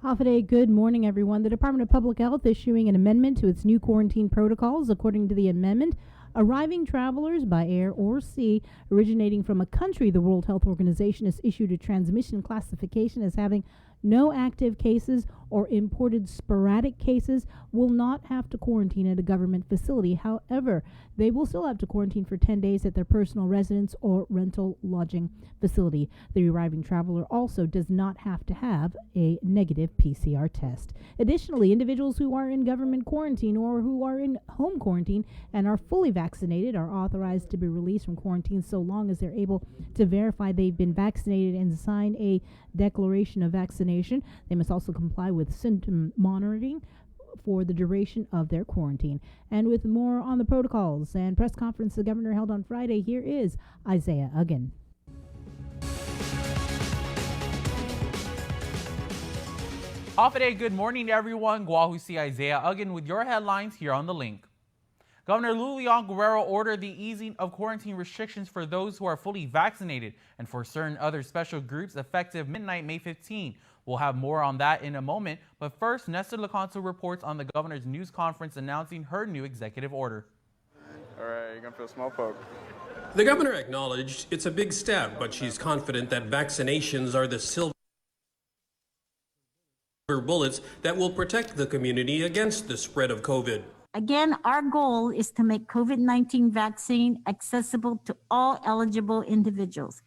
Speaker 3: Hafaday, good morning, everyone. The Department of Public Health issuing an amendment to its new quarantine protocols. According to the amendment, arriving travelers by air or sea originating from a country the World Health Organization has issued a transmission classification as having no active cases or imported sporadic cases will not have to quarantine at a government facility. However, they will still have to quarantine for 10 days at their personal residence or rental lodging facility. The arriving traveler also does not have to have a negative PCR test. Additionally, individuals who are in government quarantine or who are in home quarantine and are fully vaccinated are authorized to be released from quarantine so long as they're able to verify they've been vaccinated and sign a declaration of vaccination. They must also comply with symptom monitoring for the duration of their quarantine. And with more on the protocols and press conference the governor held on Friday, here is Isaiah Uggan.
Speaker 8: Hafaday, good morning to everyone. Guahusi Isaiah Uggan with your headlines here on The Link. Governor Lulian Guerrero ordered the easing of quarantine restrictions for those who are fully vaccinated and for certain other special groups effective midnight May 15. We'll have more on that in a moment, but first, Nestor Lacanto reports on the governor's news conference announcing her new executive order.
Speaker 15: Alright, you're gonna feel small poke.
Speaker 16: The governor acknowledged it's a big step, but she's confident that vaccinations are the silver bullets that will protect the community against the spread of COVID.
Speaker 17: Again, our goal is to make COVID-19 vaccine accessible to all eligible individuals.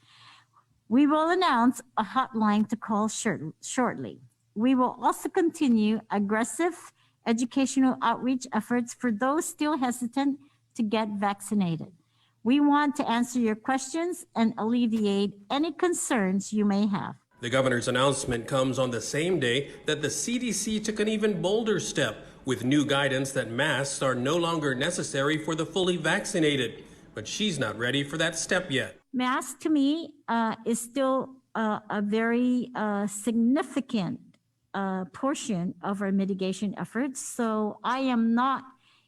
Speaker 17: We will announce a hotline to call shortly. We will also continue aggressive educational outreach efforts for those still hesitant to get vaccinated. We want to answer your questions and alleviate any concerns you may have.
Speaker 16: The governor's announcement comes on the same day that the CDC took an even bolder step with new guidance that masks are no longer necessary for the fully vaccinated. But she's not ready for that step yet.
Speaker 17: Mask to me is still a very significant portion of our mitigation efforts. So I am not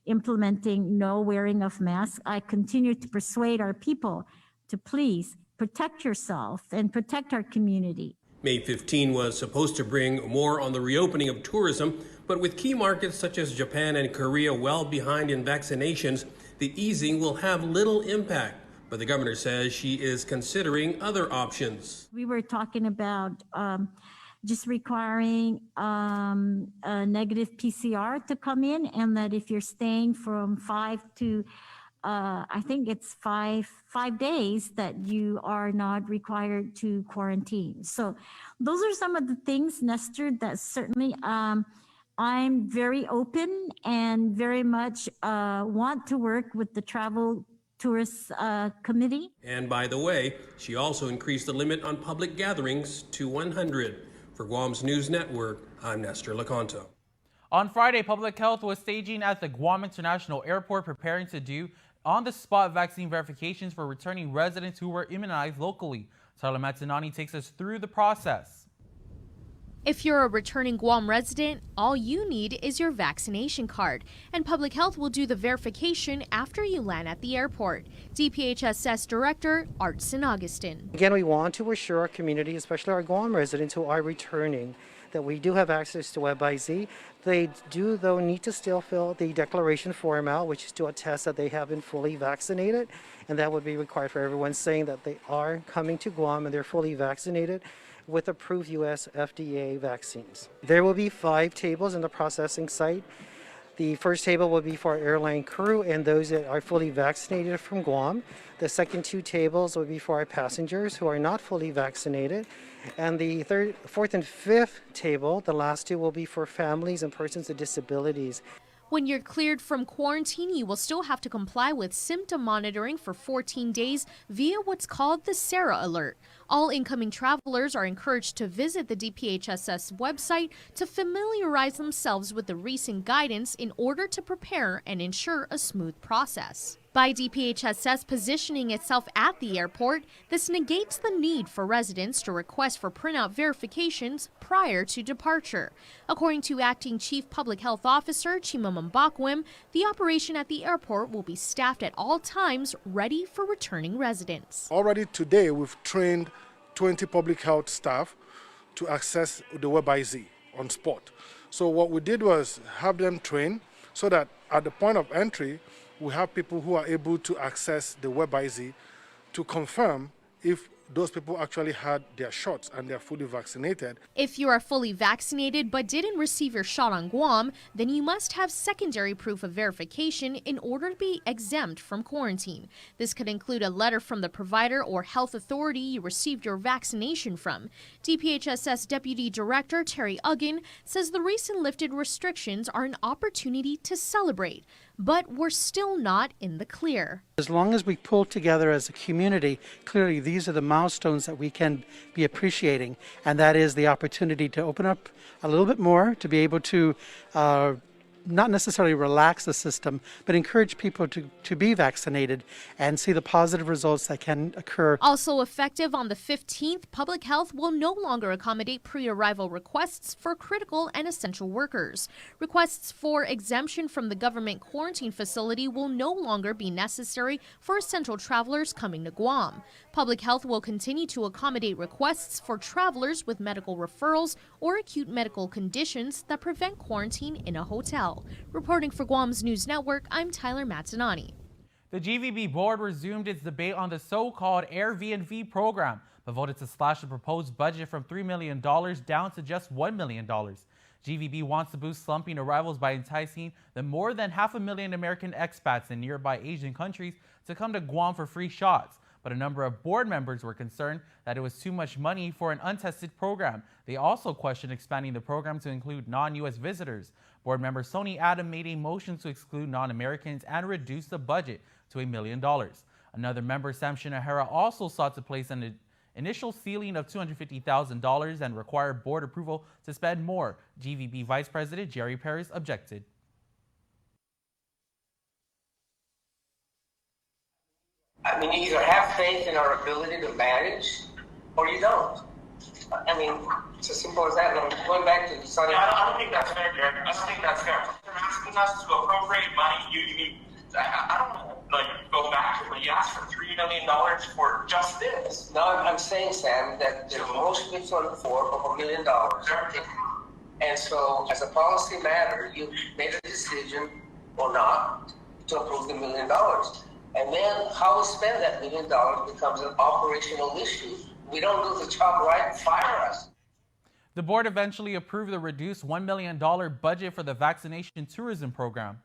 Speaker 17: implementing no wearing of masks. I continue to persuade our people to please protect yourself and protect our community.
Speaker 16: May 15 was supposed to bring more on the reopening of tourism, but with key markets such as Japan and Korea well behind in vaccinations, the easing will have little impact. But the governor says she is considering other options.
Speaker 17: We were talking about just requiring a negative PCR to come in, and that if you're staying from 5 to I think it's five days, that you are not required to quarantine. So those are some of the things, Nestor, that certainly I'm very open and very much want to work with the Travel Tourist Committee.
Speaker 16: And by the way, she also increased the limit on public gatherings to 100. For Guam's News Network, I'm Nestor Lecanto.
Speaker 8: On Friday, Public Health was staging at the Guam International Airport, preparing to do on-the-spot vaccine verifications for returning residents who were immunized locally. Tyler Mazzanani takes us through the process.
Speaker 18: If you're a returning Guam resident, all you need is your vaccination card, and Public Health will do the verification after you land at the airport. DPHSS Director Art St. Augustine.
Speaker 19: Again, we want to assure our community, especially our Guam residents who are returning, that we do have access to WebIZ. They do, though, need to still fill the declaration form out, which is to attest that they have been fully vaccinated, and that would be required for everyone saying that they are coming to Guam and they're fully vaccinated with approved U.S. FDA vaccines. There will be 5 tables in the processing site. The first table will be for our airline crew and those that are fully vaccinated from Guam. The second 2 tables will be for our passengers who are not fully vaccinated. And the third, 4th, and 5th table, the last 2, will be for families and persons with disabilities.
Speaker 18: When you're cleared from quarantine, you will still have to comply with symptom monitoring for 14 days via what's called the SARA Alert. All incoming travelers are encouraged to visit the DPHSS website to familiarize themselves with the recent guidance in order to prepare and ensure a smooth process. By DPHSS positioning itself at the airport, this negates the need for residents to request for printout verifications prior to departure. According to Acting Chief Public Health Officer Chimamam Bakwim, the operation at the airport will be staffed at all times, ready for returning residents.
Speaker 21: Already today, we've trained 20 public health staff to access the WebIZ on spot. So what we did was have them train so that at the point of entry, we have people who are able to access the WebIZ to confirm if those people actually had their shots and they're fully vaccinated.
Speaker 18: If you are fully vaccinated but didn't receive your shot on Guam, then you must have secondary proof of verification in order to be exempt from quarantine. This could include a letter from the provider or health authority you received your vaccination from. DPHSS Deputy Director Terry Uggan says the recent lifted restrictions are an opportunity to celebrate, but we're still not in the clear.
Speaker 27: As long as we pull together as a community, clearly these are the milestones that we can be appreciating, and that is the opportunity to open up a little bit more, to be able to not necessarily relax the system, but encourage people to be vaccinated and see the positive results that can occur.
Speaker 18: Also effective on the 15th, Public Health will no longer accommodate pre-arrival requests for critical and essential workers. Requests for exemption from the government quarantine facility will no longer be necessary for essential travelers coming to Guam. Public Health will continue to accommodate requests for travelers with medical referrals or acute medical conditions that prevent quarantine in a hotel. Reporting for Guam's News Network, I'm Tyler Mazzanani.
Speaker 8: The GVB board resumed its debate on the so-called Airbnb program, but voted to slash the proposed budget from $3 million down to just $1 million. GVB wants to boost slumping arrivals by enticing the more than 500,000 American expats in nearby Asian countries to come to Guam for free shots. But a number of board members were concerned that it was too much money for an untested program. They also questioned expanding the program to include non-U.S. visitors. Board member Sony Adam made a motion to exclude non-Americans and reduce the budget to $1 million. Another member, Sam Shinahara, also sought to place an initial ceiling of $250,000 and require board approval to spend more. GVB Vice President Jerry Paris objected.
Speaker 1: I mean, you either have faith in our ability to manage or you don't. I mean, it's as simple as that. And I'm going back to Sonny.
Speaker 2: I don't think that's fair, Jerry. I don't think that's fair. They're asking us to appropriate money. I don't want to go back to it, but you asked for $3 million for just this.
Speaker 1: No, I'm saying, Sam, that there's most gifts on the floor of $1 million. And so, as a policy matter, you made a decision or not to approve the $1 million. And then how we spend that $1 million becomes an operational issue. We don't do the job right, fire us.
Speaker 8: The board eventually approved the reduced $1 million budget for the vaccination tourism program.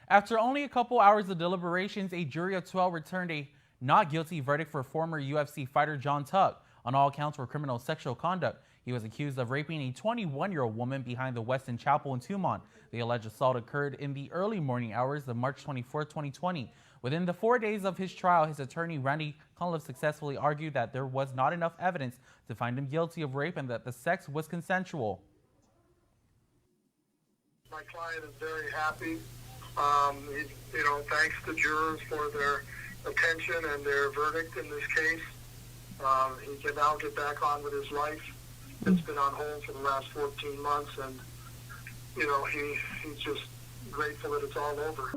Speaker 8: After only a couple hours of deliberations, a jury of 12 returned a not guilty verdict for former UFC fighter John Tuck on all counts for criminal sexual conduct. He was accused of raping a 21-year-old woman behind the Westin Chapel in Tumon. The alleged assault occurred in the early morning hours of March 24, 2020. Within the 4 days of his trial, his attorney Randy Cunliffe successfully argued that there was not enough evidence to find him guilty of rape and that the sex was consensual.
Speaker 6: My client is very happy. Thanks to jurors for their attention and their verdict in this case. He can now get back on with his life. It's been on hold for the last 14 months, and he's just grateful that it's all over.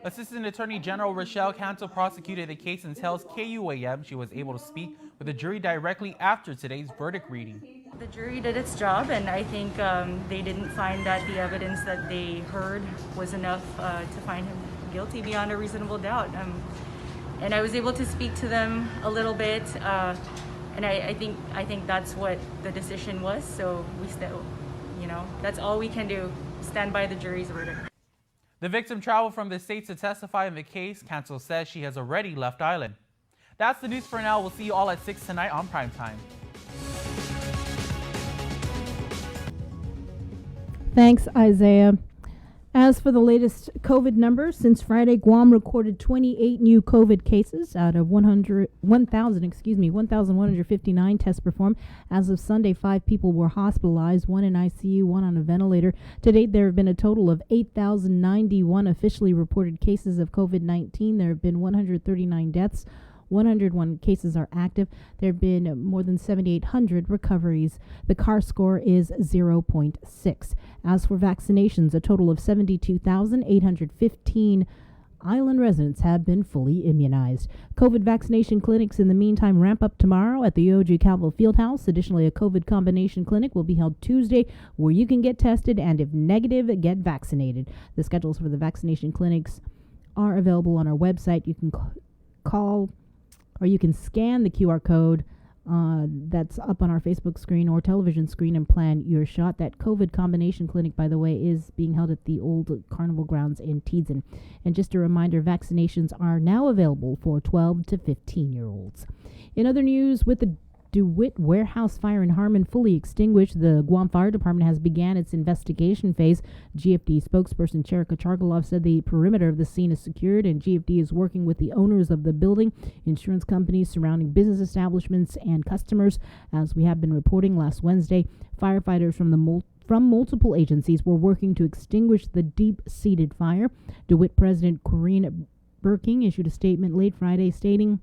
Speaker 8: Assistant Attorney General Rochelle Canto prosecuted the case and tells KUAM she was able to speak with the jury directly after today's verdict reading.
Speaker 7: The jury did its job, and I think they didn't find that the evidence that they heard was enough to find him guilty beyond a reasonable doubt. And I was able to speak to them a little bit, and I think that's what the decision was. So we still, that's all we can do, stand by the jury's verdict.
Speaker 8: The victim traveled from the States to testify in the case. Counsel says she has already left island. That's the news for now. We'll see you all at 6 tonight on Primetime.
Speaker 3: Thanks, Isaiah. As for the latest COVID numbers, since Friday, Guam recorded 28 new COVID cases out of 1,159 tests performed. As of Sunday, 5 people were hospitalized, 1 in ICU, 1 on a ventilator. To date, there have been a total of 8,091 officially reported cases of COVID-19. There have been 139 deaths. 101 cases are active. There have been more than 7,800 recoveries. The CAR score is 0.6. As for vaccinations, a total of 72,815 island residents have been fully immunized. COVID vaccination clinics in the meantime ramp up tomorrow at the OG Calvo Fieldhouse. Additionally, a COVID combination clinic will be held Tuesday where you can get tested and if negative, get vaccinated. The schedules for the vaccination clinics are available on our website. You can call or you can scan the QR code that's up on our Facebook screen or television screen and plan your shot. That COVID combination clinic, by the way, is being held at the old Carnival grounds in Teedzin. And just a reminder, vaccinations are now available for 12 to 15-year-olds. In other news, with the DeWitt warehouse fire in Harmon fully extinguished, the Guam Fire Department has began its investigation phase. GFD spokesperson Cherika Chargalov said the perimeter of the scene is secured and GFD is working with the owners of the building, insurance companies surrounding business establishments, and customers. As we have been reporting, last Wednesday, firefighters from multiple agencies were working to extinguish the deep-seated fire. DeWitt President Corinne Burking issued a statement late Friday stating,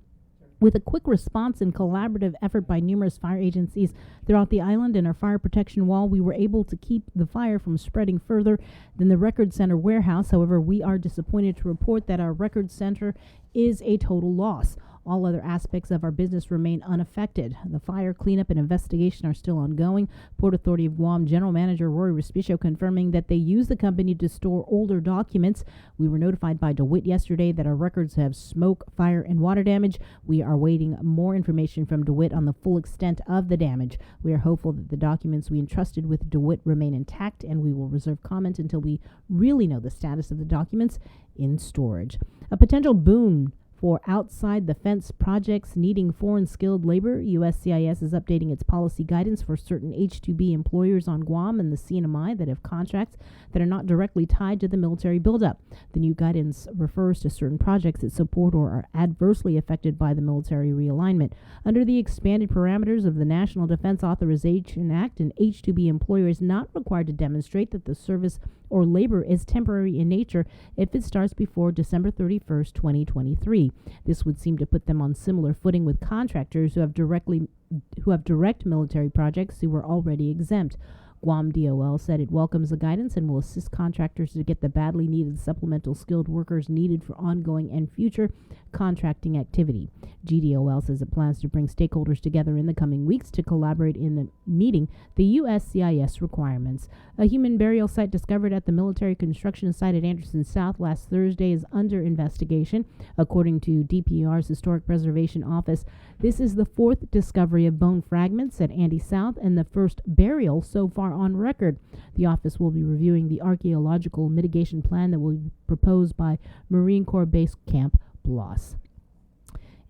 Speaker 3: "With a quick response and collaborative effort by numerous fire agencies throughout the island and our fire protection wall, we were able to keep the fire from spreading further than the Record Center warehouse. However, we are disappointed to report that our Record Center is a total loss. All other aspects of our business remain unaffected. The fire cleanup and investigation are still ongoing. Port Authority of Guam General Manager Rory Respicio confirming that they use the company to store older documents. We were notified by DeWitt yesterday that our records have smoke, fire, and water damage. We are waiting more information from DeWitt on the full extent of the damage. We are hopeful that the documents we entrusted with DeWitt remain intact, and we will reserve comment until we really know the status of the documents in storage. A potential boon for outside the fence projects needing foreign skilled labor. USCIS is updating its policy guidance for certain H-2B employers on Guam and the CNMI that have contracts that are not directly tied to the military buildup. The new guidance refers to certain projects that support or are adversely affected by the military realignment. Under the expanded parameters of the National Defense Authorization Act, an H-2B employer is not required to demonstrate that the service or labor is temporary in nature if it starts before December 31st, 2023. This would seem to put them on similar footing with contractors who have direct military projects who were already exempt. Guam DOL said it welcomes the guidance and will assist contractors to get the badly needed supplemental skilled workers needed for ongoing and future contracting activity. GDOL says it plans to bring stakeholders together in the coming weeks to collaborate in the meeting the USCIS requirements. A human burial site discovered at the military construction site at Anderson South last Thursday is under investigation. According to DPR's Historic Preservation Office, this is the fourth discovery of bone fragments at Andy South and the first burial so far on record. The office will be reviewing the archaeological mitigation plan that will be proposed by Marine Corps Base Camp Bloss.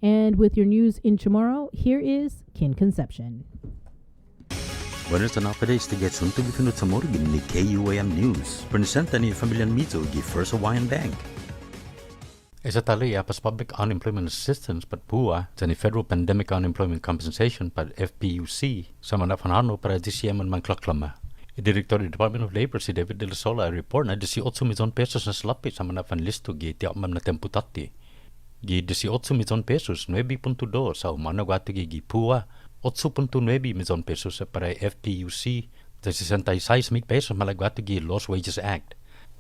Speaker 3: And with your news in Chamorro, here is Kin Concepcion.
Speaker 9: Buenos Napades to get some to be finut sa morgan ni KUAM News. Presenta ni Familian Mizo gi First Hawaiian Bank. Isa tali apas Public Unemployment Assistance pat PUA sa Federal Pandemic Unemployment Compensation pat FPUC sa manafanano para DCM man klaklama. Director del Department of Labor si David De La Sola report na 18 milyon pesos na salapi sa manafanlisto gi tiamam na temputati. Gi 18 milyon pesos 9.2 sa umano gato gi PUA 8.9 milyon pesos sa para FPUC sa 66 mil pesos malagwato gi Lost Wages Act.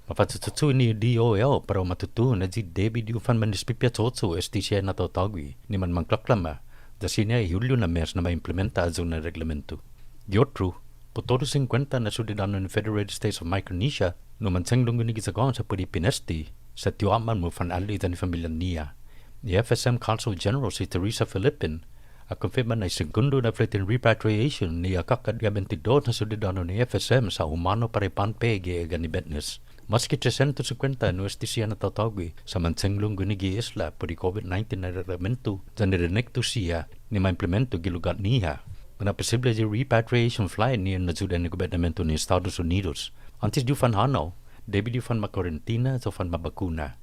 Speaker 9: Mapatututu ni DOL para matutu na si David Ufan manispipya tsotso STCA na tawtagwi ni man mangklaklama da sinya Julio na mes na ma-implementa azo na reglamento. Giotru, putoro 50 na sudidano ng Federated States of Micronesia no mansenglong gunigisagon sa Pudipinesti sa tiwaman mo fanali ni familia niya. Ni FSM Council General si Teresa Philippin a confirma na segundo na flight repatriation ni kakad 22 na sudidano ni FSM sa humano paripanpe gi ganibetnes. Maski 350 no STCA na tatawgi sa mansenglong gunigi isla puri COVID-19 na reglamento sa nirenekto siya ni ma-implemento gilugat niya. Na posible di repatriation flight niya na sudan ni gobernamento ni Estados Unidos. Antes di fan hanaw, David di fan makarantina so fan mabakuna.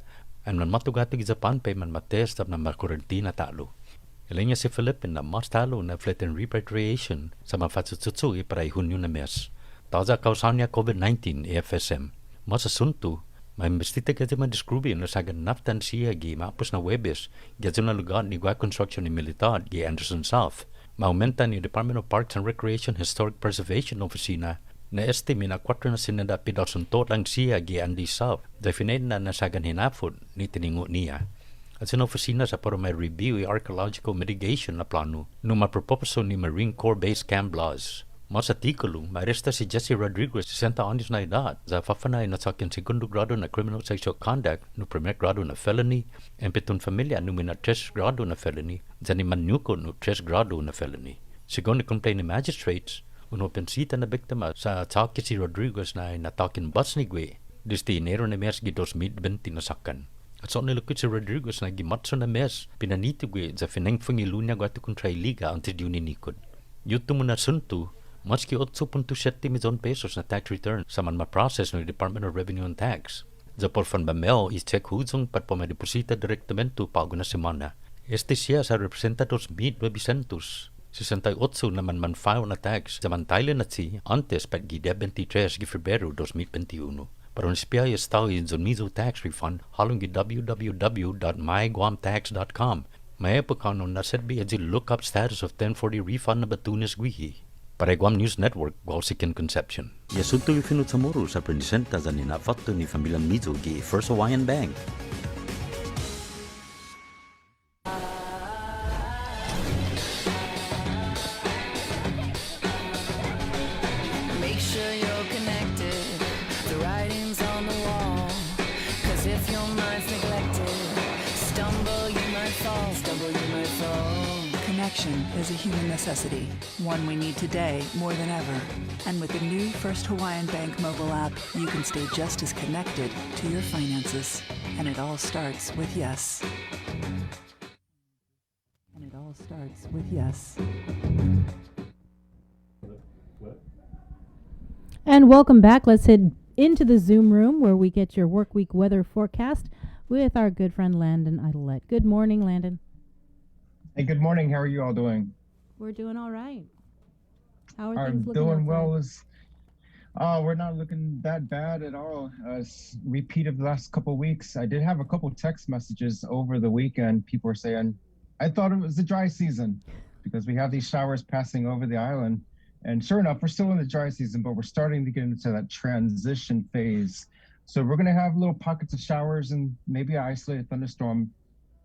Speaker 9: Ang man matugato gi Japan pa man matest na makarantina talo. Ilanya si Philippine na mas talo na flight and repatriation sa mafatsutsu para Hunyo na mes. Taza kausanya COVID-19 FSM. Masa suntu, may imbestita ka man diskrubi na sagan naftan siya gi mapos na Webes, gadyo na lugar ni Gua Construction ni Militar gi Anderson South. Maumenta ni Department of Parks and Recreation Historic Preservation Oficina na estime na 4 na sinada pidasunto lang siya gi Andy South. Definite na nasagan hinapod ni tiningo niya. At sa oficina sa para may review archaeological mitigation na plano nung maproposo ni Marine Corps Base Camp Bloss. Mas artikulo, maaresta si Jesse Rodriguez, 60 años na edad, sa fafanay na sa akin segundo grado na criminal sexual conduct, no primer grado na felony, en pitong familia no mina 3 grado na felony, sa ni Manyuko no 3 grado na felony. Sigon ni complain ni magistrates, uno pensita na biktima sa atake si Rodriguez na natakin bus ni Gwe, desde Enero na mes gi 2020 na sakan. At so nilukit si Rodriguez na gimatso na mes, pinanito Gwe sa finengfang ilunya gato kontra iliga antes di uninikod. Yuto mo na sunto, maski 8.7 milyon pesos na tax return sa man ma-process ng Department of Revenue and Tax. Sa porfan bamel is-check huzong pat pumadeposita direktamento pago na semana. Este siya sa representados mid 900. 68 naman man-file na tax sa mantayla na si antes pat gida 23 gi Febrero 2021. Para nispiya estado yung Mizo tax refund halong gi www.myguamtax.com. May epokano na setbi aji look-up status of 1040 refund na batunas guihi. Para Guam News Network, Guam si Kin Concepcion. Yasunto yung finut sa moro sa presenta sa ninafato ni Familian Mizo gi First Hawaiian Bank.
Speaker 10: if your mind's neglected. Stumble, you might fall. Stumble, you might fall.
Speaker 15: Connection is a human necessity, one we need today more than ever. And with the new First Hawaiian Bank mobile app, you can stay just as connected to your finances. And it all starts with yes. And it all starts with yes.
Speaker 3: And welcome back. Let's head into the Zoom room where we get your work week weather forecast with our good friend Landon Idolette. Good morning, Landon.
Speaker 20: Hey, good morning. How are you all doing?
Speaker 3: We're doing all right. How are
Speaker 20: I'm
Speaker 3: things looking
Speaker 20: doing
Speaker 3: outside?
Speaker 20: well. We're not looking that bad at all. Repeat of the last couple of weeks. I did have a couple text messages over the weekend. People were saying, I thought it was the dry season because we have these showers passing over the island. And sure enough, we're still in the dry season, but we're starting to get into that transition phase. So we're going to have little pockets of showers and maybe an isolated thunderstorm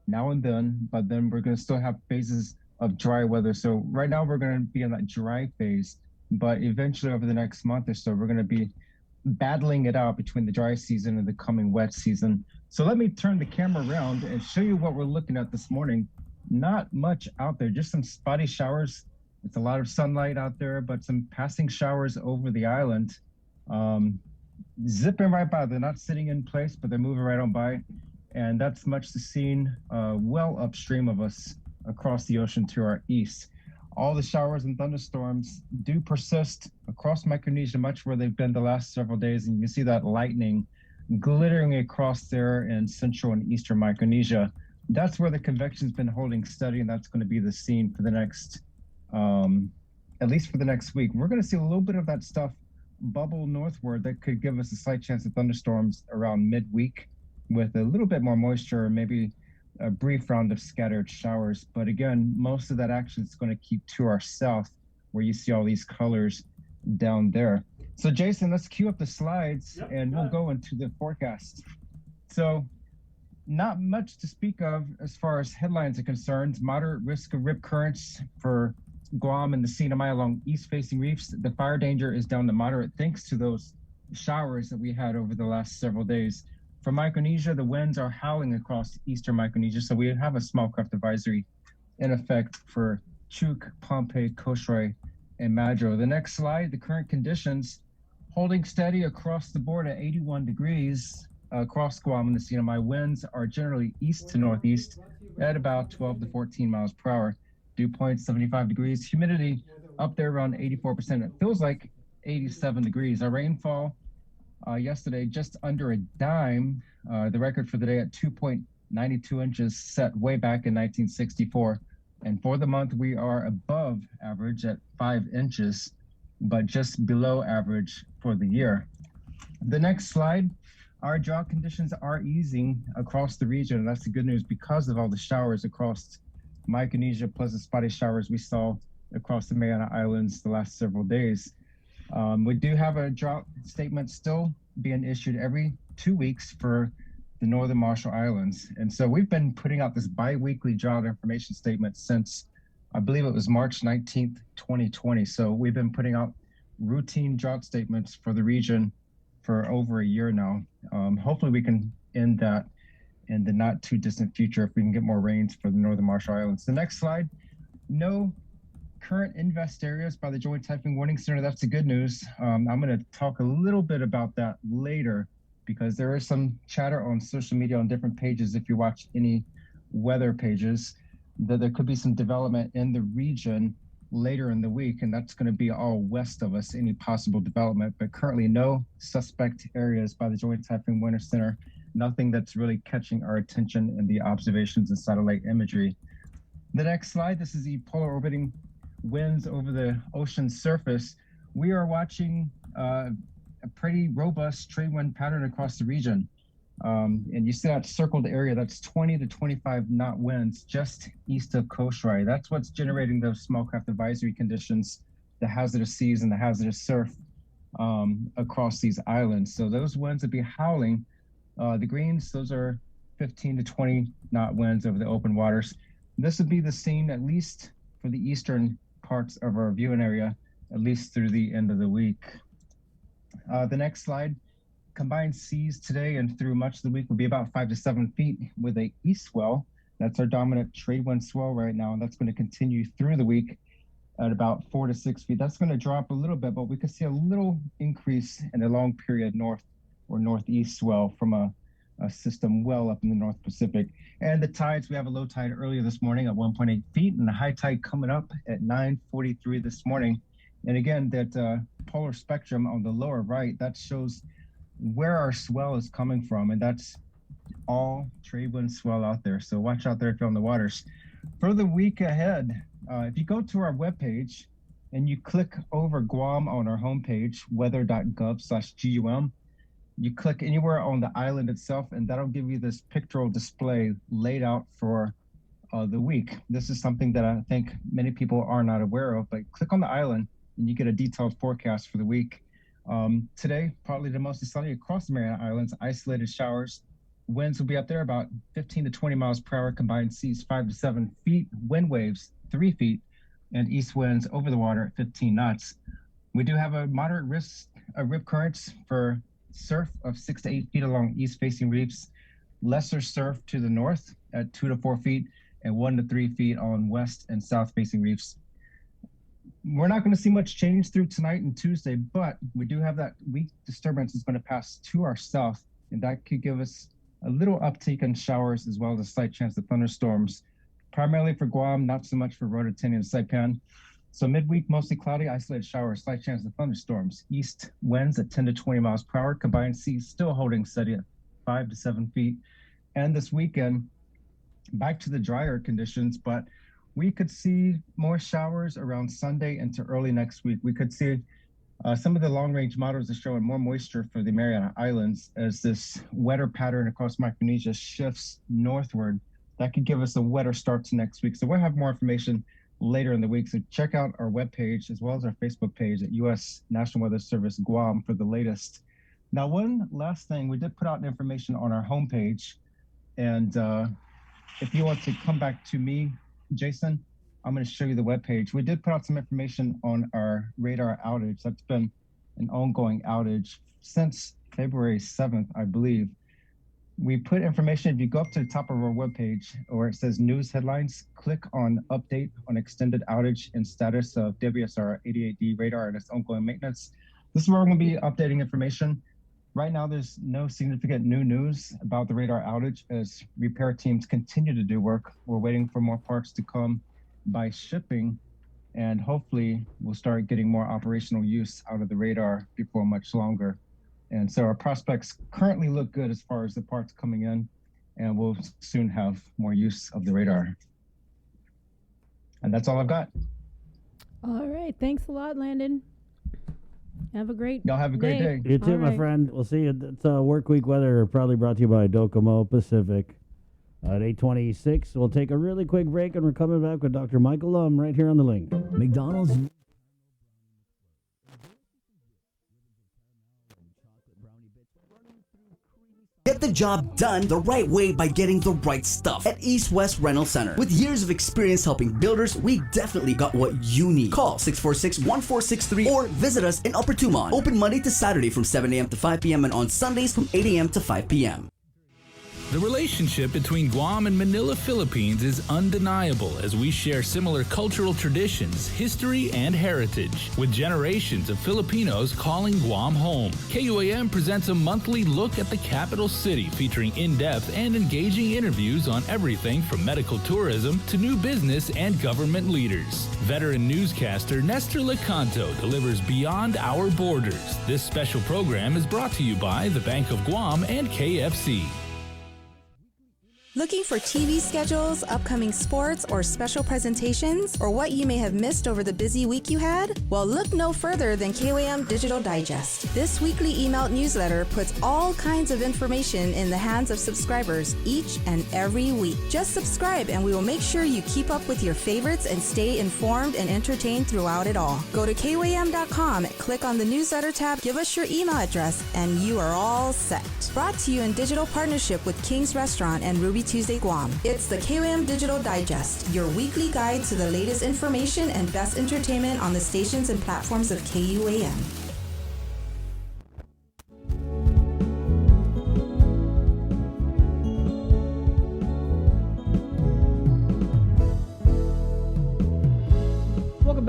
Speaker 20: now and then, but then we're going to still have phases of dry weather. So right now we're going to be in that dry phase, but eventually over the next month or so, we're going to be battling it out between the dry season and the coming wet season. So let me turn the camera around and show you what we're looking at this morning. Not much out there, just some spotty showers. It's a lot of sunlight out there, but some passing showers over the island. Zipping right by. They're not sitting in place, but they're moving right on by. And that's much the scene well upstream of us across the ocean to our east. All the showers and thunderstorms do persist across Micronesia, much where they've been the last several days. And you can see that lightning glittering across there in central and eastern Micronesia. That's where the convection's been holding steady, and that's going to be the scene for the next at least for the next week. We're going to see a little bit of that stuff bubble northward that could give us a slight chance of thunderstorms around midweek with a little bit more moisture, maybe a brief round of scattered showers. But again, most of that action is going to keep to our south where you see all these colors down there. So Jason, let's cue up the slides and we'll go into the forecast. So not much to speak of as far as headlines are concerned. Moderate risk of rip currents for Guam and the CNMI along east-facing reefs. The fire danger is down to moderate thanks to those showers that we had over the last several days. For Micronesia, the winds are howling across eastern Micronesia, so we have a small craft advisory in effect for Chuuk, Pohnpei, Kosrae, and Madro. The next slide, the current conditions holding steady across the board at 81 degrees across Guam and the CNMI. Winds are generally east to northeast at about 12 to 14 miles per hour. Dew point 75 degrees. Humidity up there around 84%. It feels like 87 degrees. Our rainfall yesterday just under a dime. The record for the day at 2.92 inches set way back in 1964. And for the month, we are above average at 5 inches, but just below average for the year. The next slide, our drought conditions are easing across the region. And that's the good news because of all the showers across Micronesia, plus the spotty showers we saw across the Mariana Islands the last several days. We do have a drought statement still being issued every 2 weeks for the Northern Marshall Islands. And so we've been putting out this bi-weekly drought information statement since, I believe it was March 19th, 2020. So we've been putting out routine drought statements for the region for over a year now. Hopefully we can end that in the not too distant future if we can get more rains for the Northern Marshall Islands. The next slide, no current invest areas by the Joint Typhoon Warning Center. That's the good news. I'm going to talk a little bit about that later because there is some chatter on social media on different pages. If you watch any weather pages, that there could be some development in the region later in the week, and that's going to be all west of us, any possible development, but currently no suspect areas by the Joint Typhoon Warning Center. Nothing that's really catching our attention in the observations and satellite imagery. The next slide, this is the polar orbiting winds over the ocean surface. We are watching a pretty robust trade wind pattern across the region. And you see that circled area, that's 20 to 25 knot winds just east of Kosrae. That's what's generating those small craft advisory conditions, the hazardous seas and the hazardous surf across these islands. So those winds would be howling. The greens, those are 15 to 20 knot winds over the open waters. This would be the scene, at least for the eastern parts of our viewing area, at least through the end of the week. The next slide, combined seas today and through much of the week will be about 5 to 7 feet with a east swell. That's our dominant trade wind swell right now, and that's going to continue through the week at about 4 to 6 feet. That's going to drop a little bit, but we could see a little increase in a long period north or northeast swell from a system well up in the North Pacific. And the tides, we have a low tide earlier this morning at 1.8 feet and a high tide coming up at 9:43 this morning. And again, that polar spectrum on the lower right, that shows where our swell is coming from, and that's all trade wind swell out there. So watch out there if you're on the waters. For the week ahead, if you go to our webpage and you click over Guam on our homepage, weather.gov/GUM, you click anywhere on the island itself, and that'll give you this pictorial display laid out for the week. This is something that I think many people are not aware of, but click on the island and you get a detailed forecast for the week. Today, partly to mostly sunny across the Mariana Islands, isolated showers. Winds will be up there about 15 to 20 miles per hour, combined seas 5 to 7 feet, wind waves 3 feet, and east winds over the water at 15 knots. We do have a moderate risk of rip currents for surf of 6 to 8 feet along east-facing reefs, lesser surf to the north at 2 to 4 feet, and 1 to 3 feet on west and south-facing reefs. We're not going to see much change through tonight and Tuesday, but we do have that weak disturbance is going to pass to our south, and that could give us a little uptick in showers as well as a slight chance of thunderstorms, primarily for Guam, not so much for Roatán and Saipan. So midweek, mostly cloudy, isolated showers, slight chance of thunderstorms. East winds at 10 to 20 miles per hour, combined seas still holding steady at 5 to 7 feet. And this weekend, back to the drier conditions, but we could see more showers around Sunday into early next week. We could see some of the long-range models are showing more moisture for the Mariana Islands as this wetter pattern across Micronesia shifts northward. That could give us a wetter start to next week. So we'll have more information later in the week. So check out our webpage as well as our Facebook page at U.S. National Weather Service Guam for the latest. Now, one last thing, we did put out information on our homepage. And if you want to come back to me, Jason, I'm going to show you the webpage. We did put out some information on our radar outage. That's been an ongoing outage since February 7th, I believe. We put information, if you go up to the top of our webpage where it says news headlines, click on update on extended outage and status of WSR 88D radar and its ongoing maintenance. This is where we're going to be updating information. Right now, there's no significant new news about the radar outage as repair teams continue to do work. We're waiting for more parts to come by shipping, and hopefully we'll start getting more operational use out of the radar before much longer. And so our prospects currently look good as far as the parts coming in, and we'll soon have more use of the radar. And that's all I've got.
Speaker 3: All right. Thanks a lot, Landon. Have a great
Speaker 20: Y'all have a great day.
Speaker 4: You too, my friend. We'll see you. It's Work Week Weather, probably brought to you by Docomo Pacific. At 8:26, we'll take a really quick break, and we're coming back with Dr. Michael Lum right here on the link.
Speaker 5: McDonald's. Get the job done the right way by getting the right stuff at East West Rental Center. With years of experience helping builders, we definitely got what you need. Call 646-1463 or visit us in Upper Tumon. Open Monday to Saturday from 7 a.m. to 5 p.m. and on Sundays from 8 a.m. to 5 p.m.
Speaker 14: The relationship between Guam and Manila, Philippines is undeniable as we share similar cultural traditions, history, and heritage, with generations of Filipinos calling Guam home. KUAM presents a monthly look at the capital city featuring in-depth and engaging interviews on everything from medical tourism to new business and government leaders. Veteran newscaster Nestor Lecanto delivers Beyond Our Borders. This special program is brought to you by the Bank of Guam and KFC.
Speaker 22: Looking for TV schedules, upcoming sports, or special presentations, or what you may have missed over the busy week you had? Well, look no further than KUAM Digital Digest. This weekly emailed newsletter puts all kinds of information in the hands of subscribers each and every week. Just subscribe and we will make sure you keep up with your favorites and stay informed and entertained throughout it all. Go to KUAM.com, click on the newsletter tab, give us your email address, and you are all set. Brought to you in digital partnership with King's Restaurant and Ruby Tuesday Guam. It's the KUAM Digital Digest, your weekly guide to the latest information and best entertainment on the stations and platforms of KUAM.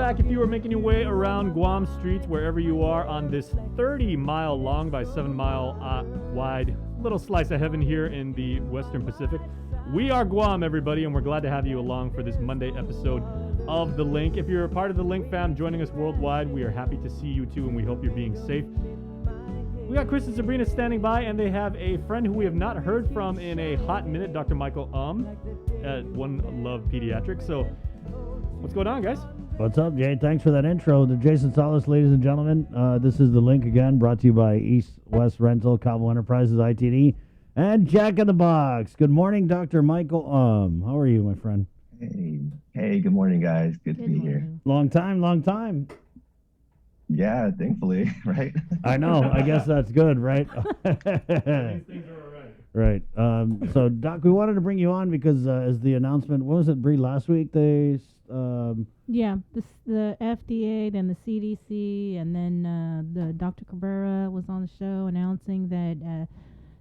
Speaker 11: back if you are making your way around Guam streets, wherever you are, on this 30-mile long by 7-mile wide little slice of heaven here in the Western Pacific. We are Guam, everybody, and we're glad to have you along for this Monday episode of The Link. If you're a part of the Link fam joining us worldwide, we are happy to see you too, and we hope you're being safe. We got Chris and Sabrina standing by, and they have a friend who we have not heard from in a hot minute, Dr. Michael at One Love Pediatrics. So, what's going on, guys?
Speaker 4: What's up, Jay? Thanks for that intro. The Jason Salas, ladies and gentlemen. This is The Link again, brought to you by East West Rental, Cabo Enterprises, ITD, and Jack in the Box. Good morning, Dr. Michael. How are you, my friend?
Speaker 12: Hey, good morning, guys. Good to be here.
Speaker 4: Long time.
Speaker 12: Yeah, thankfully, right?
Speaker 4: I know. I guess that's good, right? Right. So, Doc, we wanted to bring you on because as the announcement, what was it, Bree, last week? The
Speaker 3: FDA, then the CDC, and then the Dr. Cabrera was on the show announcing that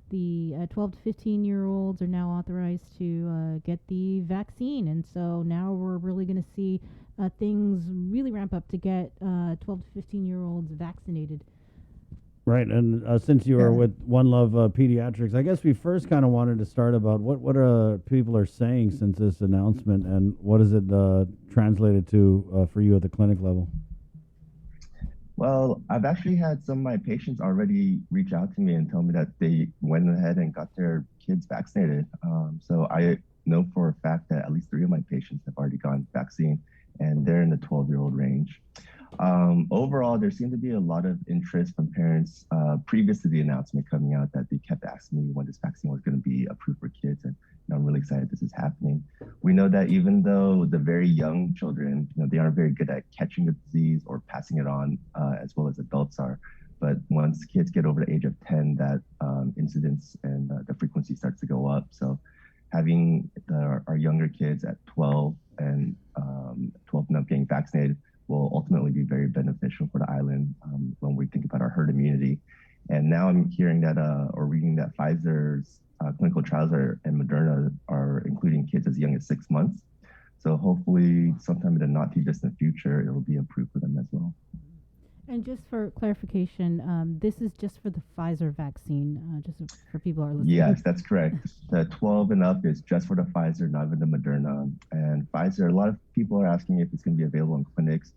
Speaker 3: the 12 to 15-year-olds are now authorized to get the vaccine. And so now we're really going to see things really ramp up to get 12 to 15-year-olds vaccinated.
Speaker 4: Right, and since you are with One Love Pediatrics, I guess we first kind of wanted to start about what people are saying since this announcement, and what is it translated to for you at the clinic level?
Speaker 12: Well, I've actually had some of my patients already reach out to me and tell me that they went ahead and got their kids vaccinated. So I know for a fact that at least 3 of my patients have already gotten vaccine, and they're in the 12-year-old range. Overall, there seemed to be a lot of interest from parents previous to the announcement coming out that they kept asking me when this vaccine was going to be approved for kids, and I'm really excited this is happening. We know that even though the very young children, they aren't very good at catching the disease or passing it on as well as adults are, but once kids get over the age of 10, that incidence and the frequency starts to go up. So having our younger kids at 12 and 12 and up getting vaccinated will ultimately be very beneficial for the island when we think about our herd immunity. And now I'm hearing that or reading that Pfizer's clinical trials and Moderna are including kids as young as 6 months. So hopefully sometime in the not too distant future, it will be approved for them as well.
Speaker 3: And just for clarification, this is just for the Pfizer vaccine, just for people who are listening.
Speaker 12: Yes, that's correct. The 12 and up is just for the Pfizer, not even the Moderna. And Pfizer, a lot of people are asking if it's going to be available in clinics.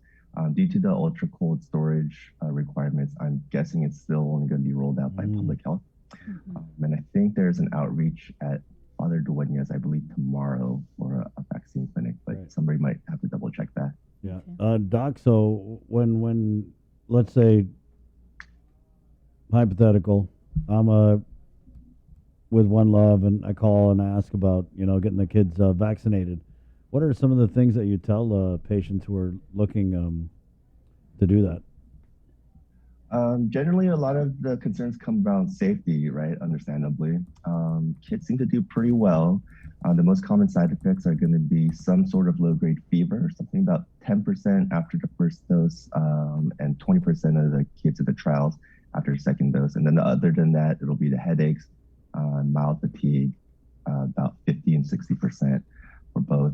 Speaker 12: Due to the ultra cold storage requirements, I'm guessing it's still only going to be rolled out by public health. And I think there's an outreach at Father Dueñas, I believe, tomorrow for a vaccine clinic, but somebody might have to double check that.
Speaker 4: Yeah. Doc, so when let's say, hypothetical, I'm with One Love and I call and ask about, getting the kids vaccinated. What are some of the things that you tell patients who are looking to do that?
Speaker 12: Generally, a lot of the concerns come around safety, right? Understandably. Kids seem to do pretty well. The most common side effects are going to be some sort of low-grade fever, something about 10% after the first dose, and 20% of the kids at the trials after the second dose. And then other than that, it'll be the headaches, mild fatigue, about 50 and 60% for both.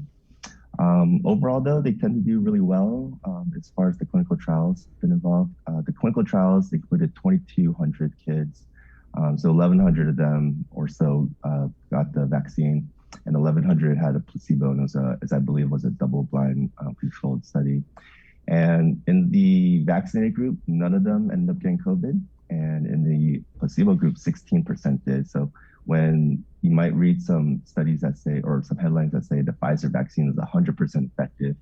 Speaker 12: Overall, though, they tend to do really well as far as the clinical trials been involved. The clinical trials included 2,200 kids. So 1,100 of them or so got the vaccine, and 1,100 had a placebo, and it was as I believe was a double-blind controlled study. And in the vaccinated group, none of them ended up getting COVID, and in the placebo group, 16% did. So when you might read some studies that say, or some headlines that say the Pfizer vaccine is 100% effective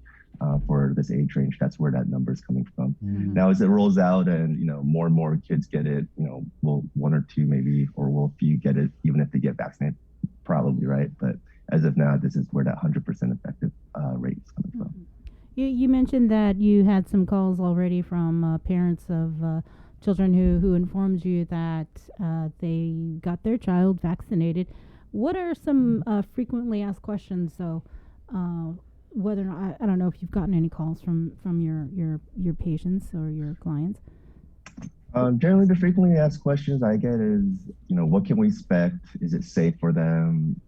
Speaker 12: for this age range, that's where that number is coming from. Now, as it rolls out and, more and more kids get it, will 1 or 2 maybe, or will a few get it even if they get vaccinated? Probably, right? But as of now, this is where that 100% effective rate is coming from.
Speaker 3: You mentioned that you had some calls already from parents of children who informed you that they got their child vaccinated. What are some frequently asked questions? So whether or not, I don't know if you've gotten any calls from your patients or your clients.
Speaker 12: Generally, the frequently asked questions I get is, what can we expect? Is it safe for them?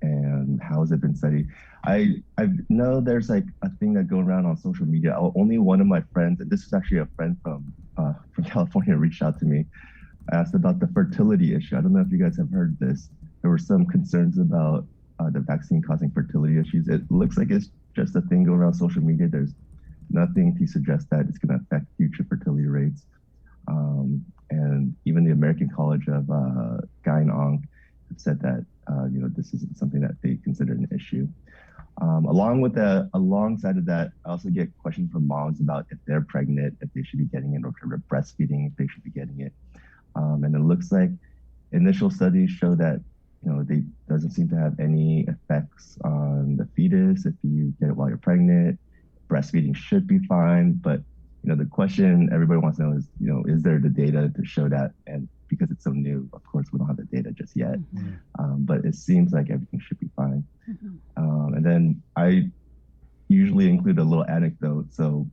Speaker 12: And how has it been studied? I know there's like a thing that going around on social media. Only one of my friends, and this is actually a friend from California, reached out to me, asked about the fertility issue. I don't know if you guys have heard this. There were some concerns about the vaccine causing fertility issues. It looks like it's just a thing going around social media. There's nothing to suggest that it's going to affect future fertility rates. And even the American College of Gyn Onc have said that this isn't something that they consider an issue. Alongside of that, I also get questions from moms about if they're pregnant, if they should be getting it, or if they're breastfeeding, if they should be getting it. And it looks like initial studies show that they doesn't seem to have any effects on the fetus if you get it while you're pregnant. Breastfeeding should be fine, but the question everybody wants to know is there the data to show that? And because it's so new, of course, we don't have the data just yet. But it seems like everything should be fine. And then I usually include a little anecdote. So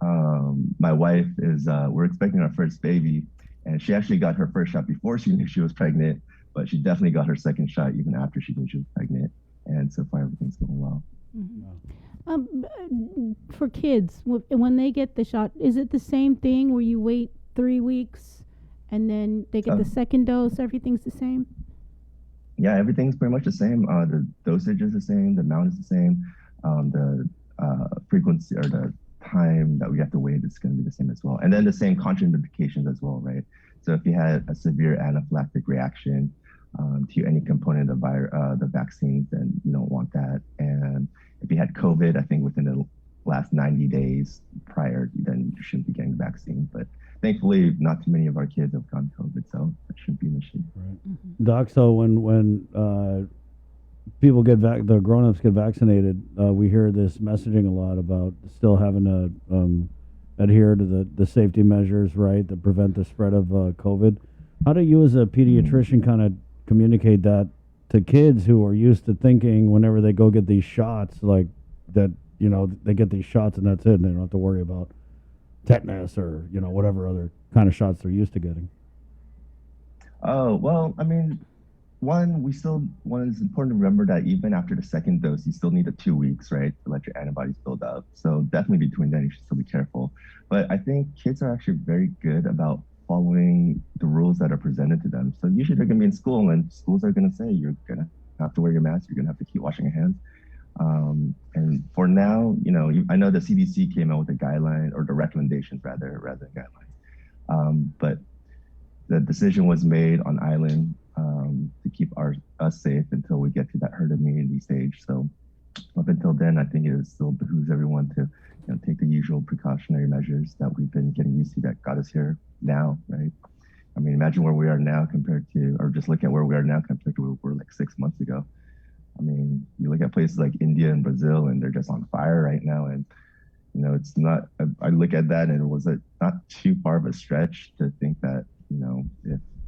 Speaker 12: my wife we're expecting our first baby, and she actually got her first shot before she knew she was pregnant, but she definitely got her second shot even after she knew she was pregnant. And so far, everything's going well.
Speaker 3: For kids, when they get the shot, is it the same thing where you wait 3 weeks and then they get the second dose? Everything's the same?
Speaker 12: Yeah, everything's pretty much the same. The dosage is the same. The amount is the same. The frequency or the time that we have to wait is going to be the same as well. And then the same contraindications as well, right? So if you had a severe anaphylactic reaction to any component of the vaccines, then you don't want that. And if you had COVID, I think within the last 90 days prior, then you shouldn't be getting the vaccine. But thankfully, not too many of our kids have gotten COVID, so that shouldn't be an issue.
Speaker 4: Right. Doc, so when people the grown-ups get vaccinated, we hear this messaging a lot about still having to adhere to the safety measures, right, that prevent the spread of COVID. How do you as a pediatrician kind of communicate that to kids who are used to thinking whenever they go get these shots, like that, they get these shots and that's it, and they don't have to worry about tetanus or, whatever other kind of shots they're used to getting?
Speaker 12: Oh, well, I mean, it's important to remember that even after the second dose, you still need 2 weeks, right, to let your antibodies build up. So definitely between then, you should still be careful. But I think kids are actually very good about following the rules that are presented to them. So usually they're going to be in school, and schools are going to say you're going to have to wear your mask, you're going to have to keep washing your hands. And for now, I know the CDC came out with a guideline, or the recommendations rather than guidelines. But the decision was made on island to keep us safe until we get to that herd immunity stage. So up until then, I think it still behooves everyone to take the usual precautionary measures that we've been getting used to that got us here now, right? I mean, imagine where we are now or just look at where we are now compared to where we were like 6 months ago. I mean, you look at places like India and Brazil, and they're just on fire right now. And, it's not, I look at that, and it was not too far of a stretch to think that,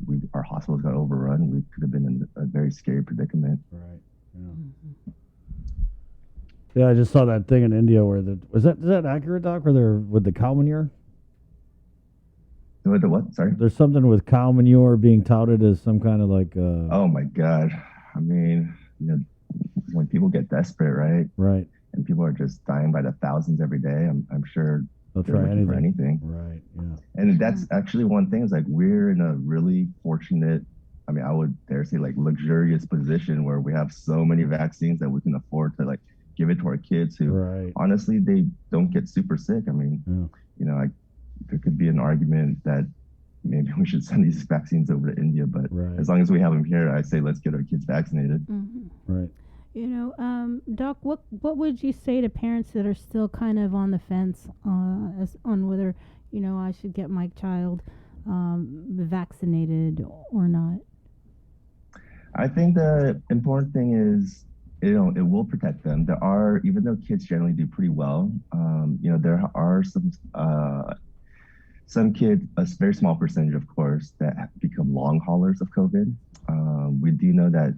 Speaker 12: if our hospitals got overrun, we could have been in a very scary predicament.
Speaker 4: Right. Yeah. Yeah, I just saw that thing in India where is that accurate, Doc? Where they're with the cow manure?
Speaker 12: With the what? Sorry?
Speaker 4: There's something with cow manure being touted as some kind of like
Speaker 12: oh my God. I mean, when people get desperate, right?
Speaker 4: Right.
Speaker 12: And people are just dying by the thousands every day, I'm sure
Speaker 4: they'll
Speaker 12: try anything.
Speaker 4: Right, yeah.
Speaker 12: And that's actually one thing is like we're in a really fortunate, I mean, I would dare say like luxurious position where we have so many vaccines that we can afford to like give it to our kids who honestly, they don't get super sick. I mean, there could be an argument that maybe we should send these vaccines over to India, but as long as we have them here, I say let's get our kids vaccinated.
Speaker 4: Right.
Speaker 3: Doc, what would you say to parents that are still kind of on the fence on whether, I should get my child vaccinated or not?
Speaker 12: I think the important thing is, it will protect them. There are, even though kids generally do pretty well, there are some kids, a very small percentage, of course, that have become long haulers of COVID. We do know that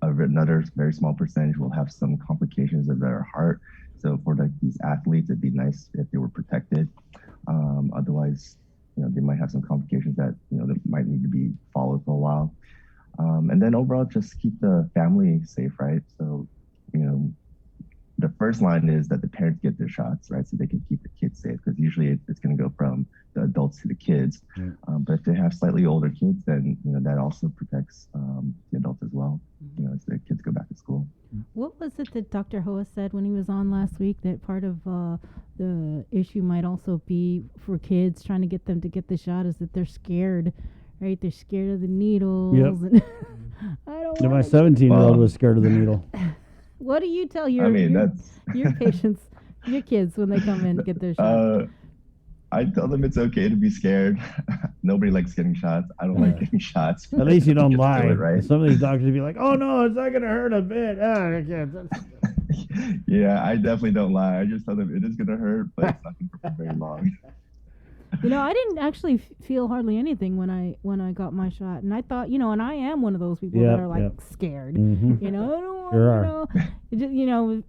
Speaker 12: another very small percentage will have some complications of their heart. So for these athletes, it'd be nice if they were protected. Otherwise, they might have some complications that, that might need to be followed for a while. And then overall, just keep the family safe, right? So, the first line is that the parents get their shots, right? So they can keep the kids safe, because usually it's going to go from the adults to the kids. But if they have slightly older kids, then, that also protects the adults as well, as the kids go back to school.
Speaker 3: What was it that Dr. Hoa said when he was on last week, that part of the issue might also be for kids trying to get them to get the shot is that they're scared, right? They're scared of the needles.
Speaker 4: Yep.
Speaker 3: And I don't
Speaker 4: My
Speaker 3: wanna
Speaker 4: 17-year-old was scared of the needle.
Speaker 3: What do you tell your patients, your kids, when they come in to get their shot?
Speaker 12: I tell them it's okay to be scared. Nobody likes getting shots. I don't like getting shots.
Speaker 4: At least you don't
Speaker 12: Just do
Speaker 4: lie.
Speaker 12: it, right?
Speaker 4: Some of these doctors would be like, "Oh no, it's not going to hurt a bit." I can't.
Speaker 12: Yeah, I definitely don't lie. I just tell them it is going to hurt, but it's not going to hurt for very long.
Speaker 3: I didn't actually feel hardly anything when I got my shot, and I thought, and I am one of those people that are like scared.
Speaker 4: Mhm.
Speaker 3: I don't want,
Speaker 4: Sure are.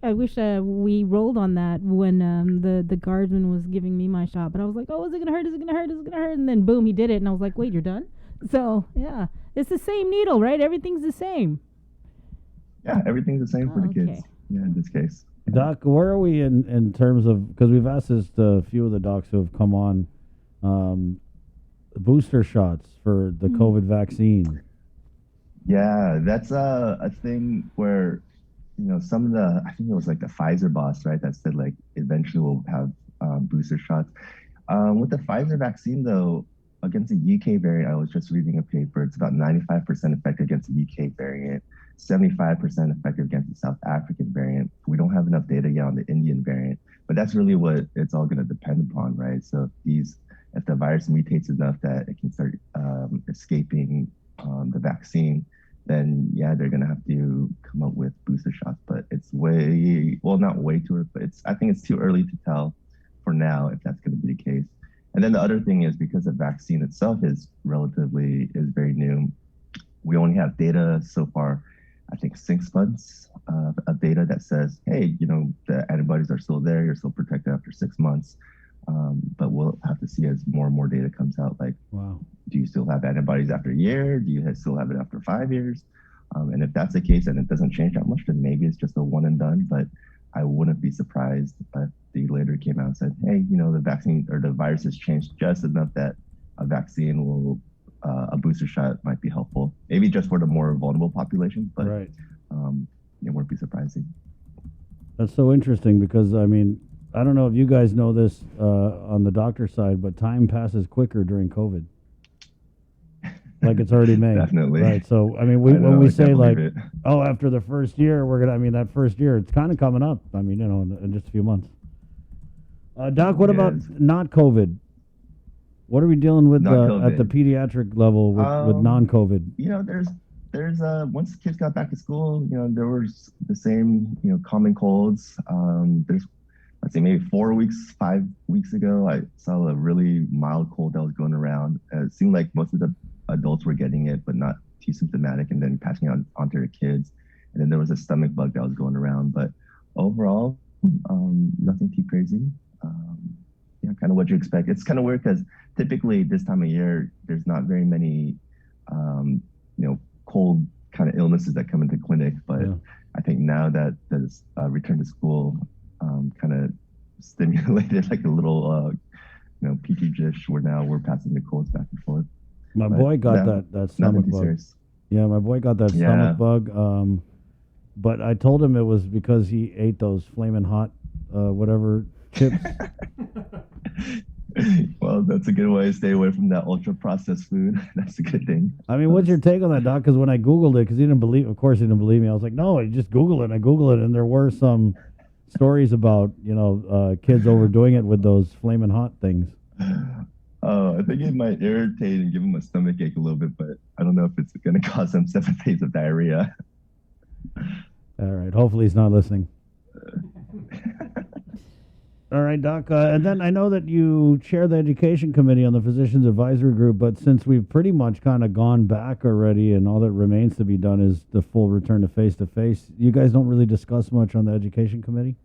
Speaker 3: I wish we rolled on that when the guardsman was giving me my shot, but I was like, oh, is it gonna hurt? Is it gonna hurt? Is it gonna hurt? And then boom, he did it, and I was like, wait, you're done? So yeah, it's the same needle, right? Everything's the same.
Speaker 12: Yeah, everything's the same for the kids. Yeah, in this case.
Speaker 4: Doc, where are we in terms of, because we've asked this to a few of the docs who have come on, booster shots for the COVID vaccine?
Speaker 12: Yeah, that's a thing where, some of the, I think it was like the Pfizer boss, right, that said like eventually we'll have booster shots. With the Pfizer vaccine though, against the UK variant, I was just reading a paper, it's about 95% effective against the UK variant, 75% effective against the South African variant. We don't have enough data yet on the Indian variant, but that's really what it's all going to depend upon, right? So if the virus mutates enough that it can start escaping the vaccine, then yeah, they're gonna have to come up with booster shots. But it's not way too early, but I think it's too early to tell for now if that's gonna be the case. And then the other thing is, because the vaccine itself is very new, we only have data so far, I think 6 months of data that says, hey, the antibodies are still there, you're still protected after 6 months. But we'll have to see as more and more data comes out. Like,
Speaker 4: wow,
Speaker 12: do you still have antibodies after a year? Do you still have it after 5 years? And if that's the case and it doesn't change that much, then maybe it's just a one and done. But I wouldn't be surprised if they later came out and said, hey, the vaccine or the virus has changed just enough that a vaccine a booster shot might be helpful. Maybe just for the more vulnerable population, but
Speaker 4: right.
Speaker 12: It wouldn't be surprising.
Speaker 4: That's so interesting because, I don't know if you guys know this on the doctor side, but time passes quicker during COVID. Like it's already May.
Speaker 12: Definitely.
Speaker 4: Right. So, when we say like, after the first year, that first year, it's kind of coming up. In just a few months. Doc, what about not COVID? What are we dealing with at the pediatric level with non-COVID?
Speaker 12: There's once kids got back to school, there was the same, common colds. There's, let's say maybe 5 weeks ago, I saw a really mild cold that was going around. It seemed like most of the adults were getting it, but not too symptomatic, and then passing it on to their kids. And then there was a stomach bug that was going around. But overall, nothing too crazy. Kind of what you expect. It's kind of weird because typically this time of year, there's not very many, cold kind of illnesses that come into clinic. But I think now that the return to school kind of stimulated like a little, petri dish where now we're passing the colds back and forth.
Speaker 4: My boy got that stomach bug.
Speaker 12: Serious.
Speaker 4: Yeah, my boy got that stomach bug. But I told him it was because he ate those flaming hot, whatever chips.
Speaker 12: Well, that's a good way to stay away from that ultra processed food. That's a good thing.
Speaker 4: What's your take on that, Doc? Because when I Googled it, because he didn't believe me. I was like, no, I just Google it. And I Googled it, and there were some stories about, kids overdoing it with those flaming hot things.
Speaker 12: Oh, I think it might irritate and give them a stomach ache a little bit, but I don't know if it's going to cause them 7 days of diarrhea.
Speaker 4: All right. Hopefully he's not listening. All right, Doc. And then I know that you chair the education committee on the Physicians Advisory Group, but since we've pretty much kind of gone back already and all that remains to be done is the full return to face-to-face, you guys don't really discuss much on the education committee?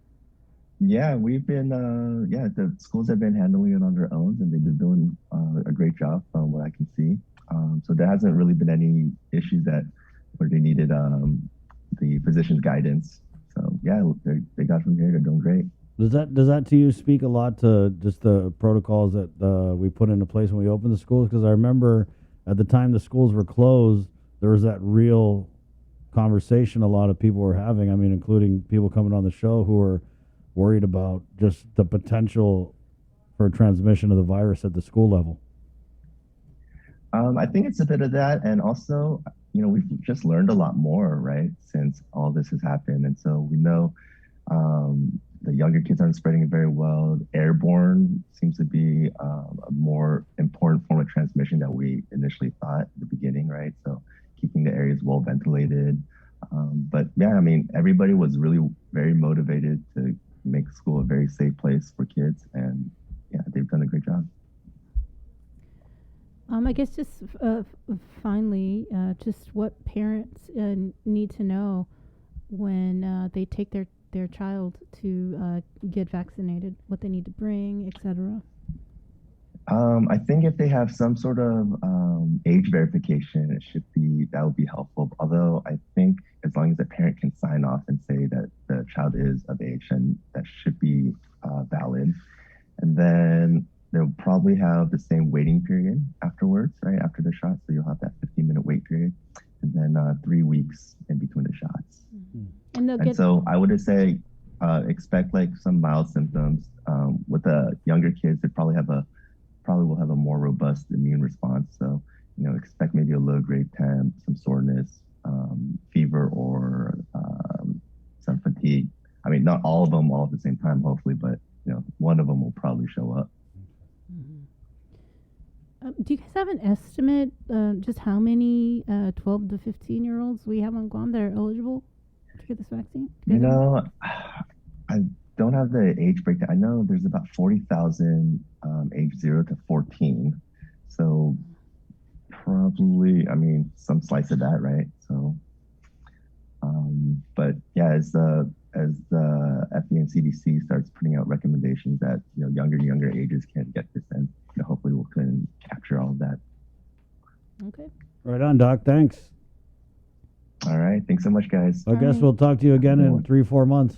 Speaker 12: Yeah, we've been, the schools have been handling it on their own, and they've been doing a great job from what I can see. So there hasn't really been any issues where they needed the physician's guidance. So yeah, they got from here. They're doing great.
Speaker 4: Does that to you speak a lot to just the protocols that we put into place when we opened the schools? Because I remember at the time the schools were closed, there was that real conversation a lot of people were having. I mean, including people coming on the show who were worried about just the potential for transmission of the virus at the school level.
Speaker 12: I think it's a bit of that, and also, we've just learned a lot more, right, since all this has happened, and so we know the younger kids aren't spreading it very well. Airborne seems to be a more important form of transmission than we initially thought at the beginning, right? So keeping the areas well ventilated. But yeah, I mean, everybody was really very motivated to make school a very safe place for kids, and yeah, they've done a great job.
Speaker 3: I guess just finally, just what parents need to know when they take their child to get vaccinated, what they need to bring, etc.
Speaker 12: I think if they have some sort of age verification, that would be helpful. Although I think as long as the parent can sign off and say that the child is of age, and that should be valid. And then they'll probably have the same waiting period afterwards, right? After the shot. So you'll have that 15-minute wait period, and then 3 weeks in between the shots.
Speaker 3: Mm-hmm. And
Speaker 12: so I would say expect like some mild symptoms. With the younger kids, they probably will have a more robust immune response. So, expect maybe a low grade temp, some soreness, fever, or some fatigue. I mean, not all of them all at the same time, hopefully, but one of them will probably show up.
Speaker 3: Do you guys have an estimate just how many 12 to 15-year-olds we have on Guam that are eligible to get this vaccine?
Speaker 12: I don't have the age breakdown. I know there's about 40,000 age 0 to 14. So probably, some slice of that, right? So, but yeah, as the FDA and CDC starts putting out recommendations that younger ages can get this, and hopefully we can capture all of that.
Speaker 3: Okay.
Speaker 4: Right on, Doc. Thanks.
Speaker 12: All right. Thanks so much, guys.
Speaker 4: I guess we'll talk to you again in 3-4 months.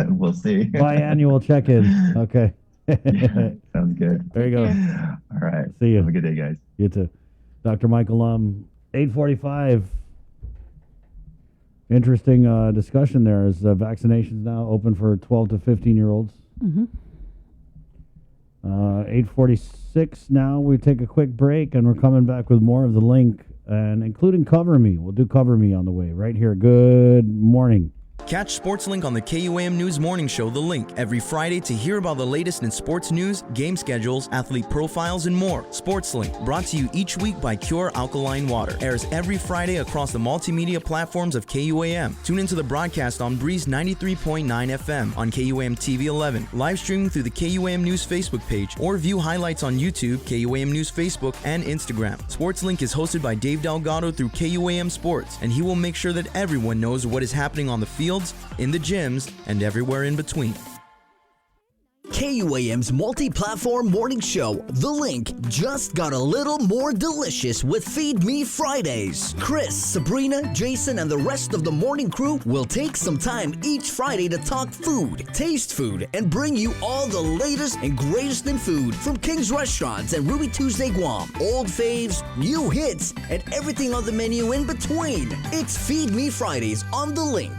Speaker 12: We'll see.
Speaker 4: Biannual check-in. Okay.
Speaker 12: Yeah, sounds good.
Speaker 4: There you go.
Speaker 12: All right.
Speaker 4: See you.
Speaker 12: Have a good day, guys.
Speaker 4: You too. Dr. Michael 8:45. Interesting discussion there. Is vaccinations now open for 12 to 15-year-olds?
Speaker 3: Mm-hmm.
Speaker 4: 8:46 now. We take a quick break, and we're coming back with more of The Link, and including Cover Me. We'll do Cover Me on the way right here. Good morning.
Speaker 13: Catch SportsLink on the KUAM News Morning Show, The Link, every Friday to hear about the latest in sports news, game schedules, athlete profiles, and more. SportsLink, brought to you each week by Cure Alkaline Water, airs every Friday across the multimedia platforms of KUAM. Tune into the broadcast on Breeze 93.9 FM, on KUAM TV 11, live streaming through the KUAM News Facebook page, or view highlights on YouTube, KUAM News Facebook, and Instagram. SportsLink is hosted by Dave Delgado through KUAM Sports, and he will make sure that everyone knows what is happening on the field, in the gyms, and everywhere in between.
Speaker 5: KUAM's multi-platform morning show, The Link, just got a little more delicious with Feed Me Fridays. Chris, Sabrina, Jason, and the rest of the morning crew will take some time each Friday to talk food, taste food, and bring you all the latest and greatest in food from King's Restaurants and Ruby Tuesday Guam, old faves, new hits, and everything on the menu in between. It's Feed Me Fridays on The Link.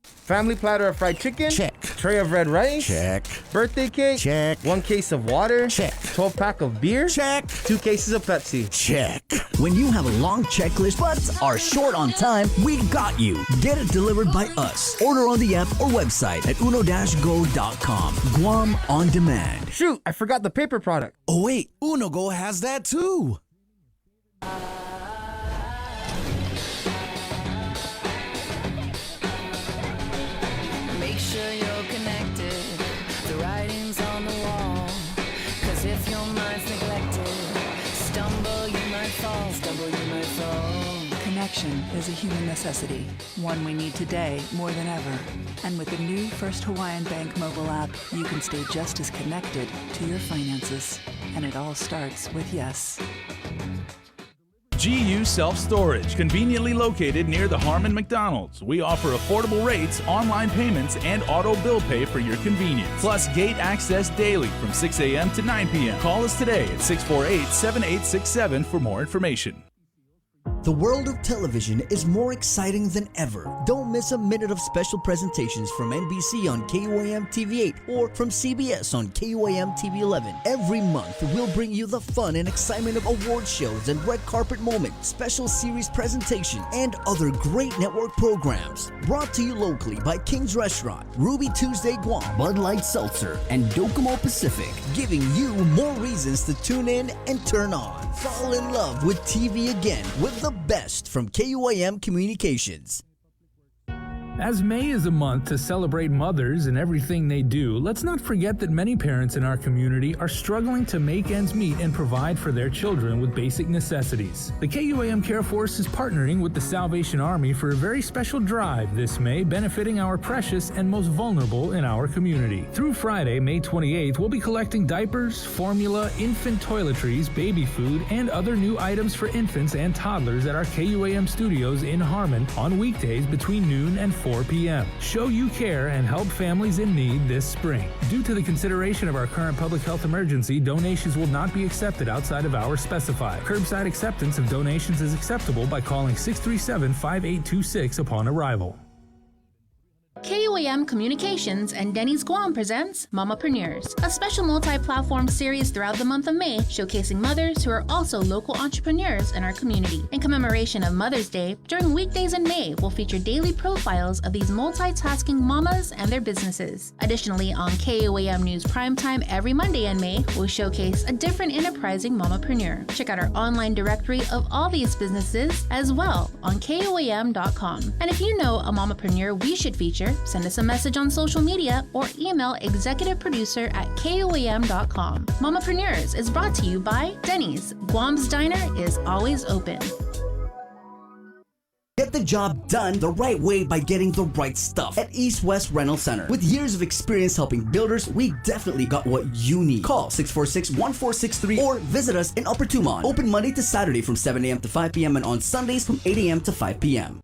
Speaker 16: Family platter of fried chicken? Check. Tray of red rice?
Speaker 5: Check.
Speaker 16: Birthday cake?
Speaker 5: Check.
Speaker 16: 1 case of water?
Speaker 5: Check.
Speaker 16: 12-pack of beer?
Speaker 5: Check.
Speaker 16: 2 cases of Pepsi?
Speaker 5: Check. When you have a long checklist but are short on time, we got you. Get it delivered by us. Order on the app or website at uno-go.com. Guam on demand.
Speaker 16: Shoot, I forgot the paper product.
Speaker 5: Oh wait, UnoGo has that too.
Speaker 10: Make sure you're connected. The writing's on the wall. 'Cause if your mind's neglected, stumble you might fall.
Speaker 15: connection is a human necessity, one we need today more than ever. And with the new First Hawaiian Bank mobile app, you can stay just as connected to your finances. And it all starts with yes.
Speaker 14: GU Self-Storage, conveniently located near the Harmon McDonald's. We offer affordable rates, online payments, and auto bill pay for your convenience. Plus gate access daily from 6 a.m. to 9 p.m. Call us today at 648-7867 for more information.
Speaker 5: The world of television is more exciting than ever. Don't miss a minute of special presentations from NBC on KUAM TV 8 or from CBS on KUAM TV 11. Every month, we'll bring you the fun and excitement of award shows and red carpet moments, special series presentation, and other great network programs. Brought to you locally by King's Restaurant, Ruby Tuesday Guam, Bud Light Seltzer, and Docomo Pacific, giving you more reasons to tune in and turn on. Fall in love with TV again with the best from KUAM Communications.
Speaker 14: As May is a month to celebrate mothers and everything they do, let's not forget that many parents in our community are struggling to make ends meet and provide for their children with basic necessities. The KUAM Care Force is partnering with the Salvation Army for a very special drive this May, benefiting our precious and most vulnerable in our community. Through Friday, May 28th, we'll be collecting diapers, formula, infant toiletries, baby food, and other new items for infants and toddlers at our KUAM studios in Harmon on weekdays between noon and 4 p.m. Show you care and help families in need this spring. Due to the consideration of our current public health emergency, donations will not be accepted outside of hours specified. Curbside acceptance of donations is acceptable by calling 637-5826 upon arrival.
Speaker 17: KUAM Communications and Denny's Guam presents Mamapreneurs, a special multi-platform series throughout the month of May showcasing mothers who are also local entrepreneurs in our community. In commemoration of Mother's Day, during weekdays in May, we'll feature daily profiles of these multitasking mamas and their businesses. Additionally, on KUAM News Primetime every Monday in May, we'll showcase a different enterprising mamapreneur. Check out our online directory of all these businesses as well on KUAM.com. And if you know a mamapreneur we should feature, send us a message on social media or email executiveproducer@KUAM.com. Mamapreneurs is brought to you by Denny's. Guam's Diner is always open.
Speaker 5: Get the job done the right way by getting the right stuff at East West Rental Center. With years of experience helping builders, we definitely got what you need. Call 646-1463 or visit us in Upper Tumon. Open Monday to Saturday from 7 a.m. to 5 p.m. and on Sundays from 8 a.m. to 5 p.m.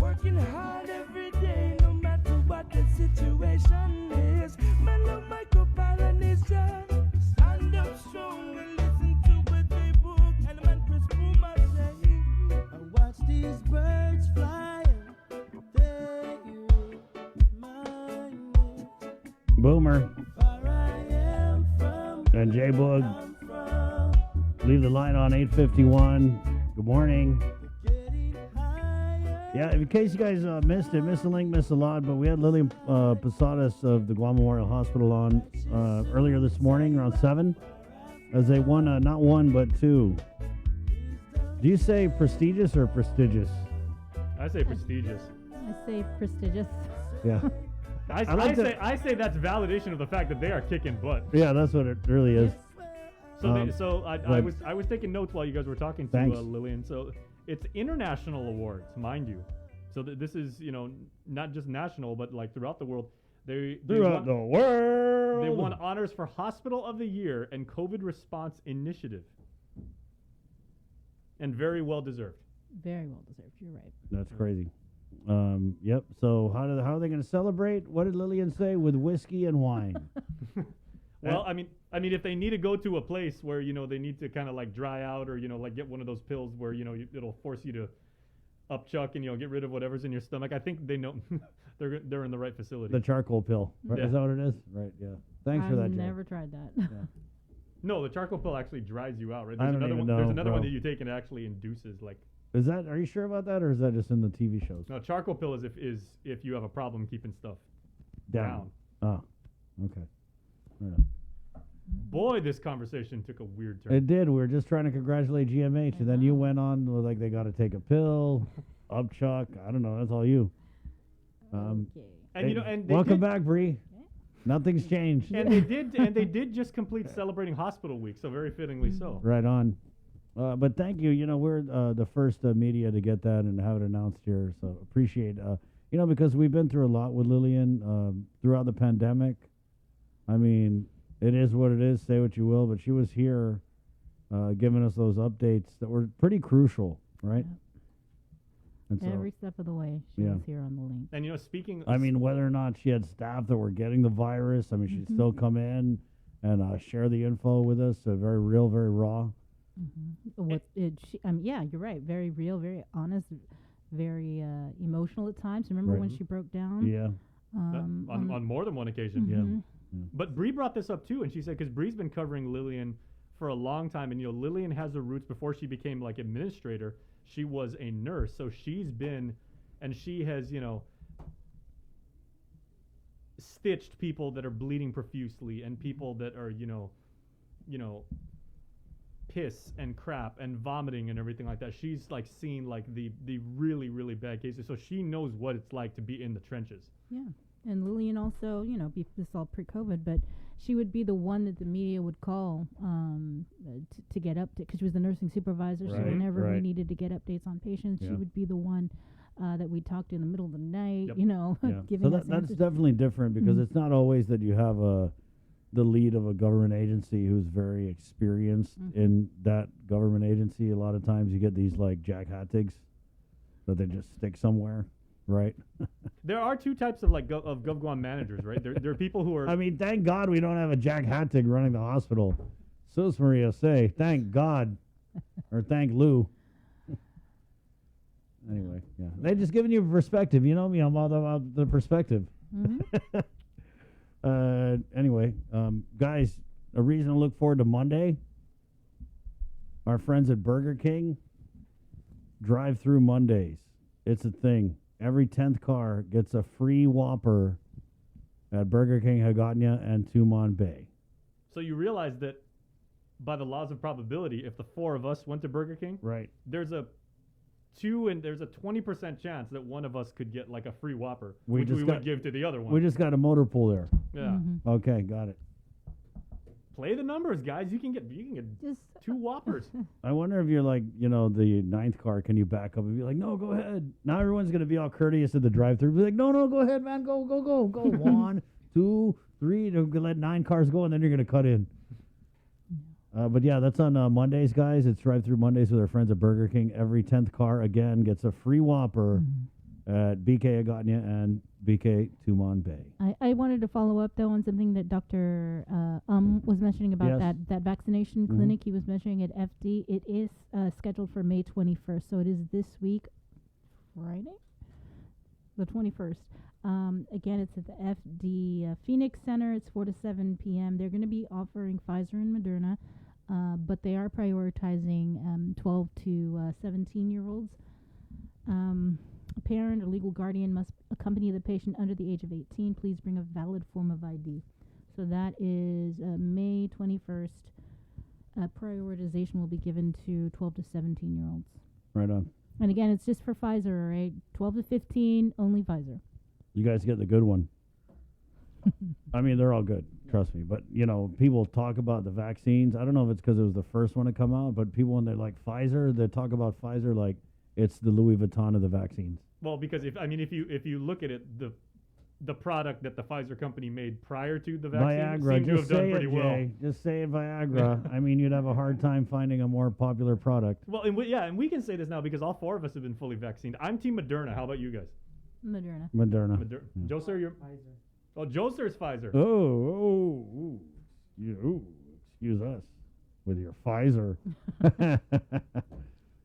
Speaker 10: Working hard every day, no matter what the situation is. Man, love my co-pollination. Stand up strong and listen to what they book. Element press boom, I say. I watch these birds flying. They remind me.
Speaker 4: Boomer. And J-Boog. Leave the line on 851. Good morning. Yeah, in case you guys missed it, missed the link, missed a lot, but we had Lillian Posadas of the Guam Memorial Hospital on earlier this morning around 7 as they won not one but two. Do you say prestigious or prestigious?
Speaker 11: I say prestigious.
Speaker 3: I say prestigious.
Speaker 4: Yeah.
Speaker 11: I say that's validation of the fact that they are kicking butt.
Speaker 4: Yeah, that's what it really is.
Speaker 11: So I was taking notes while you guys were talking to Lillian. So it's international awards, mind you. So this is not just national, but like throughout the world. They won honors for Hospital of the Year and COVID Response Initiative, and very well deserved.
Speaker 3: Very well deserved. You're right.
Speaker 4: That's crazy. Yep. So how are they going to celebrate? What did Lillian say? With whiskey and wine.
Speaker 11: Well, I mean, if they need to go to a place where they need to kind of like dry out, or like get one of those pills where it'll force you to upchuck and get rid of whatever's in your stomach. I think they know they're in the right facility.
Speaker 4: The charcoal pill. Right?
Speaker 11: Yeah.
Speaker 4: Is that what it is? Right. Yeah. Thanks for that, Jay.
Speaker 3: I've never tried that.
Speaker 4: Yeah.
Speaker 11: No, the charcoal pill actually dries you out, right?
Speaker 4: I
Speaker 11: There's
Speaker 4: don't
Speaker 11: another
Speaker 4: even
Speaker 11: one. There's
Speaker 4: know,
Speaker 11: another
Speaker 4: bro.
Speaker 11: one that you take and it actually induces like.
Speaker 4: Is that? Are you sure about that, or is that just in the TV shows?
Speaker 11: No, charcoal pill is if you have a problem keeping stuff
Speaker 4: Down. Oh. Okay. Right on.
Speaker 11: Boy, this conversation took a weird turn.
Speaker 4: It did. We were just trying to congratulate GMH, and then you went on with like they got to take a pill, upchuck. I don't know. That's all you.
Speaker 11: And and
Speaker 4: welcome back, Bree. Nothing's changed.
Speaker 11: And they did just complete celebrating Hospital Week, so very fittingly so.
Speaker 4: Right on. But thank you. You know, we're the first media to get that and have it announced here, so appreciate. You know, because we've been through a lot with Lillian throughout the pandemic. I mean, it is what it is. Say what you will, but she was here giving us those updates that were pretty crucial, right? And so,
Speaker 3: Every step of the way, she was here on the link.
Speaker 11: And, you know, speaking...
Speaker 4: I mean, whether or not she had staff that were getting the virus, I mean, she'd still come in and share the info with us, very real, very raw.
Speaker 3: Yeah, you're right. Very real, very honest, very emotional at times. Remember when she broke down?
Speaker 4: Yeah.
Speaker 11: On more than one occasion.
Speaker 4: Yeah.
Speaker 11: But Bree brought this up too, and she said, because Bree's been covering Lillian for a long time, and, you know, Lillian has her roots before she became, like, administrator. She was a nurse, so she's been, and she has, you know, stitched people that are bleeding profusely and people that are, you know, piss and crap and vomiting and everything like that. She's like seen like the really, really bad cases, so she knows what it's like to be in the trenches.
Speaker 3: Yeah. And Lillian also, you know, this is all pre-COVID, but she would be the one that the media would call to get updates, because she was the nursing supervisor. So whenever we needed to get updates on patients, she would be the one that we talked to in the middle of the night, you know, giving
Speaker 4: so
Speaker 3: us
Speaker 4: that's
Speaker 3: answers.
Speaker 4: definitely different, because it's not always that you have the lead of a government agency who's very experienced in that government agency. A lot of times you get these like Jack Hattigs that they just stick somewhere. Right.
Speaker 11: There are two types of like GovGuam managers, right? There are people who are.
Speaker 4: I mean, thank God we don't have a Jack Hattig running the hospital. Sus Maria say, thank God, or thank Lou. Anyway, yeah, they just giving you perspective. You know me, I'm all about the perspective. Anyway, guys, a reason to look forward to Monday. Our friends at Burger King, drive-through Mondays. It's a thing. Every 10th car gets a free Whopper at Burger King, Hagåtña, and Tumon Bay.
Speaker 11: So you realize that by the laws of probability, if the four of us went to Burger King, there's a 20% chance that one of us could get like a free Whopper, which we would give to the other one.
Speaker 4: We just got a motor pool there.
Speaker 11: Yeah.
Speaker 4: Okay, got it.
Speaker 11: Play the numbers, guys. You can get just 2 Whoppers.
Speaker 4: I wonder if you're like, you know, the 9th car, can you back up and be like, no, go ahead. Now everyone's going to be all courteous at the drive-thru. Be like, no, go ahead, man. Go. 1, 2, 3. They're going to let 9 cars go, and then you're going to cut in. But yeah, that's on Mondays, guys. It's drive-through Mondays with our friends at Burger King. Every 10th car, again, gets a free Whopper at BK Hagåtña and BK Tumon Bay.
Speaker 3: I wanted to follow up, though, on something that Dr. Was mentioning about that vaccination clinic he was mentioning at FD. It is scheduled for May 21st, so it is this week, Friday? The 21st. Again, it's at the FD Phoenix Center. It's 4 to 7 p.m. They're going to be offering Pfizer and Moderna, but they are prioritizing 12 to 17-year-olds. A parent or legal guardian must accompany the patient under the age of 18. Please bring a valid form of ID. So that is May 21st. Prioritization will be given to 12 to 17-year-olds.
Speaker 4: Right on.
Speaker 3: And again, it's just for Pfizer, right? 12 to 15, only Pfizer.
Speaker 4: You guys get the good one. I mean, they're all good, trust me. But, you know, people talk about the vaccines. I don't know if it's because it was the first one to come out, but people, when they're like Pfizer, they talk about Pfizer like it's the Louis Vuitton of the vaccines.
Speaker 11: Well, because if you look at it, the product that the Pfizer company made prior to the vaccine
Speaker 4: Viagra,
Speaker 11: seemed to have done pretty well.
Speaker 4: Jay. Just say it, Viagra. I mean, you'd have a hard time finding a more popular product.
Speaker 11: Well, and we can say this now because all 4 of us have been fully vaccinated. I'm Team Moderna. How about you guys?
Speaker 3: Moderna.
Speaker 11: Joe, sir, you're Pfizer. Oh, Joe, sir's Pfizer.
Speaker 4: Excuse us with your Pfizer.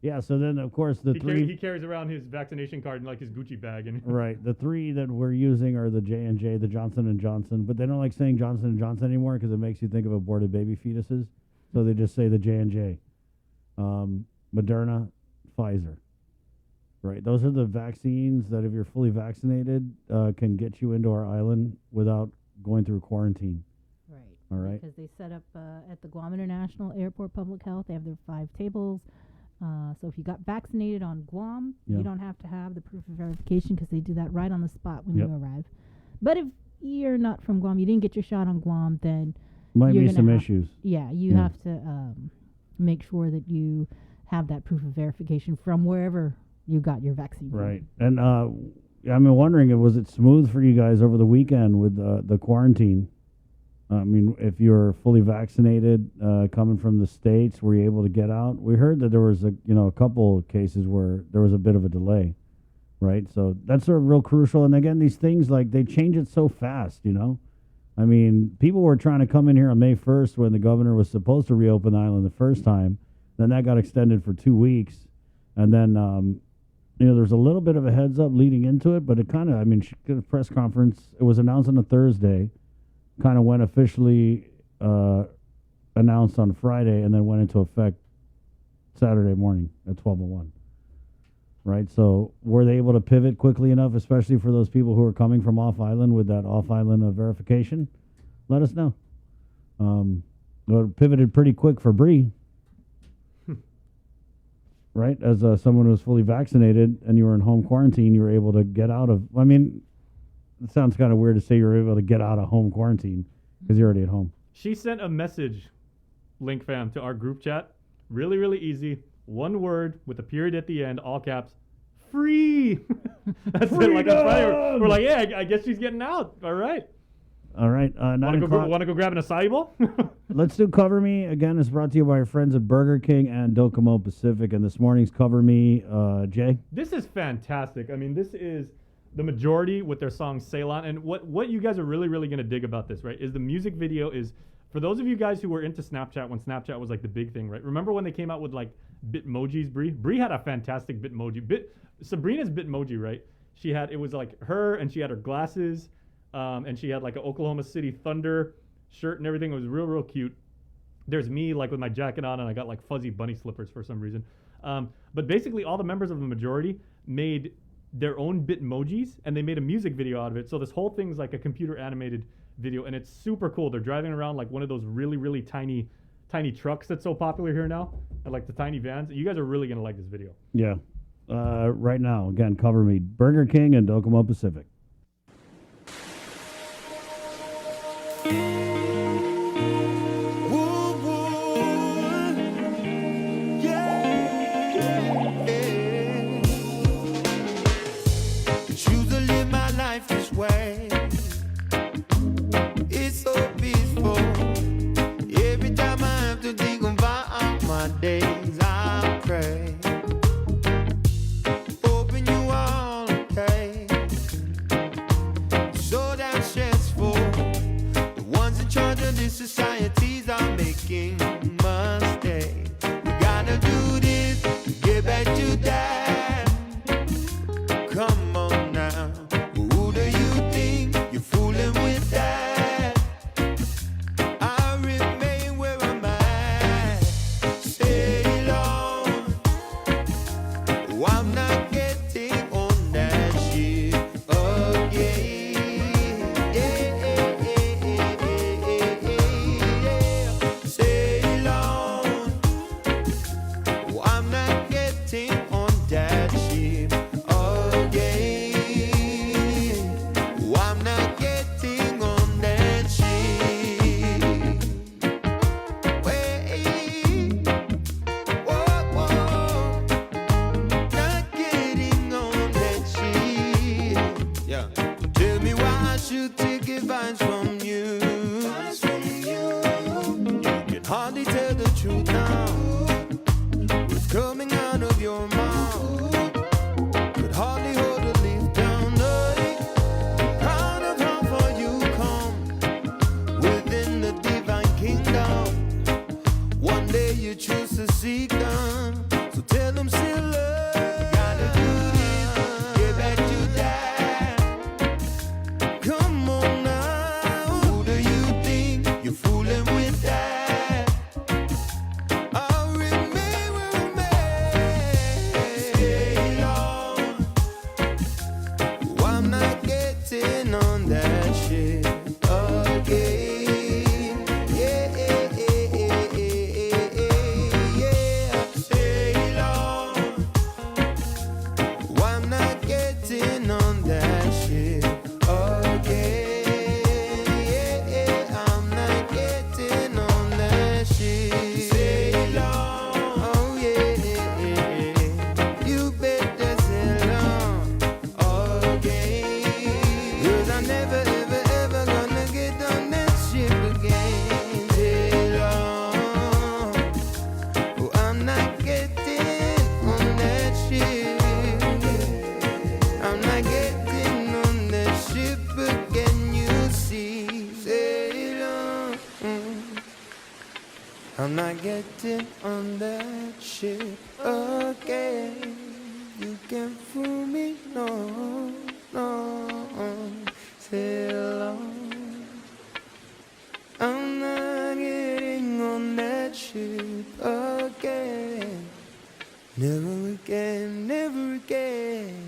Speaker 4: Yeah, so then, of course,
Speaker 11: he carries around his vaccination card in, like, his Gucci bag. And
Speaker 4: right. The 3 that we're using are the J&J, the Johnson & Johnson. But they don't like saying Johnson & Johnson anymore because it makes you think of aborted baby fetuses. So they just say the J&J. Moderna, Pfizer. Right. Those are the vaccines that, if you're fully vaccinated, can get you into our island without going through quarantine.
Speaker 3: Right.
Speaker 4: All right.
Speaker 3: Because they set up at the Guam International Airport Public Health, they have their 5 tables. So if you got vaccinated on Guam, you don't have to have the proof of verification because they do that right on the spot when you arrive. But if you're not from Guam, you didn't get your shot on Guam, then
Speaker 4: might be some issues.
Speaker 3: Yeah, you have to make sure that you have that proof of verification from wherever you got your vaccine.
Speaker 4: Right. And I'm wondering, was it smooth for you guys over the weekend with the quarantine? I mean, if you're fully vaccinated, coming from the States, were you able to get out? We heard that there was a couple of cases where there was a bit of a delay, right? So that's real crucial. And again, these things, like, they change it so fast, I mean, people were trying to come in here on May 1st when the governor was supposed to reopen the island the first time. Then that got extended for 2 weeks. And then, there's a little bit of a heads up leading into it, but it kind of, she did a press conference. It was announced on a Thursday, kind of went officially announced on Friday, and then went into effect Saturday morning at 12:01. Right? So were they able to pivot quickly enough, especially for those people who are coming from off-island with that off-island verification? Let us know. It pivoted pretty quick for Bree. Right? As someone who was fully vaccinated and you were in home quarantine, you were able to get out of... it sounds kind of weird to say you were able to get out of home quarantine because you're already at home.
Speaker 11: She sent a message, Link fam, to our group chat. Really, really easy. One word with a period at the end, all caps. Free! That's it. Like, we're like, yeah, I guess she's getting out. All right.
Speaker 4: All right.
Speaker 11: Want to go grab an acai bowl?
Speaker 4: Let's do Cover Me. Again, it's brought to you by our friends at Burger King and Docomo Pacific. And this morning's Cover Me, Jay?
Speaker 11: This is fantastic. This is the majority with their song Ceylon. And what you guys are really, really going to dig about this, right, is the music video is, for those of you guys who were into Snapchat when Snapchat was like the big thing, right? Remember when they came out with like Bitmojis, Brie? Brie had a fantastic Bitmoji. Sabrina's Bitmoji, right? It was like her, and she had her glasses, and she had like an Oklahoma City Thunder shirt and everything. It was real, real cute. There's me like with my jacket on, and I got like fuzzy bunny slippers for some reason. But basically all the members of the majority made their own Bitmojis, and they made a music video out of it. So this whole thing's like a computer animated video, and it's super cool. They're driving around like one of those really, really tiny trucks that's so popular here now, and like the tiny vans. You guys are really going to like this video.
Speaker 4: Yeah. Right now, again, Cover Me, Burger King and Docomo Pacific.
Speaker 10: Choose to live my life this way. It's so peaceful. Every time I have to think about my days, I pray. Hoping you all okay. So damn stressful. The ones in charge of these societies are making mistakes. We gotta do this to get back to that. Come on now. Who do you think you're fooling with that? I remain where I'm at. Stay long. Oh, I'm not getting on that shit again. Stay long. Oh, I'm not getting on that shit again. Oh, I'm not getting on that shit. Wait. Whoa, whoa. Not getting on that shit. Yeah. Tell me why I should take advice from you. You can hardly tell the truth now. What's coming out of your mouth could hardly hold a leaf down. Proud of how far you come within the divine kingdom. One day you choose to seek them. So tell them still love. Gotta do this, get back to that. Come on now. Who do you think you're fooling with that? I'll remain where I'm at. Stay long. Oh, I'm not getting on that shit again. Yeah. Stay not getting on that ship again. You can't fool me, no, no. Sail on. I'm not getting on that ship again. Never again, never again.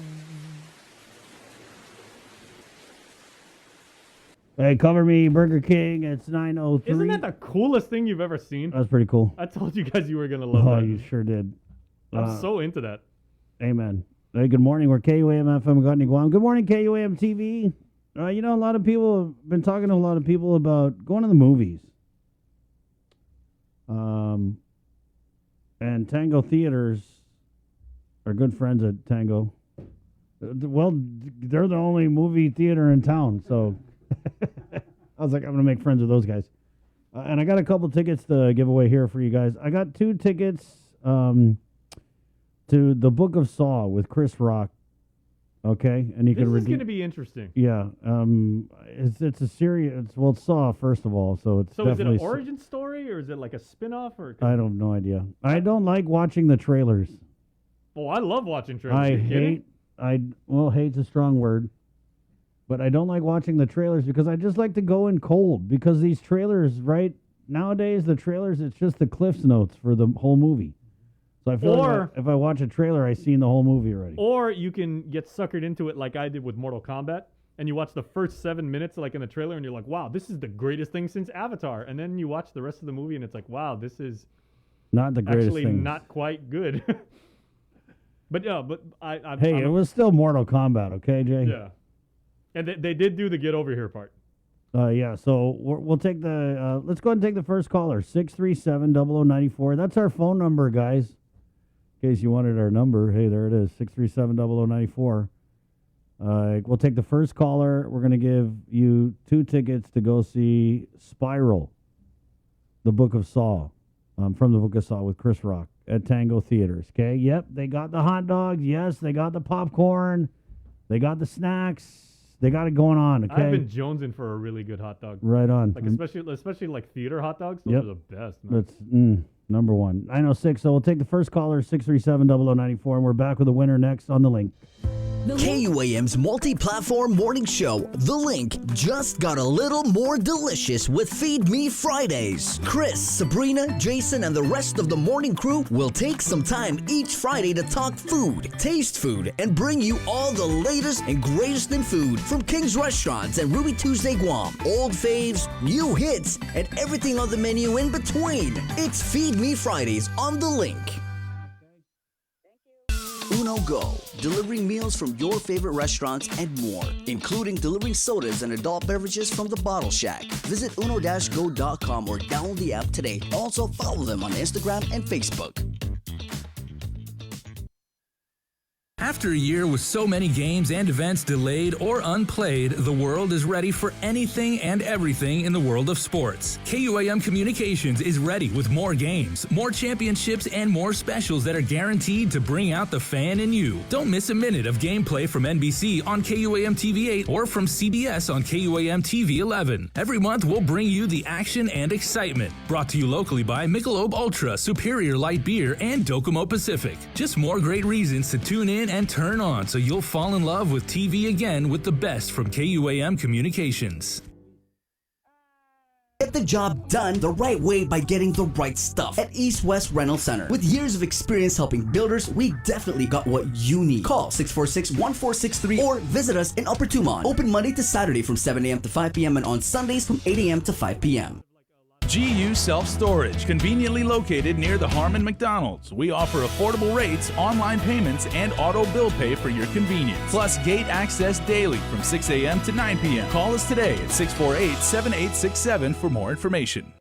Speaker 4: Hey, cover me, Burger King. It's 9:03.
Speaker 11: Isn't that the coolest thing you've ever seen?
Speaker 4: That's pretty cool.
Speaker 11: I told you guys you were going to love
Speaker 4: Oh,
Speaker 11: that.
Speaker 4: you sure did.
Speaker 11: I'm so into that.
Speaker 4: Amen. Hey, good morning. We're KUAM FM Gutney, Guam. Good morning, KUAM TV. You know, a lot of people have been talking to a lot of people about going to the movies. And Tango Theaters are good friends at Tango. Well, they're the only movie theater in town, so I was like, I'm going to make friends with those guys. And I got a couple tickets to give away here for you guys. I got 2 tickets to the Book of Saw with Chris Rock. Okay, and you
Speaker 11: This
Speaker 4: can
Speaker 11: is going to be interesting.
Speaker 4: Yeah, it's a series. It's Saw first of all, so it's
Speaker 11: So is it
Speaker 4: definitely
Speaker 11: an origin story or is it like a spin-off? Or
Speaker 4: I don't no idea. I don't like watching the trailers.
Speaker 11: Oh, I love watching trailers.
Speaker 4: I
Speaker 11: Are you kidding?
Speaker 4: hate's a strong word, but I don't like watching the trailers because I just like to go in cold because these trailers right nowadays the trailers it's just the Cliff's Notes for the whole movie. So I feel like if I watch a trailer, I've seen the whole movie already.
Speaker 11: Or you can get suckered into it like I did with Mortal Kombat, and you watch the first 7 minutes like in the trailer, and you're like, wow, this is the greatest thing since Avatar. And then you watch the rest of the movie, and it's like, wow, this is
Speaker 4: Not the greatest
Speaker 11: actually
Speaker 4: thing.
Speaker 11: not quite good. But yeah, but
Speaker 4: Hey, it was still Mortal Kombat, okay, Jay?
Speaker 11: Yeah. And they did do the get over here part.
Speaker 4: Yeah, so we'll take the, let's go ahead and take the first caller, 637-0094. That's our phone number, guys. In case you wanted our number, hey, there it is, 637-0094. We'll take the first caller. We're going to give you 2 tickets to go see Spiral, the Book of Saw, from the Book of Saw with Chris Rock at Tango Theaters, okay? Yep, they got the hot dogs. Yes, they got the popcorn. They got the snacks. They got it going on, okay?
Speaker 11: I've been jonesing for a really good hot dog.
Speaker 4: Right on.
Speaker 11: Like especially like theater hot dogs. Those
Speaker 4: Yep.
Speaker 11: are the best, man.
Speaker 4: That's number one. 906. So we'll take the first caller, 637-0094, and we're back with a winner next on The Link.
Speaker 5: KUAM's multi-platform morning show, The Link, just got a little more delicious with Feed Me Fridays. Chris, Sabrina, Jason, and the rest of the morning crew will take some time each Friday to talk food, taste food, and bring you all the latest and greatest in food from King's Restaurants and Ruby Tuesday Guam, old faves, new hits, and everything on the menu in between. It's Feed Me Fridays on The Link. Uno Go, delivering meals from your favorite restaurants and more, including delivering sodas and adult beverages from the Bottle Shack. Visit uno-go.com or download the app today. Also follow them on Instagram and Facebook.
Speaker 14: After a year with so many games and events delayed or unplayed, the world is ready for anything and everything in the world of sports. KUAM Communications is ready with more games, more championships, and more specials that are guaranteed to bring out the fan in you. Don't miss a minute of gameplay from NBC on KUAM TV 8 or from CBS on KUAM TV 11. Every month, we'll bring you the action and excitement. Brought to you locally by Michelob Ultra, Superior Light Beer, and Docomo Pacific. Just more great reasons to tune in and turn on so you'll fall in love with TV again with the best from KUAM Communications.
Speaker 5: Get the job done the right way by getting the right stuff at East West Rental Center. With years of experience helping builders, we definitely got what you need. Call 646-1463 or visit us in Upper Tumon. Open Monday to Saturday from 7 a.m. to 5 p.m. and on Sundays from 8 a.m. to 5 p.m.
Speaker 19: GU Self-Storage, conveniently located near the Harmon McDonald's. We offer affordable rates, online payments, and auto bill pay for your convenience. Plus gate access daily from 6 a.m. to 9 p.m. Call us today at 648-7867 for more information.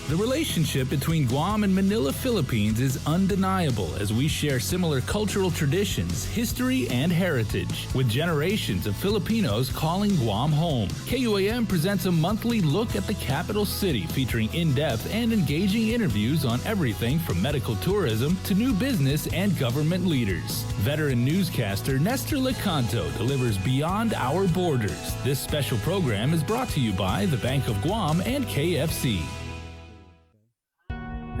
Speaker 14: The relationship between Guam and Manila, Philippines is undeniable as we share similar cultural traditions, history, and heritage, with generations of Filipinos calling Guam home. KUAM presents a monthly look at the capital city featuring in-depth and engaging interviews on everything from medical tourism to new business and government leaders. Veteran newscaster Nestor Lecanto delivers Beyond Our Borders. This special program is brought to you by the Bank of Guam and KFC.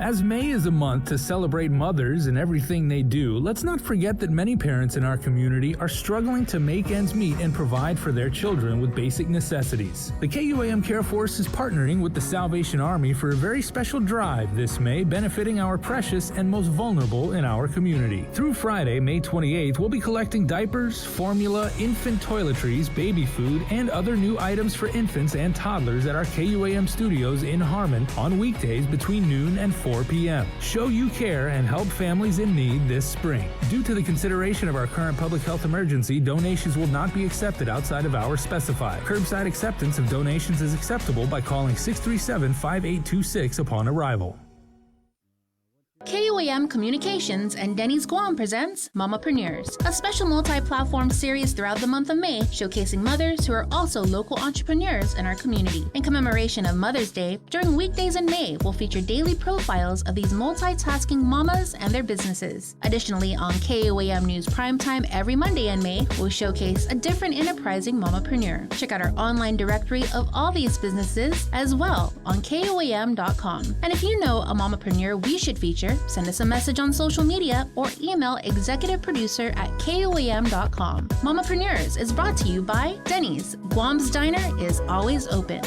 Speaker 14: As May is a month to celebrate mothers and everything they do, let's not forget that many parents in our community are struggling to make ends meet and provide for their children with basic necessities. The KUAM Care Force is partnering with the Salvation Army for a very special drive this May, benefiting our precious and most vulnerable in our community. Through Friday, May 28th, we'll be collecting diapers, formula, infant toiletries, baby food, and other new items for infants and toddlers at our KUAM studios in Harmon on weekdays between noon and 4 p.m. Show you care and help families in need this spring. Due to the consideration of our current public health emergency, donations will not be accepted outside of hours specified. Curbside acceptance of donations is acceptable by calling 637-5826 upon arrival.
Speaker 17: KUAM Communications and Denny's Guam presents Mamapreneurs, a special multi-platform series throughout the month of May showcasing mothers who are also local entrepreneurs in our community. In commemoration of Mother's Day, during weekdays in May, we'll feature daily profiles of these multitasking mamas and their businesses. Additionally, on KUAM News Primetime every Monday in May, we'll showcase a different enterprising mamapreneur. Check out our online directory of all these businesses as well on KUAM.com. And if you know a mamapreneur we should feature, send us a message on social media or email executiveproducer@KUAM.com. Mamapreneurs is brought to you by Denny's. Guam's Diner is always open.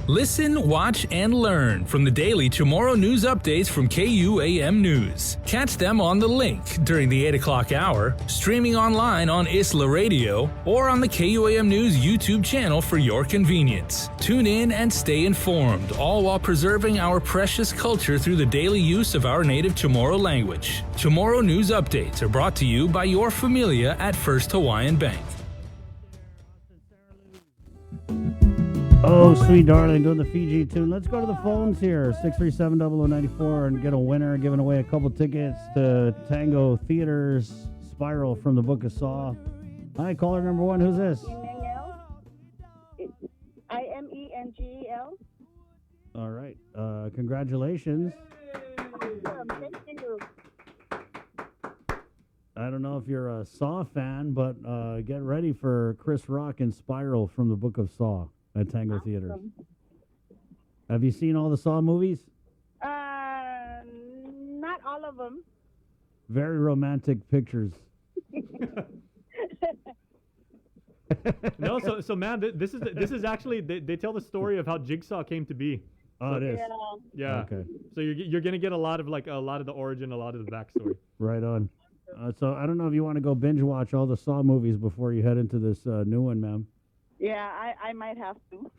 Speaker 14: Listen, watch, and learn from the daily Chamorro news updates from KUAM News. Catch them on The Link during the 8 o'clock hour, streaming online on Isla Radio, or on the KUAM News YouTube channel for your convenience. Tune in and stay informed, all while preserving our precious culture through the daily use of our native Chamorro language. Chamorro news updates are brought to you by your familia at First Hawaiian Bank.
Speaker 4: Oh, sweet darling, doing the Fiji tune. Let's go to the phones here, 637-0094, and get a winner, giving away a couple tickets to Tango Theater's Spiral from the Book of Saw. Hi, caller number one. Who's this?
Speaker 18: IMENGEL.
Speaker 4: All right. Congratulations.
Speaker 18: Awesome. Thank you.
Speaker 4: I don't know if you're a Saw fan, but get ready for Chris Rock and Spiral from the Book of Saw at Tango Theater. Have you seen all the Saw movies?
Speaker 18: Not all of them.
Speaker 4: Very romantic pictures.
Speaker 11: No, so man, this is actually they tell the story of how Jigsaw came to be.
Speaker 4: Oh, it is.
Speaker 11: Yeah.
Speaker 4: Okay.
Speaker 11: So you're gonna get a lot of the origin, a lot of the backstory.
Speaker 4: Right on. So I don't know if you want to go binge watch all the Saw movies before you head into this new one, ma'am.
Speaker 18: Yeah, I might have to.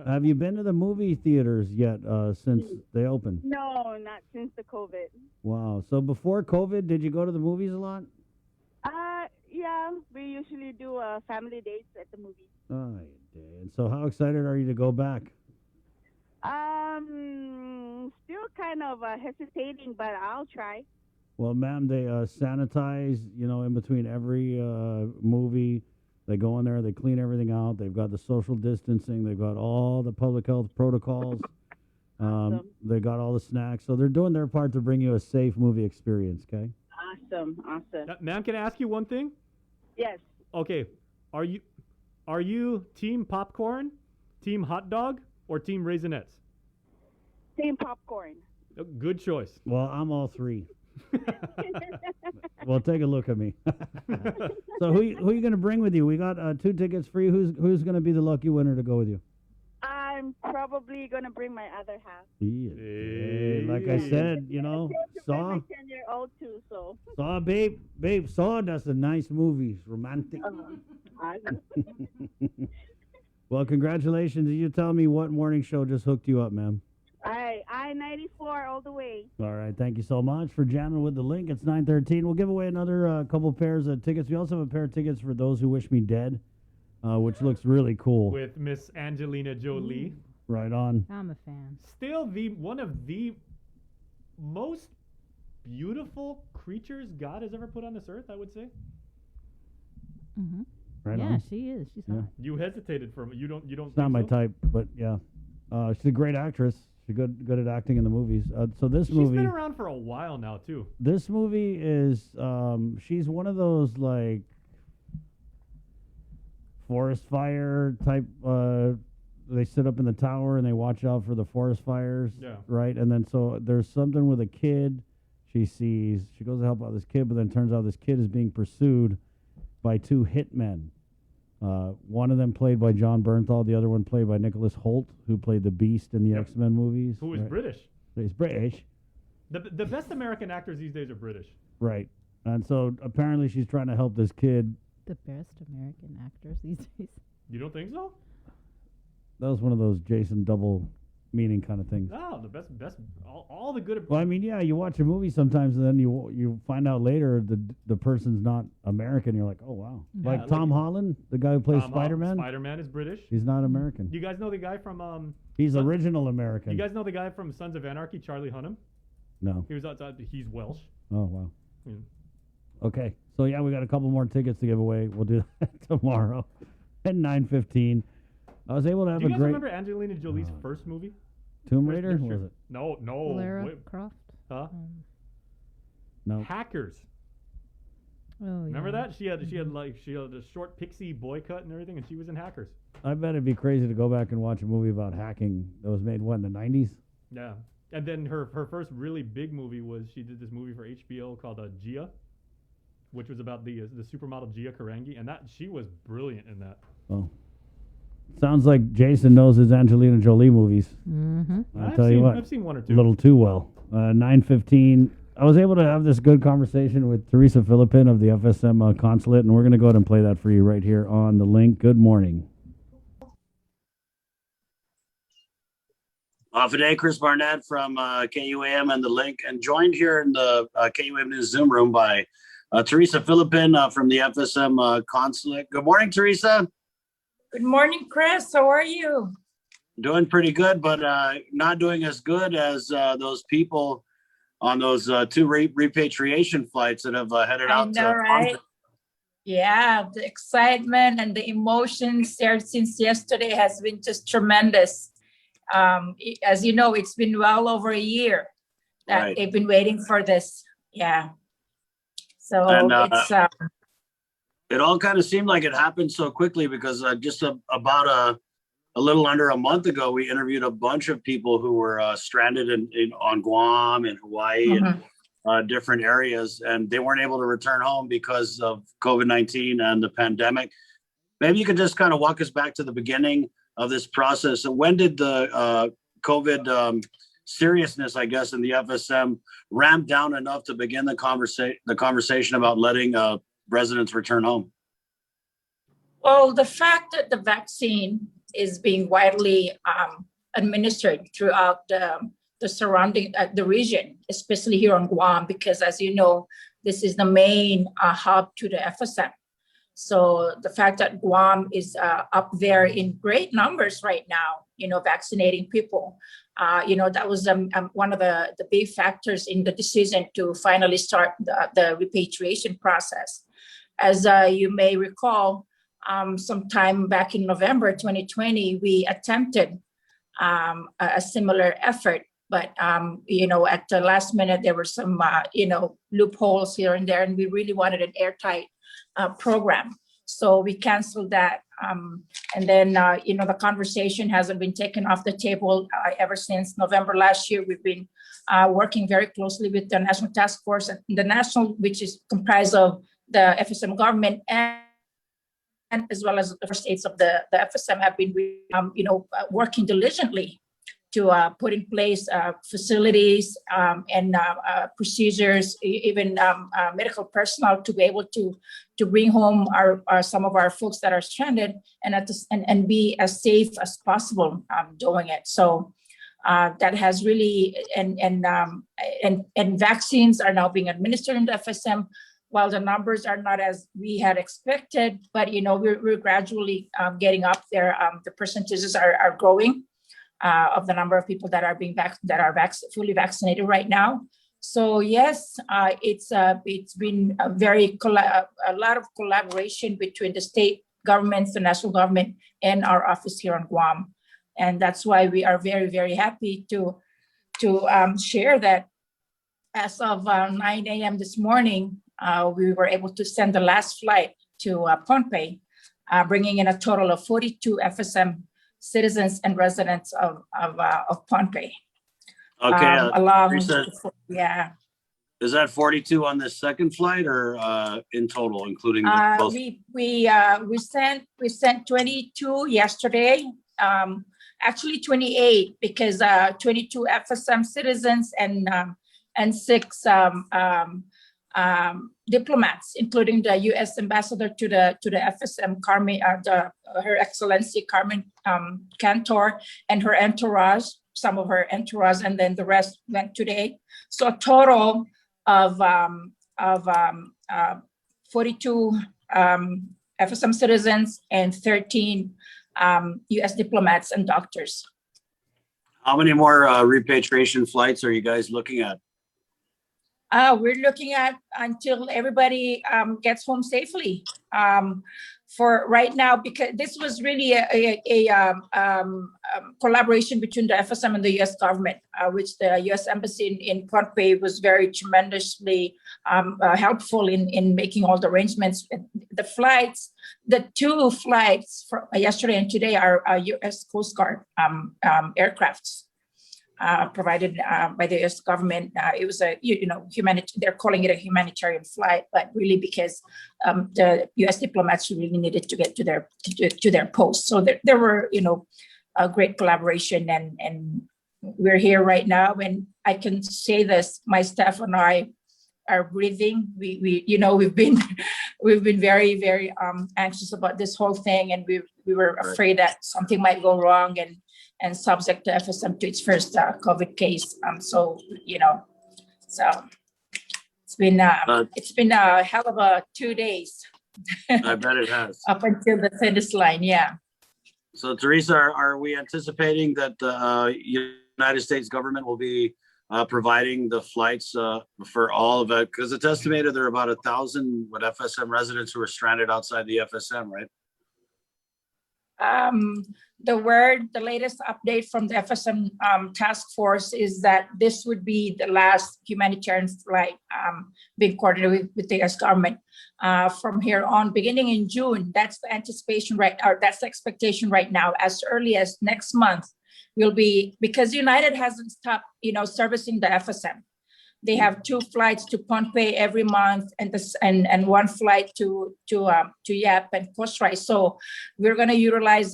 Speaker 4: Have you been to the movie theaters yet since they opened?
Speaker 18: No, not since the COVID.
Speaker 4: Wow. So before COVID, did you go to the movies a lot?
Speaker 18: Yeah, we usually do family dates at the movies.
Speaker 4: Oh, you did. And so how excited are you to go back?
Speaker 18: Still kind of hesitating, but I'll try.
Speaker 4: Well, ma'am, they sanitize, in between every movie. They go in there, they clean everything out. They've got the social distancing. They've got all the public health protocols.
Speaker 18: Awesome.
Speaker 4: They got all the snacks. So they're doing their part to bring you a safe movie experience, okay?
Speaker 18: Awesome.
Speaker 11: Ma'am, can I ask you one thing?
Speaker 18: Yes.
Speaker 11: Okay. Are you team popcorn, team hot dog, or team Raisinets?
Speaker 18: Team popcorn.
Speaker 11: Good choice.
Speaker 4: Well, I'm all three. Well, take a look at me. So who you going to bring with you? We got 2 tickets for you. Who's going to be the lucky winner to go with you?
Speaker 18: I'm probably going to bring my other half.
Speaker 4: Hey, like I said, Saw.
Speaker 18: My 10-year-old too, so.
Speaker 4: Saw, babe, Saw does some nice movies, romantic. Well, congratulations. Did you tell me what morning show just hooked you up, ma'am?
Speaker 18: I-94 all the way.
Speaker 4: All right, thank you so much for jamming with the link. It's 9:13. We'll give away another couple pairs of tickets. We also have a pair of tickets for Those Who Wish Me Dead, which looks really cool.
Speaker 11: With Miss Angelina Jolie.
Speaker 4: Right on.
Speaker 3: I'm a fan.
Speaker 11: Still one of the most beautiful creatures God has ever put on this earth, I would say.
Speaker 3: Mm-hmm.
Speaker 4: Right
Speaker 3: yeah,
Speaker 4: on.
Speaker 3: she is. She's
Speaker 4: Yeah.
Speaker 3: hot.
Speaker 11: You hesitated for a you don't.
Speaker 4: It's not my type, but yeah. She's a great actress. She's good at acting in the movies. So this
Speaker 11: She's
Speaker 4: movie.
Speaker 11: been around for a while now too.
Speaker 4: This movie is. She's one of those like forest fire type they sit up in the tower and they watch out for the forest fires.
Speaker 11: Yeah.
Speaker 4: Right. And then so there's something with a kid. She goes to help out this kid, but then turns out this kid is being pursued by 2 hitmen. One of them played by John Bernthal, the other one played by Nicholas Hoult, who played the Beast in the X-Men movies.
Speaker 11: Who is
Speaker 4: right?
Speaker 11: British.
Speaker 4: He's British.
Speaker 11: The best American actors these days are British.
Speaker 4: Right. And so apparently she's trying to help this kid.
Speaker 3: The best American actors these days.
Speaker 11: You don't think so?
Speaker 4: That was one of those Jason double meaning kind of things.
Speaker 11: No, the best, all the good.
Speaker 4: Well, I mean, yeah, you watch a movie sometimes and then you find out later the person's not American. You're like, oh, wow.
Speaker 11: Yeah,
Speaker 4: like Tom Holland, the guy who plays Spider-Man.
Speaker 11: Spider-Man is British.
Speaker 4: He's not American.
Speaker 11: You guys know the guy from...
Speaker 4: He's original American.
Speaker 11: You guys know the guy from Sons of Anarchy, Charlie Hunnam?
Speaker 4: No.
Speaker 11: He was outside. He's Welsh.
Speaker 4: Oh, wow.
Speaker 11: Yeah.
Speaker 4: Okay. So, yeah, we got a couple more tickets to give away. We'll do that tomorrow at 9:15. I was able to have
Speaker 11: Do you
Speaker 4: a
Speaker 11: guys
Speaker 4: great...
Speaker 11: remember Angelina Jolie's first movie?
Speaker 4: Tomb Raider? Was it?
Speaker 11: No.
Speaker 3: Lara
Speaker 11: Wait.
Speaker 3: Croft?
Speaker 11: Huh?
Speaker 4: No.
Speaker 11: Hackers.
Speaker 3: Oh,
Speaker 11: Remember
Speaker 3: yeah.
Speaker 11: that? She had a short pixie boy cut and everything, and she was in Hackers.
Speaker 4: I bet it'd be crazy to go back and watch a movie about hacking that was made, what, in the 90s?
Speaker 11: Yeah. And then her first really big movie was she did this movie for HBO called Gia, which was about the supermodel Gia Karangi, and she was brilliant in that.
Speaker 4: Oh. Sounds like Jason knows his Angelina Jolie movies.
Speaker 3: Mm-hmm.
Speaker 4: I'll tell you what.
Speaker 11: I've seen one or two.
Speaker 4: A little too well. 9:15. I was able to have this good conversation with Teresa Philippin of the FSM consulate, and we're going to go ahead and play that for you right here on the link. Good morning.
Speaker 2: Today, Chris Barnett from KUAM and the link, and joined here in the KUAM News Zoom room by Teresa Philippin from the FSM consulate. Good morning, Teresa.
Speaker 21: Good morning, Chris. How are you?
Speaker 2: Doing pretty good, but not doing as good as those people on those 2 repatriation flights that have headed out.
Speaker 21: I know, right? Yeah, the excitement and the emotions there since yesterday has been just tremendous. As you know, it's been well over a year that they've been waiting for this. Yeah. So it's...
Speaker 2: it all kind of seemed like it happened so quickly because just about a little under a month ago, we interviewed a bunch of people who were stranded on Guam and Hawaii and different areas, and they weren't able to return home because of COVID-19 and the pandemic. Maybe you could just kind of walk us back to the beginning of this process. So when did the COVID seriousness, I guess, in the FSM ramp down enough to begin the conversation about letting residents return home?
Speaker 21: Well, the fact that the vaccine is being widely administered throughout the surrounding the region, especially here on Guam, because as you know, this is the main hub to the FSM. So the fact that Guam is up there in great numbers right now, vaccinating people, that was one of the big factors in the decision to finally start the repatriation process. As you may recall, sometime back in November 2020, we attempted a similar effort, but at the last minute, there were some loopholes here and there, and we really wanted an airtight program. So we canceled that. And then, the conversation hasn't been taken off the table ever since November last year. We've been working very closely with the National Task Force, and the national, which is comprised of the FSM government and as well as the first aides of the FSM have been, working diligently to put in place facilities and procedures, even medical personnel to be able to bring home some of our folks that are stranded and be as safe as possible doing it. So that has really and vaccines are now being administered in the FSM. While the numbers are not as we had expected, but we're gradually getting up there. The percentages are growing of the number of people that are being fully vaccinated right now. So yes, it's been a lot of collaboration between the state governments, the national government, and our office here on Guam, and that's why we are very, very happy to share that as of 9 a.m. this morning. We were able to send the last flight to Pohnpei, bringing in a total of 42 FSM citizens and residents of Pohnpei.
Speaker 2: Okay.
Speaker 21: Along,
Speaker 2: Teresa,
Speaker 21: yeah.
Speaker 2: is that 42 on this second flight or in total, including both?
Speaker 21: We sent 22 yesterday. Actually 28 because 22 FSM citizens and 6 diplomats, including the U.S. ambassador to the FSM, Carmen, Her Excellency Carmen Cantor, and her entourage, some of her entourage, and then the rest went today. So a total of 42 FSM citizens and 13 U.S. diplomats and doctors.
Speaker 2: How many more repatriation flights are you guys looking at?
Speaker 21: We're looking at until everybody gets home safely. For right now, because this was really a collaboration between the FSM and the U.S. government, which the U.S. Embassy in Pohnpei was very tremendously helpful in making all the arrangements. The flights, the 2 flights for yesterday and today are U.S. Coast Guard aircrafts. Provided by the U.S. government. It was a, they're calling it a humanitarian flight, but really because the U.S. diplomats really needed to get to their posts. So there were, a great collaboration, and we're here right now. And I can say this: my staff and I are breathing. We've been very, very anxious about this whole thing, and we were afraid that something might go wrong and subject to FSM to its first COVID case. So it's been a hell of a 2 days.
Speaker 2: I bet it has.
Speaker 21: Up until the finish line, yeah.
Speaker 2: So Teresa, are we anticipating that the United States government will be providing the flights for all of it? Because it's estimated there are about 1,000 FSM residents who are stranded outside the FSM, right?
Speaker 21: The latest update from the FSM task force is that this would be the last humanitarian flight being coordinated with the U.S. government from here on, beginning in June. That's the anticipation that's the expectation right now. As early as next month, will be, because United hasn't stopped, servicing the FSM. They have 2 flights to Pohnpei every month, and 1 flight to Yap and Kosrae. So we're going to utilize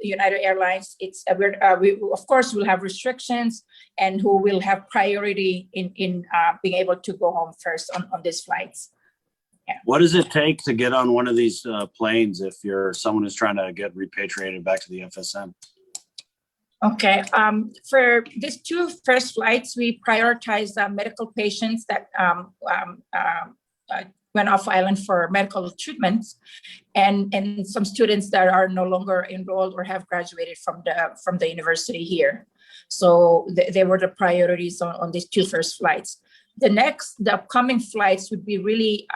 Speaker 21: United Airlines. We of course will have restrictions, and who will have priority in being able to go home first on these flights. Yeah.
Speaker 2: What does it take to get on one of these planes if you're someone who's trying to get repatriated back to the FSM?
Speaker 21: Okay, for these 2 first flights, we prioritize medical patients that went off island for medical treatments, and some students that are no longer enrolled or have graduated from the university here. So they were the priorities on these 2 first flights. The upcoming flights would be really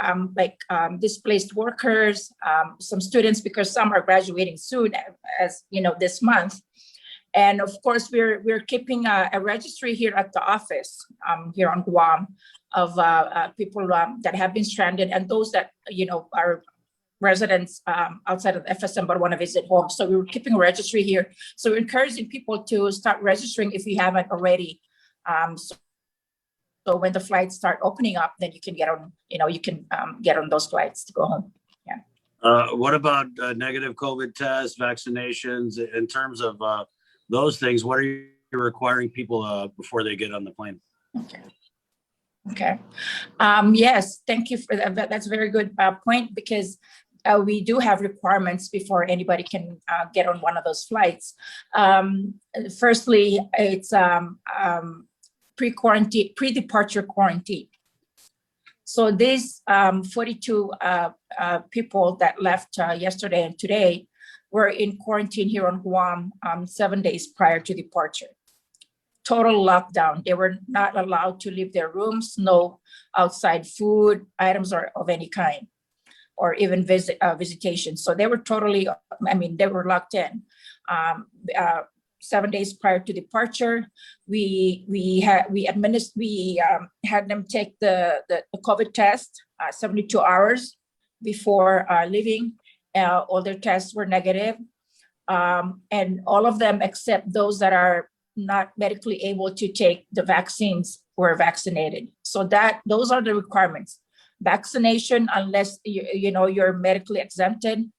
Speaker 21: displaced workers, some students, because some are graduating soon, as this month. And of course, we're keeping a registry here at the office here on Guam of people that have been stranded, and those that are residents outside of the FSM but want to visit home. So we're keeping a registry here. So we're encouraging people to start registering if you haven't already. So when the flights start opening up, then you can get on. Get on those flights to go home. Yeah.
Speaker 2: What about negative COVID tests, vaccinations, in terms of those things? What are you requiring people before they get on the plane?
Speaker 21: Okay. Yes, thank you for that. That's a very good point, because we do have requirements before anybody can get on one of those flights. Firstly, it's pre-departure quarantine. So these 42 people that left yesterday and today were in quarantine here on Guam 7 days prior to departure. Total lockdown. They were not allowed to leave their rooms, no outside food items or of any kind, or even visitation. So they were they were locked in. 7 days prior to departure, we had them take the COVID test 72 hours before leaving. All their tests were negative. and all of them except those that are not medically able to take the vaccines were vaccinated. So those are the requirements. Vaccination, unless you're medically exempted,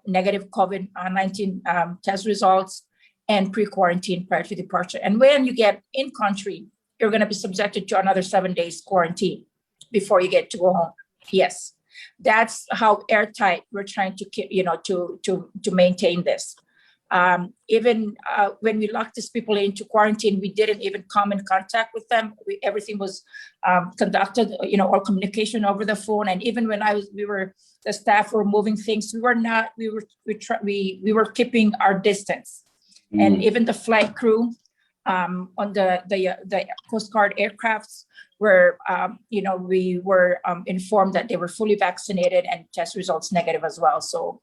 Speaker 21: negative COVID-19 test results, and pre-quarantine prior to departure. And when you get in country, you're going to be subjected to another 7 days quarantine before you get to go home. Yes, that's how airtight we're trying to keep, to maintain this. Even when we locked these people into quarantine, we didn't even come in contact with them. Everything was conducted, all communication over the phone. And even when the staff were moving things, we were keeping our distance. And even the flight crew on the Coast Guard aircrafts were, we were informed that they were fully vaccinated and test results negative as well. So,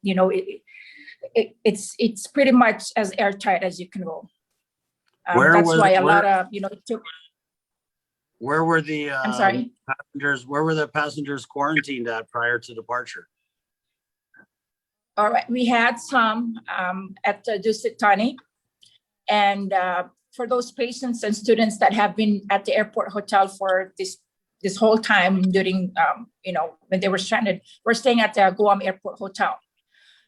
Speaker 21: it's pretty much as airtight as you can go. That's why a lot of, it took.
Speaker 2: Where were the
Speaker 21: I'm sorry?
Speaker 2: passengers? Where were the passengers quarantined at prior to departure?
Speaker 21: All right, we had some at Dusit Thani, and for those patients and students that have been at the airport hotel for this whole time during, when they were stranded, we're staying at the Guam Airport Hotel.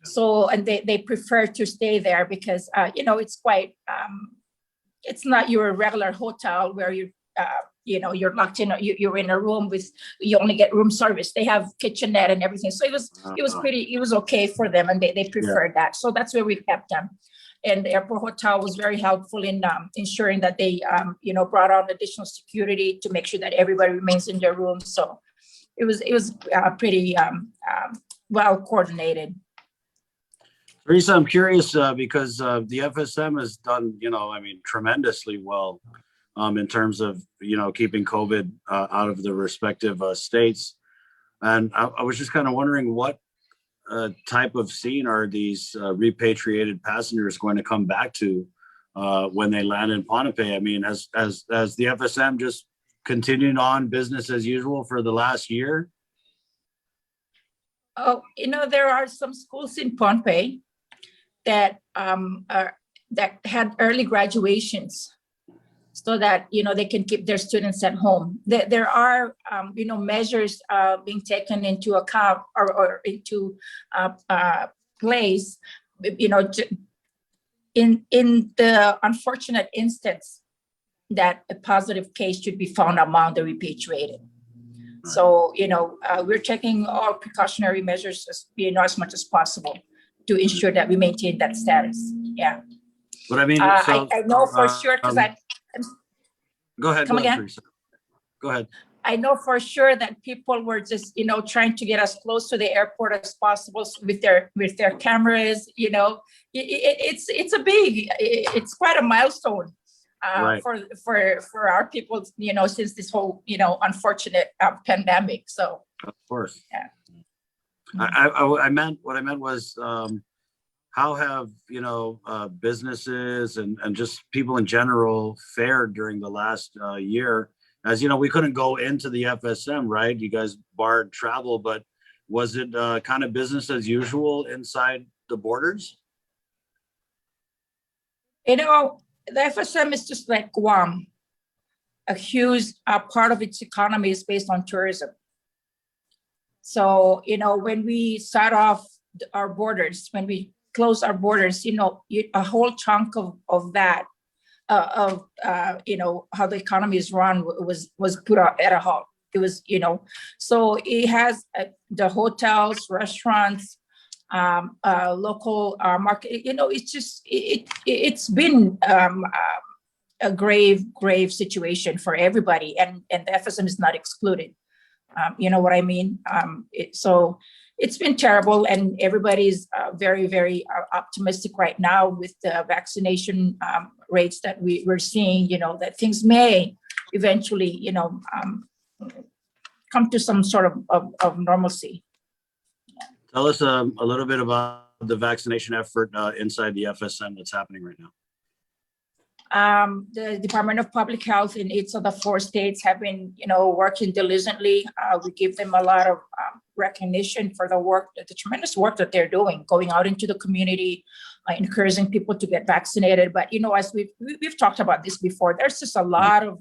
Speaker 21: So, and they prefer to stay there because, it's quite, it's not your regular hotel where you're locked in, you're in a room you only get room service. They have kitchenette and everything. So it was okay for them, and they preferred that. So that's where we kept them. And the airport hotel was very helpful in ensuring that they, brought out additional security to make sure that everybody remains in their rooms. So it was pretty well coordinated.
Speaker 2: Teresa, I'm curious because the FSM has done, tremendously well in terms of, keeping COVID out of the respective states. And I was just kind of wondering what type of scene are these repatriated passengers going to come back to when they land in Pohnpei? I mean, has the FSM just continued on business as usual for the last year?
Speaker 21: Oh, there are some schools in Pohnpei that that had early graduations, so that they can keep their students at home. There are measures being taken into account or into place. In the unfortunate instance that a positive case should be found among the repatriated. So we're taking all precautionary measures as much as possible to ensure that we maintain that status. Yeah.
Speaker 2: But I mean,
Speaker 21: I know for sure because
Speaker 2: Go ahead.
Speaker 21: Come again?
Speaker 2: Teresa. Go ahead.
Speaker 21: I know for sure that people were just, trying to get as close to the airport as possible with their cameras. It's quite a milestone
Speaker 2: Right.
Speaker 21: for our people, since this whole, unfortunate pandemic. So.
Speaker 2: Of course.
Speaker 21: Yeah.
Speaker 2: I meant what I meant was how have businesses and just people in general fared during the last year? As we couldn't go into the FSM, right? You guys barred travel, but was it kind of business as usual inside the borders?
Speaker 21: The FSM is just like Guam. A huge part of its economy is based on tourism. So, when we shut off our borders, when we close our borders, a whole chunk of that, how the economy is run was put out at a halt. It was, so it has the hotels, restaurants, local market, it's just, it's been a grave situation for everybody, and the FSM is not excluded. You know what I mean? So it's been terrible, and everybody's very, very optimistic right now with the vaccination rates that we're seeing, that things may eventually, come to some sort of normalcy.
Speaker 2: Tell us a little bit about the vaccination effort inside the FSM that's happening right now.
Speaker 21: The Department of Public Health in each of the 4 states have been, working diligently. We give them a lot of recognition for the tremendous work that they're doing, going out into the community, encouraging people to get vaccinated. But as we've talked about this before, there's just a lot of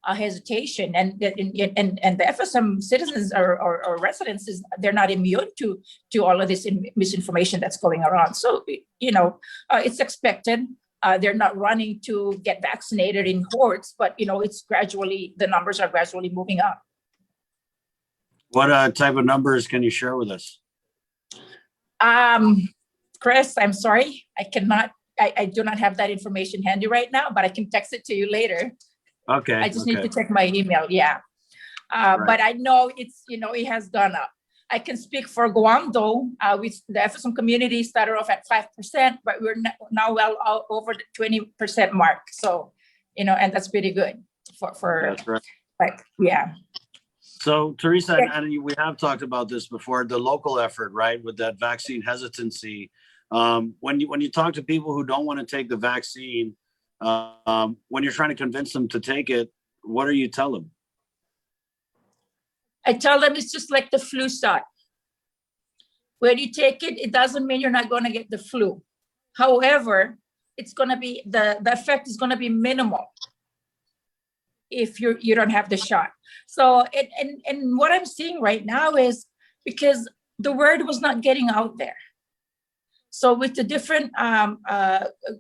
Speaker 21: hesitation, and the FSM citizens or residents they're not immune to all of this misinformation that's going around. So it's expected. They're not running to get vaccinated in hordes, but the numbers are gradually moving up.
Speaker 2: What type of numbers can you share with us?
Speaker 21: Chris, I'm sorry, I cannot. I do not have that information handy right now, but I can text it to you later.
Speaker 2: Okay.
Speaker 21: I just need to check my email. Yeah. But I know it has gone up. I can speak for Guam though, with the FSM community started off at 5%, but we're now well over the 20% mark. So, and that's pretty good for
Speaker 2: that's right.
Speaker 21: Yeah.
Speaker 2: So Teresa, and we have talked about this before, the local effort, right? With that vaccine hesitancy. When you talk to people who don't want to take the vaccine, when you're trying to convince them to take it, what do you tell them?
Speaker 21: I tell them it's just like the flu shot. When you take it, it doesn't mean you're not going to get the flu. However, it's going to be the effect is going to be minimal if you don't have the shot. So and what I'm seeing right now is because the word was not getting out there. So with the different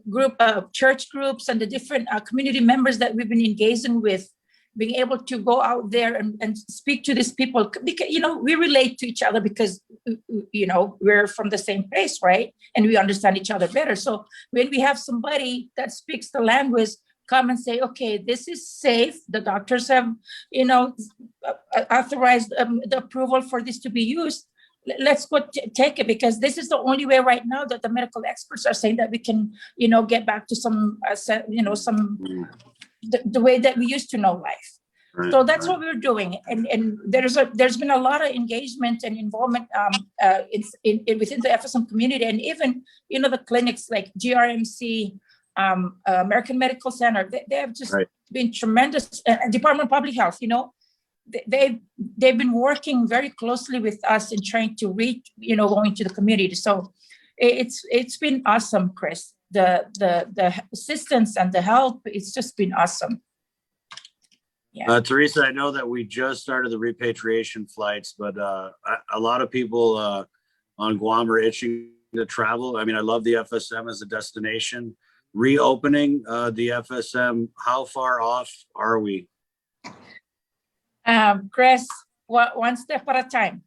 Speaker 21: group of church groups and the different community members that we've been engaging with, being able to go out there and speak to these people, because we relate to each other because we're from the same place, right? And we understand each other better. So when we have somebody that speaks the language come and say, okay, this is safe, the doctors have authorized the approval for this to be used, let's go take it, because this is the only way right now that the medical experts are saying that we can get back to some the way that we used to know life. Right, so that's what we're doing, and there's been a lot of engagement and involvement within the FSM community, and even the clinics like GRMC, American Medical Center. They have just been tremendous. Department of Public Health, they've been working very closely with us in trying to reach going to the community. So it's been awesome, Chris. The assistance and the help, it's just been awesome. Yeah.
Speaker 2: Teresa, I know that we just started the repatriation flights, but a lot of people on Guam are itching to travel. I mean, I love the FSM as a destination. Reopening the FSM, how far off are we?
Speaker 21: Chris, one step at a time.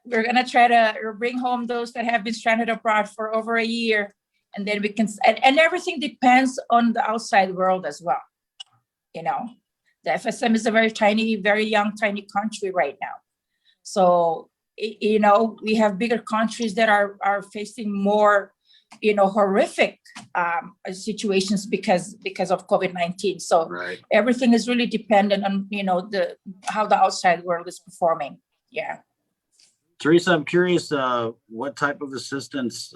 Speaker 21: We're going to try to bring home those that have been stranded abroad for over a year. And then we can, and everything depends on the outside world as well. The FSM is a very young, tiny country right now. So, we have bigger countries that are facing more, horrific situations because of COVID-19. So everything is really dependent on, how the outside world is performing. Yeah.
Speaker 2: Teresa, I'm curious what type of assistance,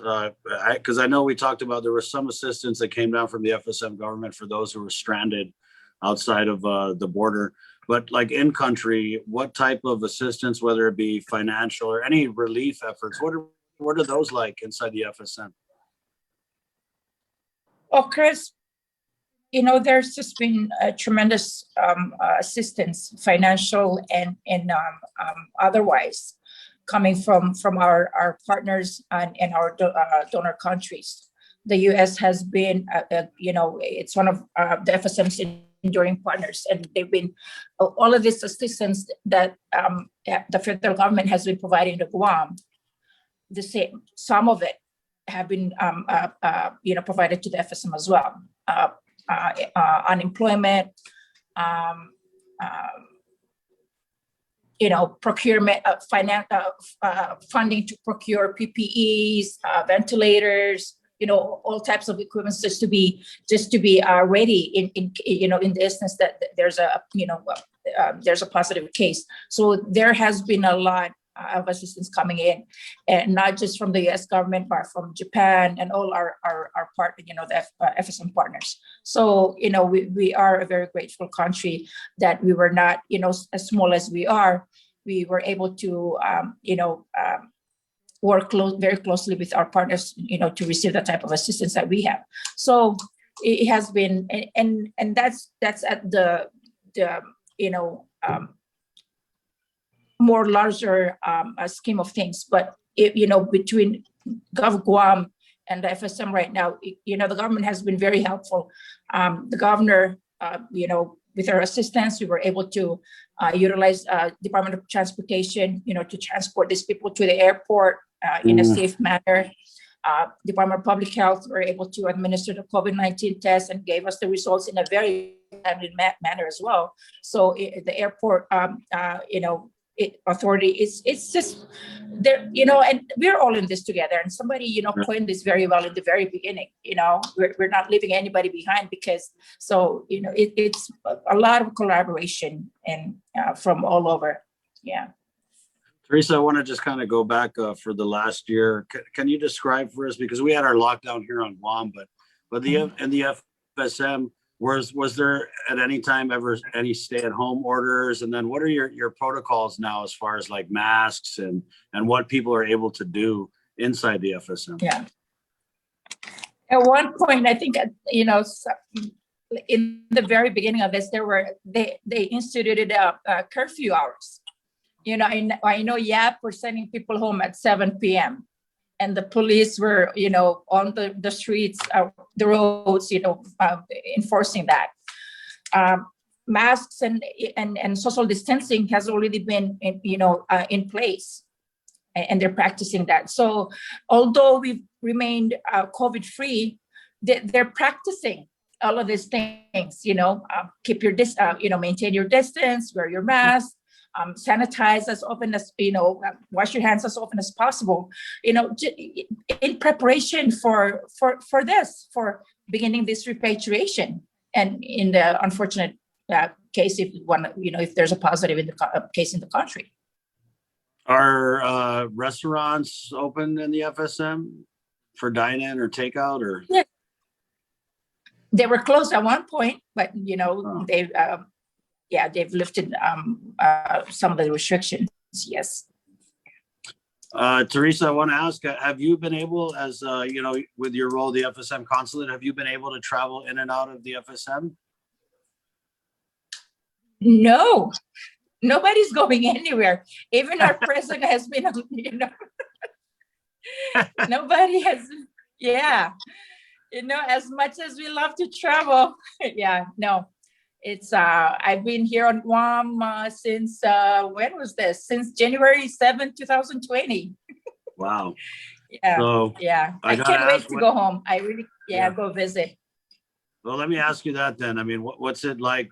Speaker 2: because I know we talked about there was some assistance that came down from the FSM government for those who were stranded outside of the border, but like in country, what type of assistance, whether it be financial or any relief efforts, what are those like inside the FSM?
Speaker 21: Well, Chris, there's just been a tremendous assistance, financial and otherwise, coming from our partners and our donor countries. The U.S. has been, it's one of the FSM's enduring partners, and they've been all of this assistance that the federal government has been providing to Guam. Some of it have been, provided to the FSM as well. Unemployment, procurement, funding to procure PPEs, ventilators, all types of equipment just to be ready in the instance that there's a positive case. So there has been a lot of assistance coming in, and not just from the U.S. government, but from Japan and all our partners, the FSM partners. So, we are a very grateful country that we were not, as small as we are, we were able to, work very closely with our partners, to receive the type of assistance that we have. So it has been, and that's at the more larger scheme of things. But between GovGuam and the FSM right now, the government has been very helpful. The governor, with our assistance, we were able to utilize Department of Transportation, to transport these people to the airport in a safe manner. Department of Public Health were able to administer the COVID-19 test and gave us the results in a very timely manner as well. So the airport, authority, it's just there, and we're all in this together. And somebody, coined this very well in the very beginning. We're not leaving anybody behind, because it's a lot of collaboration and from all over. Yeah.
Speaker 2: Teresa, I want to just kind of go back for the last year. Can you describe for us, because we had our lockdown here on Guam, but the FSM, was there at any time ever any stay-at-home orders? And then what are your protocols now as far as like masks and what people are able to do inside the FSM?
Speaker 21: Yeah. At one point, I think, in the very beginning of this, they instituted curfew hours. I know YAP were sending people home at 7 p.m. and the police were, on the streets, the roads, enforcing that. Masks and social distancing has already been, in place, and they're practicing that. So although we've remained COVID-free, they're practicing all of these things. Keep your maintain your distance, wear your mask. Sanitize as often as, wash your hands as often as possible, in preparation for beginning this repatriation. And in the unfortunate case, if there's a positive in the case in the country.
Speaker 2: Are restaurants open in the FSM for dine-in or takeout, or?
Speaker 21: Yeah. They were closed at one point, but they've lifted some of the restrictions. Yes.
Speaker 2: Teresa, I want to ask, have you been able, as with your role, the FSM consulate, have you been able to travel in and out of the FSM?
Speaker 21: No, nobody's going anywhere. Even our president has been, nobody has. Yeah. As much as we love to travel. Yeah, no. It's I've been here on Guam since when was this? Since January 7th, 2020.
Speaker 2: Wow.
Speaker 21: Yeah.
Speaker 2: So
Speaker 21: yeah. I can't wait to go home. I really go visit.
Speaker 2: Well, let me ask you that then. I mean, what's it like?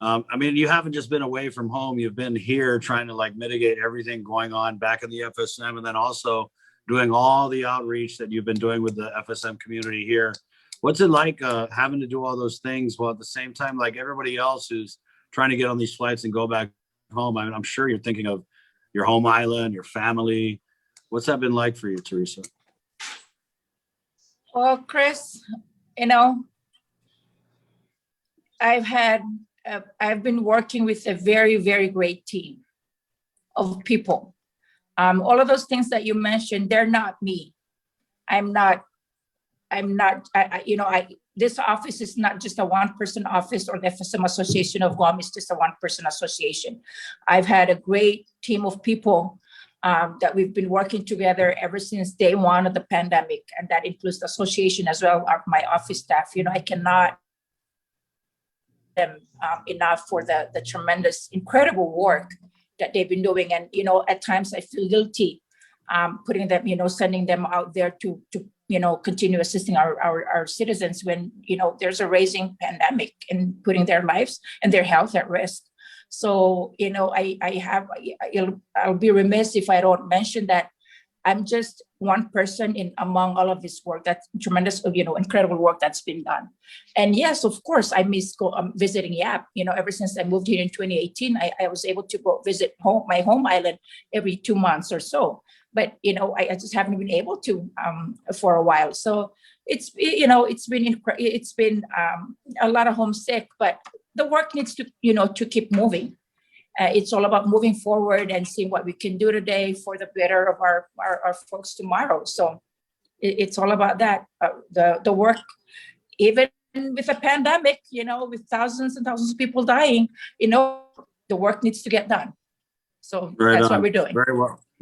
Speaker 2: You haven't just been away from home. You've been here trying to like mitigate everything going on back in the FSM, and then also doing all the outreach that you've been doing with the FSM community here. What's it like having to do all those things while at the same time, like everybody else who's trying to get on these flights and go back home? I'm sure you're thinking of your home island, your family. What's that been like for you, Teresa?
Speaker 21: Well, Chris, I've been working with a very, very great team of people. All of those things that you mentioned, they're not me. This office is not just a one-person office, or the FSM Association of Guam is just a one-person association. I've had a great team of people that we've been working together ever since day one of the pandemic, and that includes the association as well, my office staff. I cannot them enough for the tremendous, incredible work that they've been doing. And, at times I feel guilty putting them, sending them out there to continue assisting our citizens when, there's a rising pandemic and putting their lives and their health at risk. So, I'll be remiss if I don't mention that I'm just one person among all of this work. That's tremendous, incredible work that's been done. And yes, of course, I miss visiting YAP. Ever since I moved here in 2018, I was able to go visit my home island every 2 months or so. But, I just haven't been able to for a while. So it's been a lot of homesick, but the work needs to, to keep moving. it's all about moving forward and seeing what we can do today for the better of our folks tomorrow. So it's all about that. The work, even with a pandemic, with thousands and thousands of people dying, the work needs to get done. So that's what we're doing.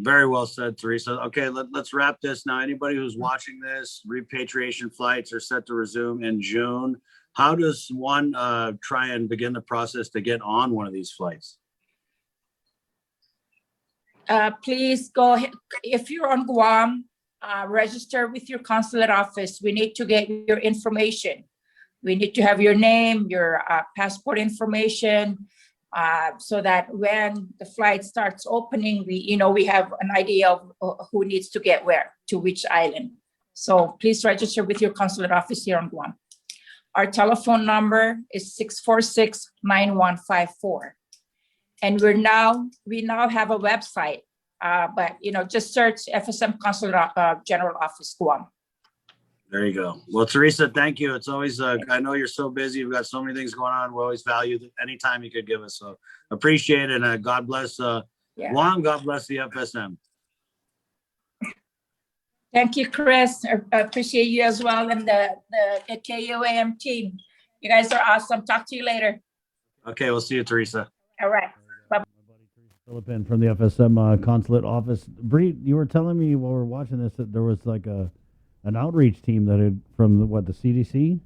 Speaker 2: Very well said, Teresa. Okay, let's wrap this now. Anybody who's watching this, repatriation flights are set to resume in June. How does one try and begin the process to get on one of these flights?
Speaker 21: Please go ahead. If you're on Guam, register with your consulate office. We need to get your information. We need to have your name, your passport information, so that when the flight starts opening, we have an idea of who needs to get where, to which island. So please register with your consulate office here on Guam. Our telephone number is 646-9154. And we now have a website, but just search FSM Consulate General Office Guam.
Speaker 2: There you go. Well, Teresa, thank you. It's always, I know you're so busy. You've got so many things going on. We always value any time you could give us. So appreciate it. And God bless Guam. God bless the FSM.
Speaker 21: Thank you, Chris. I appreciate you as well. And the KUAM team. You guys are awesome. Talk to you later.
Speaker 2: Okay, we'll see you, Teresa.
Speaker 21: All right. Bye.
Speaker 4: Philippine from the FSM consulate office. Bree, you were telling me while we were watching this that there was like an outreach team that had from the CDC?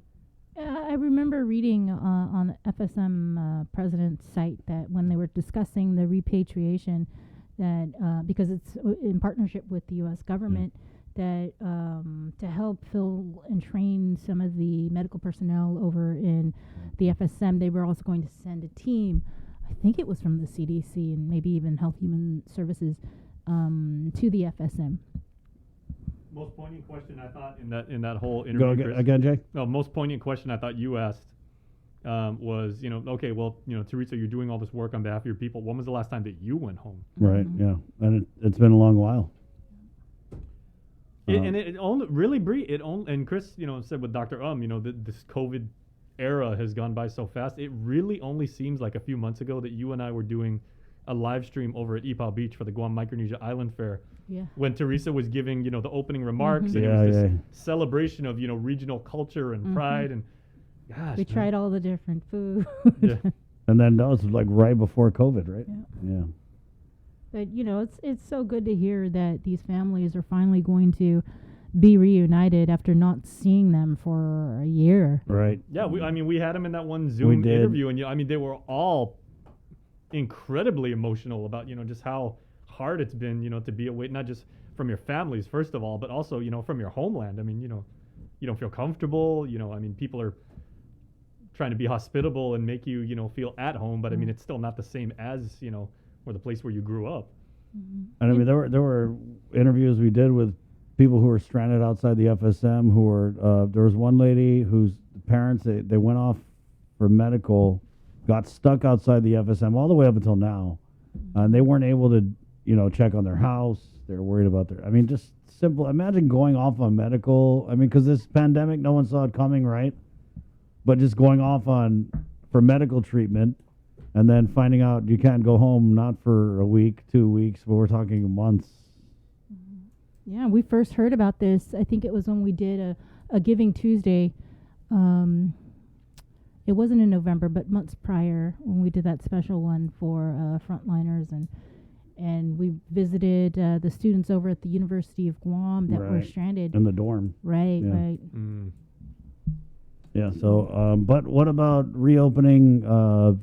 Speaker 3: I remember reading on the FSM president's site that when they were discussing the repatriation, that because it's in partnership with the U.S. government, that to help fill and train some of the medical personnel over in the FSM, they were also going to send a team. I think it was from the CDC and maybe even Health Human Services to the FSM.
Speaker 11: Most poignant question I thought in that whole interview.
Speaker 4: Go again, Jay.
Speaker 11: No, most poignant question I thought you asked was, okay, well, Teresa, you're doing all this work on behalf of your people. When was the last time that you went home?
Speaker 4: Right. Yeah, and it's been a long while.
Speaker 11: It only really, Bree. And Chris, said with Dr. This COVID era has gone by so fast. It really only seems like a few months ago that you and I were doing a live stream over at Ipoh Beach for the Guam Micronesia Island Fair.
Speaker 3: Yeah.
Speaker 11: When Teresa was giving, the opening remarks, and it was this celebration of, regional culture and pride, and gosh,
Speaker 3: we tried all the different food.
Speaker 4: Yeah. And then that was like right before COVID, right? Yeah.
Speaker 3: But it's so good to hear that these families are finally going to be reunited after not seeing them for a year.
Speaker 4: Right.
Speaker 11: Yeah, we had them in that one Zoom interview, and they were all incredibly emotional about just how hard it's been to be away, not just from your families first of all, but also from your homeland. You don't feel comfortable. People are trying to be hospitable and make you feel at home, but it's still not the same as or the place where you grew up.
Speaker 4: And there were interviews we did with people who were stranded outside the FSM who were there was one lady whose parents they went off for medical, got stuck outside the FSM all the way up until now, and they weren't able to check on their house. They're worried about just simple. Imagine going off on medical. Because this pandemic, no one saw it coming, right? But just going off for medical treatment, and then finding out you can't go home, not for a week, 2 weeks, but we're talking months.
Speaker 3: Yeah, we first heard about this. I think it was when we did a Giving Tuesday. It wasn't in November, but months prior when we did that special one for frontliners, and we visited the students over at the University of Guam that were stranded
Speaker 4: in the dorm.
Speaker 3: Right.
Speaker 4: Yeah. So, but what about reopening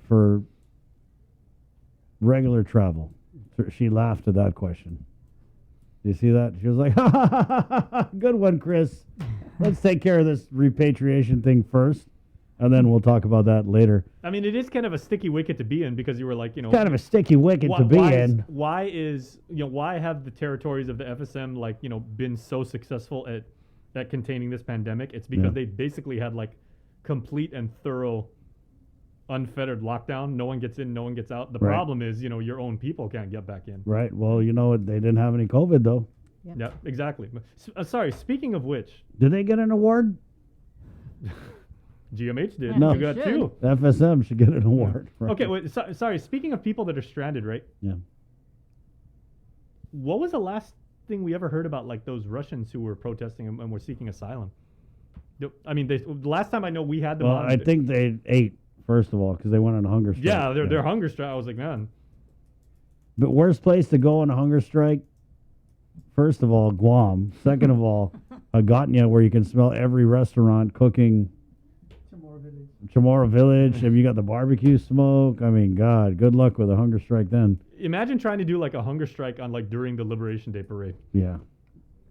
Speaker 4: for regular travel? She laughed at that question. Do you see that? She was like, good one, Chris. Let's take care of this repatriation thing first, and then we'll talk about that later.
Speaker 11: It is kind of a sticky wicket to be in because you were like,
Speaker 4: kind of a sticky wicket to be in.
Speaker 11: Why have the territories of the FSM been so successful at containing this pandemic? It's because they basically had complete and thorough unfettered lockdown. No one gets in, no one gets out. The problem is, your own people can't get back in.
Speaker 4: Right. Well, they didn't have any COVID though.
Speaker 11: Yeah, exactly. Sorry, speaking of which.
Speaker 4: Did they get an award?
Speaker 11: GMH did.
Speaker 4: No,
Speaker 11: You got two.
Speaker 4: FSM should get an award. Right?
Speaker 11: Okay, wait, sorry. Speaking of people that are stranded, right?
Speaker 4: Yeah.
Speaker 11: What was the last thing we ever heard about, like those Russians who were protesting and were seeking asylum? I mean, the last time I know we had them
Speaker 4: Well,
Speaker 11: on.
Speaker 4: I think they ate, first of all, because they went on a hunger strike.
Speaker 11: Yeah, they're hunger strike. I was like, man.
Speaker 4: But worst place to go on a hunger strike? First of all, Guam. Second of all, Agatna, where you can smell every restaurant cooking. Chamorro Village. Have you got the barbecue smoke? I mean, God, good luck with a hunger strike then.
Speaker 11: Imagine trying to do like a hunger strike on like during the Liberation Day parade.
Speaker 4: Yeah.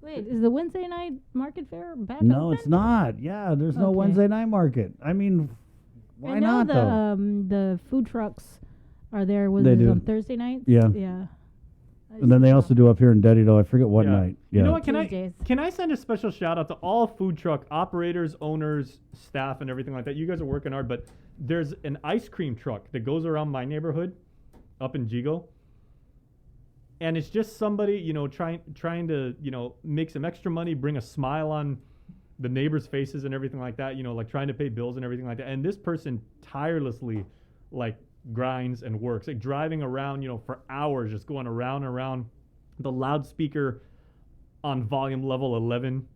Speaker 3: Wait, is the Wednesday night market fair back
Speaker 4: No,
Speaker 3: open?
Speaker 4: it's not. Yeah, there's no
Speaker 3: Okay.
Speaker 4: Wednesday night market. I mean, why
Speaker 3: I know
Speaker 4: not though?
Speaker 3: the food trucks are there. Was
Speaker 4: They
Speaker 3: it
Speaker 4: do.
Speaker 3: on Thursday nights?
Speaker 4: Yeah.
Speaker 3: Yeah.
Speaker 4: And then they also do up here in Dedido. I forget what night. Yeah.
Speaker 11: You know what?
Speaker 3: Tuesdays.
Speaker 11: Can I send a special shout out to all food truck operators, owners, staff, and everything like that? You guys are working hard, but there's an ice cream truck that goes around my neighborhood up in Jigo. And it's just somebody, you know, trying to, you know, make some extra money, bring a smile on the neighbors' faces and everything like that, you know, like trying to pay bills and everything like that. And this person tirelessly, like, grinds and works, like driving around, you know, for hours, just going around and around. The loudspeaker on volume level 11.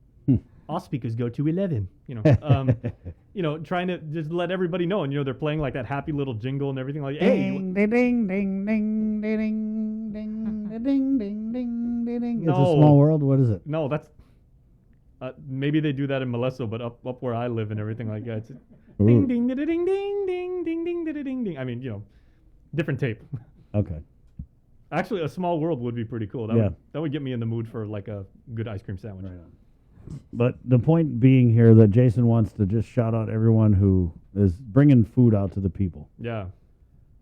Speaker 11: All speakers go to 11, you know, trying to just let everybody know. And, you know, they're playing like that happy little jingle and everything like, hey,
Speaker 4: Ding, ding, ding, ding, ding, ding, ding, ding, ding, ding, ding. It's a small world. What is it?
Speaker 11: No, that's maybe they do that in Molesto, but up where I live and everything like that, it's ding, ding, ding, ding, ding, ding, ding, ding, ding, ding, ding. I mean, you know, different tape.
Speaker 4: Okay.
Speaker 11: Actually, a small world would be pretty cool. That would get me in the mood for like a good ice cream sandwich.
Speaker 4: Right on. But the point being here that Jason wants to just shout out everyone who is bringing food out to the people.
Speaker 11: Yeah.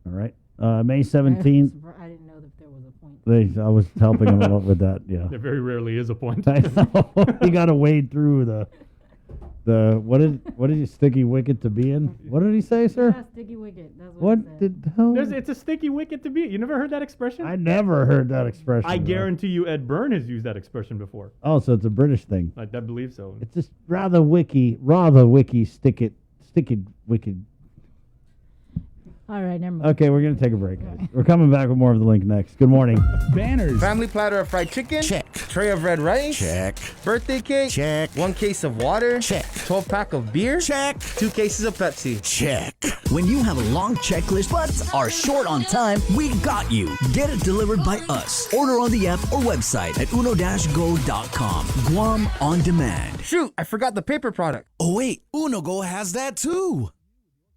Speaker 4: All right. May 17th.
Speaker 3: I didn't know that there was a point.
Speaker 4: I was helping him out with that. Yeah.
Speaker 11: There very rarely is a point.
Speaker 4: I know. You got to wade through the what did you sticky wicket to be in? What did he say, sir?
Speaker 3: Yeah, sticky wicket. That's
Speaker 4: What
Speaker 3: he said.
Speaker 4: did the hell?
Speaker 11: It's a sticky wicket to be. You never heard that exexpression?
Speaker 4: I never heard that expression.
Speaker 11: I
Speaker 4: bro.
Speaker 11: guarantee you Ed Byrne has used that expression before.
Speaker 4: Oh, so it's a British thing.
Speaker 11: I believe so.
Speaker 4: It's just rather wiki, sticky wicked.
Speaker 3: All right, never mind.
Speaker 4: Okay, we're going to take a break, guys. We're coming back with more of The Link next. Good morning.
Speaker 19: Banners.
Speaker 16: Family platter of fried chicken?
Speaker 5: Check.
Speaker 16: Tray of red rice?
Speaker 5: Check.
Speaker 16: Birthday cake?
Speaker 5: Check.
Speaker 16: 1 case of water?
Speaker 5: Check.
Speaker 16: 12-pack of beer?
Speaker 5: Check.
Speaker 16: 2 cases of Pepsi?
Speaker 5: Check. When you have a long checklist but are short on time, we got you. Get it delivered by us. Order on the app or website at uno-go.com. Guam on demand.
Speaker 16: Shoot, I forgot the paper product.
Speaker 5: Oh wait, UnoGo has that too.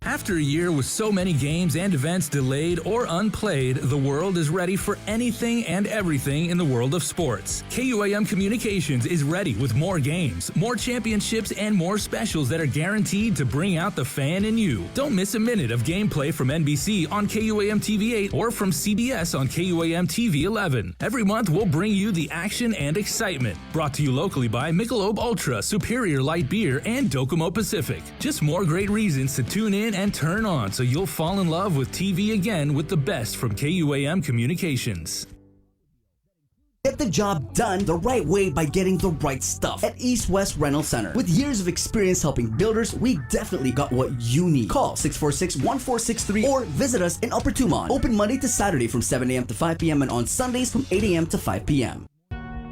Speaker 14: After a year with so many games and events delayed or unplayed, the world is ready for anything and everything in the world of sports. KUAM Communications is ready with more games, more championships, and more specials that are guaranteed to bring out the fan in you. Don't miss a minute of gameplay from NBC on KUAM TV 8 or from CBS on KUAM TV 11. Every month, we'll bring you the action and excitement. Brought to you locally by Michelob Ultra, Superior Light Beer, and Docomo Pacific. Just more great reasons to tune in and turn on so you'll fall in love with TV again with the best from KUAM Communications.
Speaker 5: Get the job done the right way by getting the right stuff at East West Rental Center. With years of experience helping builders, we definitely got what you need. Call 646-1463 or visit us in Upper Tumon. Open Monday to Saturday from 7 a.m. to 5 p.m. and on Sundays from 8 a.m. to 5 p.m.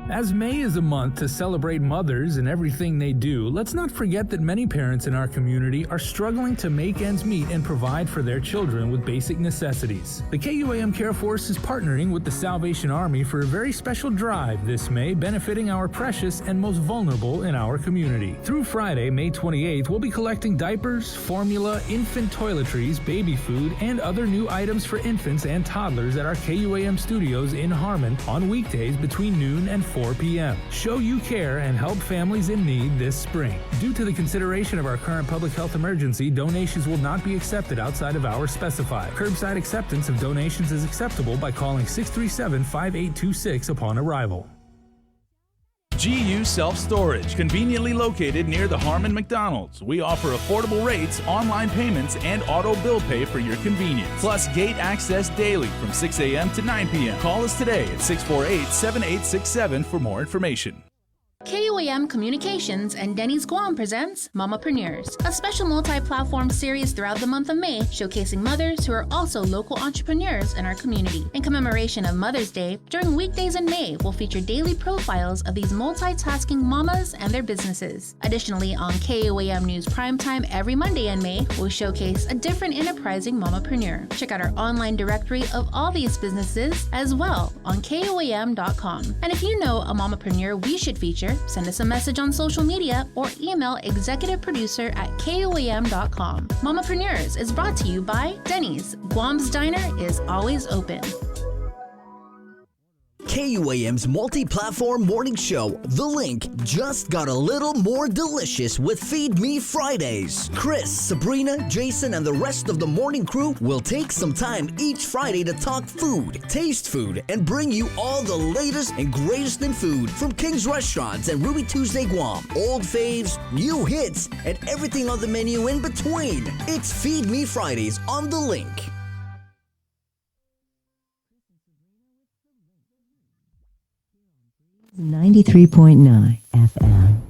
Speaker 14: As May is a month to celebrate mothers and everything they do, let's not forget that many parents in our community are struggling to make ends meet and provide for their children with basic necessities. The KUAM Care Force is partnering with the Salvation Army for a very special drive this May, benefiting our precious and most vulnerable in our community. Through Friday, May 28th, we'll be collecting diapers, formula, infant toiletries, baby food, and other new items for infants and toddlers at our KUAM studios in Harmon on weekdays between noon and 4 p.m. Show you care and help families in need this spring. Due to the consideration of our current public health emergency, donations will not be accepted outside of hours specified. Curbside acceptance of donations is acceptable by calling 637-5826 upon arrival.
Speaker 19: GU Self-Storage, conveniently located near the Harmon McDonald's. We offer affordable rates, online payments, and auto bill pay for your convenience. Plus gate access daily from 6 a.m. to 9 p.m. Call us today at 648-7867 for more information.
Speaker 17: KUAM KOAM Communications and Denny's Guam presents Mamapreneurs, a special multi-platform series throughout the month of May showcasing mothers who are also local entrepreneurs in our community. In commemoration of Mother's Day, during weekdays in May, we'll feature daily profiles of these multitasking mamas and their businesses. Additionally, on KOAM News Primetime every Monday in May, we'll showcase a different enterprising mamapreneur. Check out our online directory of all these businesses as well on KOAM.com. And if you know a mamapreneur we should feature, send us a message on social media or email executiveproducer@KOAM.com. Mamapreneurs is brought to you by Denny's. Guam's Diner is always open.
Speaker 5: KUAM's multi-platform morning show, The Link, just got a little more delicious with Feed Me Fridays. Chris, Sabrina, Jason, and the rest of the morning crew will take some time each Friday to talk food, taste food, and bring you all the latest and greatest in food from King's Restaurants and Ruby Tuesday Guam, old faves, new hits, and everything on the menu in between. It's Feed Me Fridays on The Link.
Speaker 1: 93.9 FM.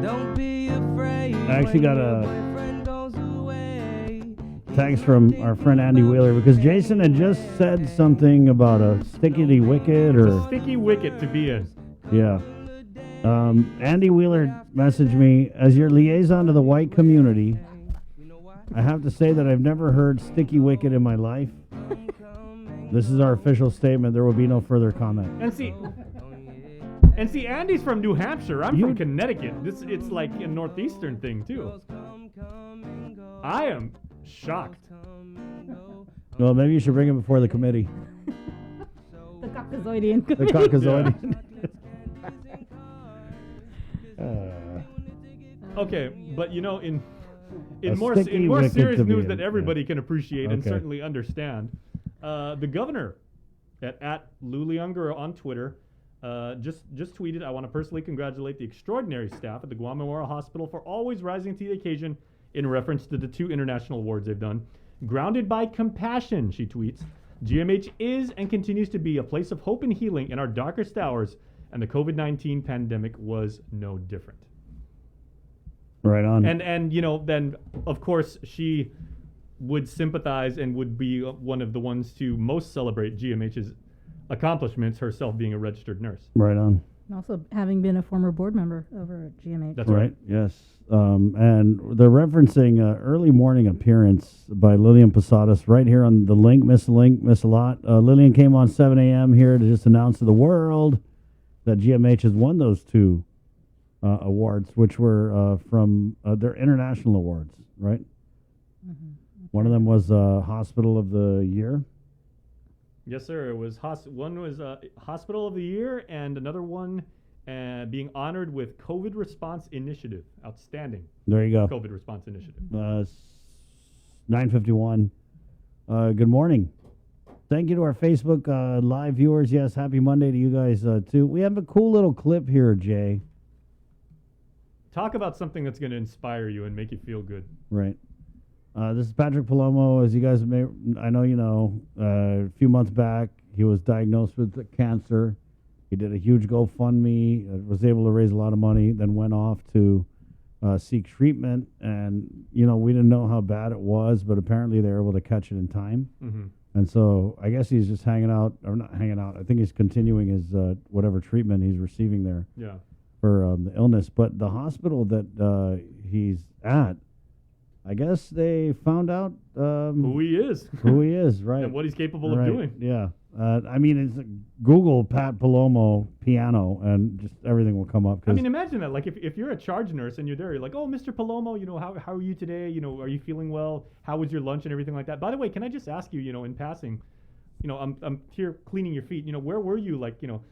Speaker 10: Don't be afraid.
Speaker 4: I actually got a text from our friend Andy Wheeler because Jason had just said something about a sticky wicket or
Speaker 11: a sticky wicket to be a.
Speaker 4: Yeah. Andy Wheeler messaged me, as your liaison to the white community, I have to say that I've never heard sticky wicket in my life. This is our official statement. There will be no further comment.
Speaker 11: And see, Andy's from New Hampshire. I'm from Connecticut. It's like a northeastern thing too. I am shocked.
Speaker 4: Well, maybe you should bring him before the committee.
Speaker 3: The Caucasoidian
Speaker 4: The
Speaker 3: Committee.
Speaker 4: Caucasoidian.
Speaker 11: Okay, but you know, in
Speaker 4: A
Speaker 11: more
Speaker 4: sticky wicket
Speaker 11: serious
Speaker 4: to be
Speaker 11: news
Speaker 4: in,
Speaker 11: that everybody can appreciate and
Speaker 4: Okay.
Speaker 11: certainly understand, the governor at Lou Leungaro on Twitter just tweeted, "I want to personally congratulate the extraordinary staff at the Guam Memorial Hospital for always rising to the occasion," in reference to the 2 international awards they've done. "Grounded by compassion," she tweets, "GMH is and continues to be a place of hope and healing in our darkest hours, and the COVID-19 pandemic was no different."
Speaker 4: Right on.
Speaker 11: And you know, then of course she would sympathize and would be one of the ones to most celebrate GMH's accomplishments, herself being a registered nurse.
Speaker 4: Right on.
Speaker 3: And also having been a former board member over at GMH.
Speaker 11: That's
Speaker 4: right. Yes. And they're referencing early morning appearance by Lillian Posadas right here on the Link. Miss a lot. Lillian came on 7 a.m. here to just announce to the world that GMH has won those 2 awards, which were from their international awards, right? One of them was Hospital of the Year.
Speaker 11: Yes, sir. It was one was Hospital of the Year, and another one being honored with COVID Response Initiative. Outstanding.
Speaker 4: There you go.
Speaker 11: COVID Response Initiative.
Speaker 4: 9:51. Good morning. Thank you to our Facebook live viewers. Yes, happy Monday to you guys too. We have a cool little clip here, Jay.
Speaker 11: Talk about something that's going to inspire you and make you feel good.
Speaker 4: Right. This is Patrick Palomo. As you guys may, I know you know, a few months back, he was diagnosed with cancer. He did a huge GoFundMe, was able to raise a lot of money, then went off to seek treatment. And, you know, we didn't know how bad it was, but apparently they were able to catch it in time.
Speaker 11: Mm-hmm.
Speaker 4: And so I guess he's just hanging out, or not hanging out. I think he's continuing his whatever treatment he's receiving there
Speaker 11: Yeah.
Speaker 4: for the illness. But the hospital that he's at, I guess they found out
Speaker 11: who he is.
Speaker 4: Who he is, right.
Speaker 11: And what he's capable of
Speaker 4: Right,
Speaker 11: doing.
Speaker 4: Yeah. I mean, it's Google Pat Palomo piano, and just everything will come up.
Speaker 11: I mean, imagine that. Like, if you're a charge nurse and you're there, you're like, "Oh, Mr. Palomo, you know, how are you today? You know, are you feeling well? How was your lunch and everything like that? By the way, can I just ask you, you know, in passing, you know, I'm here cleaning your feet. You know, where were you, like, you know,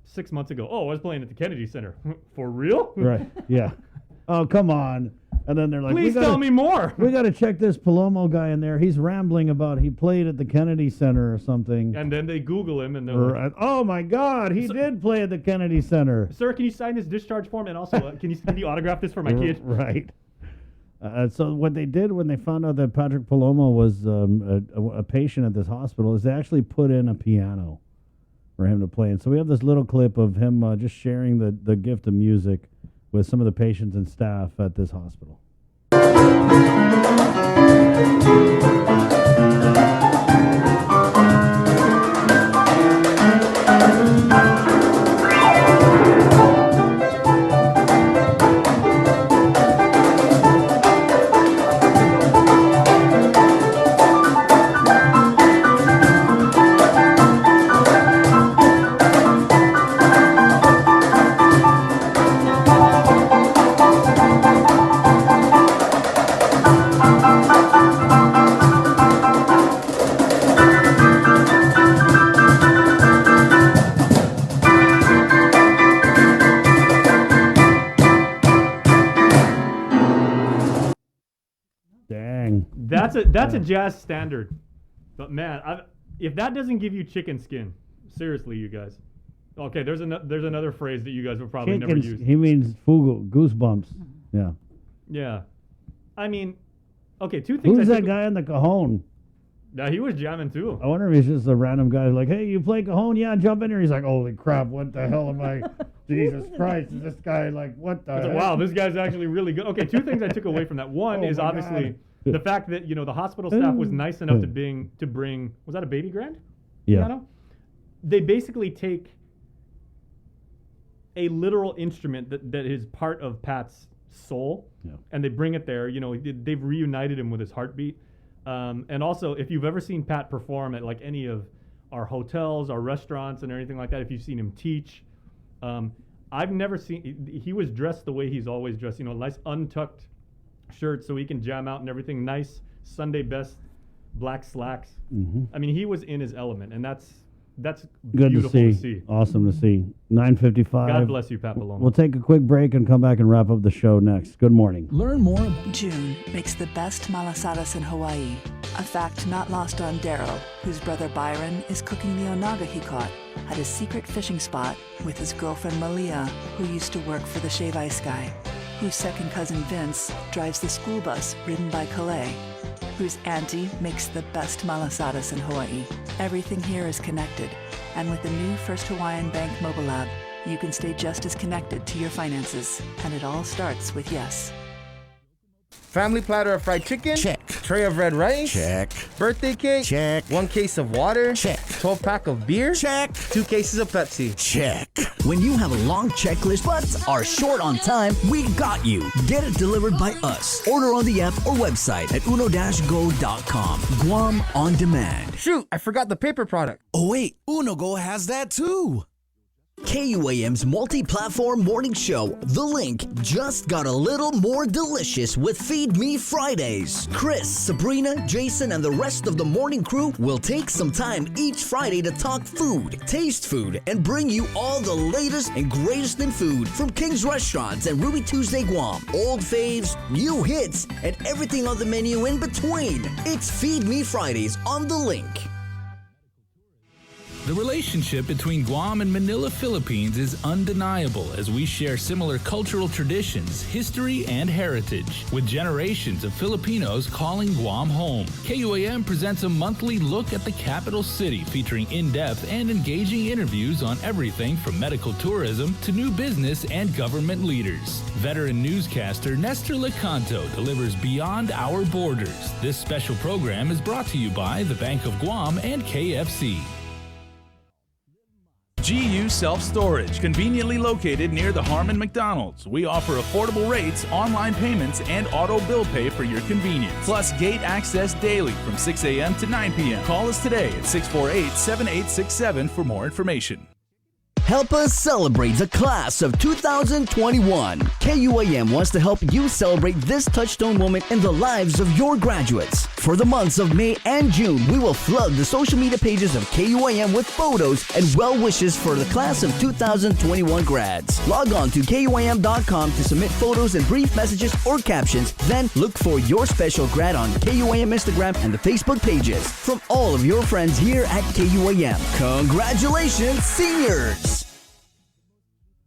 Speaker 11: 6 months ago? Oh, I was playing at the Kennedy Center. For real?
Speaker 4: Right. Yeah. Oh, come on. And then they're like,
Speaker 11: Please tell me more.
Speaker 4: We got to check this Palomo guy in there. He's rambling about he played at the Kennedy Center or something.
Speaker 11: And then they Google him and they're like,
Speaker 4: oh my God, he did play at the Kennedy Center.
Speaker 11: sir, can you sign this discharge form? And also, can you autograph this for my kid?
Speaker 4: Right. So what they did when they found out that Patrick Palomo was a patient at this hospital is they actually put in a piano for him to play. And so we have this little clip of him just sharing the gift of music with some of the patients and staff at this hospital. Dang.
Speaker 11: That's a jazz standard. But man, if that doesn't give you chicken skin, seriously, you guys. Okay, there's another phrase that you guys will probably never use.
Speaker 4: He means fugu, goosebumps. Yeah.
Speaker 11: Yeah. I mean, okay, two things.
Speaker 4: Who's that guy in the cajon?
Speaker 11: Yeah, he was jamming too.
Speaker 4: I wonder if he's just a random guy like, hey, you play cajon? Yeah, jump in here. He's like, holy crap, what the hell am I? Jesus Christ, is this guy like, what the heck?
Speaker 11: Wow, this guy's actually really good. Okay, two things I took away from that. One is obviously the fact that, the hospital staff was nice enough to bring, was that a baby grand?
Speaker 4: Yeah.
Speaker 11: Piano? They basically take a literal instrument that is part of Pat's soul, and they bring it there. They've reunited him with his heartbeat. And also, if you've ever seen Pat perform at like any of our hotels, our restaurants, and anything like that, if you've seen him teach, I've never seen, he was dressed the way he's always dressed, nice untucked shirt so he can jam out and everything, nice Sunday best black slacks.
Speaker 4: Mm-hmm.
Speaker 11: I mean, he was in his element, and that's
Speaker 4: good
Speaker 11: beautiful
Speaker 4: to see. Awesome to see. 9:55.
Speaker 11: God bless you, Pat Palomo.
Speaker 4: We'll take a quick break and come back and wrap up the show next. Good morning.
Speaker 15: Learn more. June makes the best malasadas in Hawaii. A fact not lost on Daryl, whose brother Byron is cooking the onaga he caught at his secret fishing spot with his girlfriend Malia, who used to work for the Shave Ice guy, whose second cousin Vince drives the school bus ridden by Calais, whose auntie makes the best malasadas in Hawaii. Everything here is connected, and with the new First Hawaiian Bank mobile app, you can stay just as connected to your finances. And it all starts with yes.
Speaker 16: Family platter of fried chicken?
Speaker 5: Check.
Speaker 16: Tray of red rice?
Speaker 5: Check.
Speaker 16: Birthday cake?
Speaker 5: Check.
Speaker 16: 1 case of water?
Speaker 5: Check.
Speaker 16: 12-pack of beer?
Speaker 5: Check.
Speaker 16: 2 cases of Pepsi?
Speaker 5: Check. When you have a long checklist but are short on time, we got you. Get it delivered by us. Order on the app or website at uno-go.com. Guam on demand.
Speaker 16: Shoot, I forgot the paper product.
Speaker 5: Oh wait, UnoGo has that too. KUAM's multi-platform morning show, The Link, just got a little more delicious with Feed Me Fridays. Chris, Sabrina, Jason, and the rest of the morning crew will take some time each Friday to talk food, taste food, and bring you all the latest and greatest in food from King's Restaurants and Ruby Tuesday Guam, old faves, new hits, and everything on the menu in between. It's Feed Me Fridays on The Link.
Speaker 14: The relationship between Guam and Manila, Philippines is undeniable as we share similar cultural traditions, history, and heritage, with generations of Filipinos calling Guam home. KUAM presents a monthly look at the capital city featuring in-depth and engaging interviews on everything from medical tourism to new business and government leaders. Veteran newscaster Nestor Lecanto delivers Beyond Our Borders. This special program is brought to you by the Bank of Guam and KFC.
Speaker 19: GU Self-Storage, conveniently located near the Harmon McDonald's. We offer affordable rates, online payments, and auto bill pay for your convenience. Plus gate access daily from 6 a.m. to 9 p.m. Call us today at 648-7867 for more information.
Speaker 5: Help us celebrate the class of 2021. KUAM wants to help you celebrate this touchstone moment in the lives of your graduates. For the months of May and June, we will flood the social media pages of KUAM with photos and well wishes for the class of 2021 grads. Log on to KUAM.com to submit photos and brief messages or captions. Then look for your special grad on KUAM Instagram and the Facebook pages from all of your friends here at KUAM. Congratulations, seniors!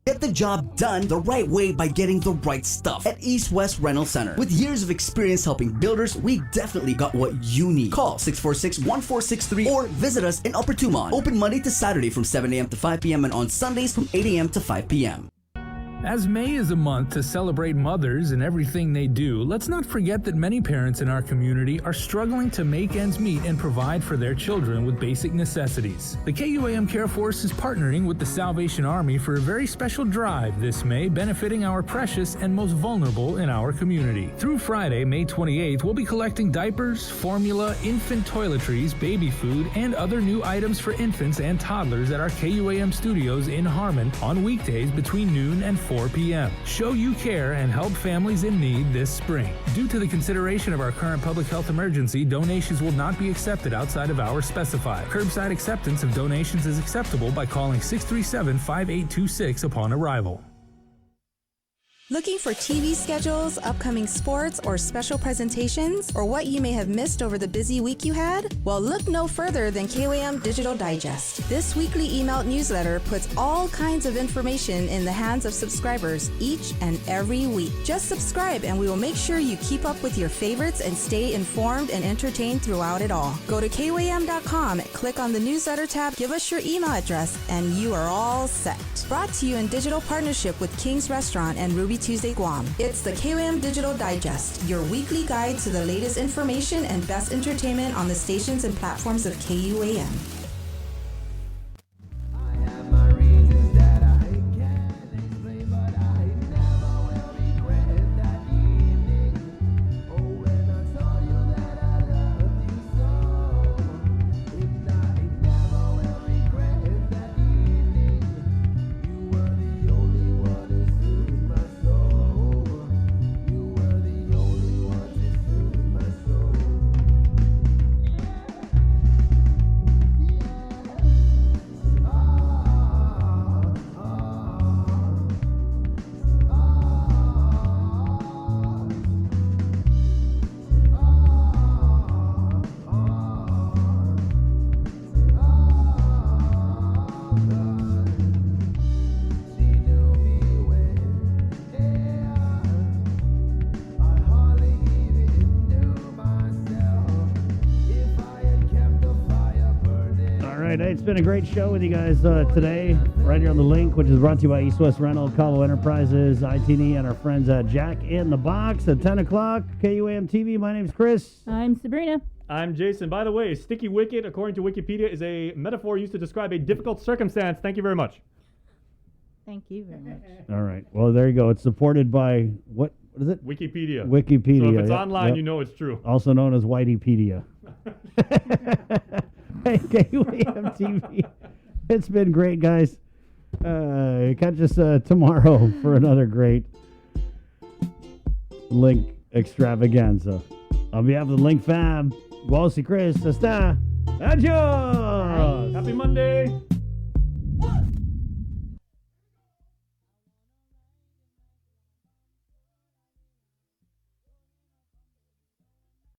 Speaker 5: Get the job done the right way by getting the right stuff at East West Rental Center. With years of experience helping builders, we definitely got what you need. Call 646-1463 or visit us in Upper Tumon. Open Monday to Saturday from 7 a.m. to 5 p.m. and on Sundays from 8 a.m. to 5 p.m.
Speaker 14: As May is a month to celebrate mothers and everything they do, let's not forget that many parents in our community are struggling to make ends meet and provide for their children with basic necessities. The KUAM Care Force is partnering with the Salvation Army for a very special drive this May, benefiting our precious and most vulnerable in our community. Through Friday, May 28th, we'll be collecting diapers, formula, infant toiletries, baby food, and other new items for infants and toddlers at our KUAM studios in Harmon on weekdays between noon and 4 p.m. Show you care and help families in need this spring. Due to the consideration of our current public health emergency, donations will not be accepted outside of hours specified. Curbside acceptance of donations is acceptable by calling 637-5826 upon arrival.
Speaker 22: Looking for TV schedules, upcoming sports, or special presentations, or what you may have missed over the busy week you had? Well, look no further than KUAM Digital Digest. This weekly emailed newsletter puts all kinds of information in the hands of subscribers each and every week. Just subscribe and we will make sure you keep up with your favorites and stay informed and entertained throughout it all. Go to KUAM.com, click on the newsletter tab, give us your email address, and you are all set. Brought to you in digital partnership with King's Restaurant and Ruby Tuesday Guam. It's the KUAM Digital Digest, your weekly guide to the latest information and best entertainment on the stations and platforms of KUAM.
Speaker 4: Hey, it's been a great show with you guys today, right here on the link, which is brought to you by East West Rental, Cabo Enterprises, ITN, and our friends at Jack in the Box at 10 o'clock, KUAM TV. My name's Chris.
Speaker 3: I'm Sabrina.
Speaker 11: I'm Jason. By the way, sticky wicket, according to Wikipedia, is a metaphor used to describe a difficult circumstance. Thank you very much.
Speaker 3: Thank you very much.
Speaker 4: All right. Well, there you go. It's supported by, what is it?
Speaker 11: Wikipedia.
Speaker 4: Wikipedia.
Speaker 11: So if it's online, you know it's true.
Speaker 4: Also known as Whiteypedia. Hey, KUAM TV. It's been great, guys. Catch us tomorrow for another great Link extravaganza. On behalf of the Link fam, Walsey Chris, hasta. Adios!
Speaker 11: Happy Monday!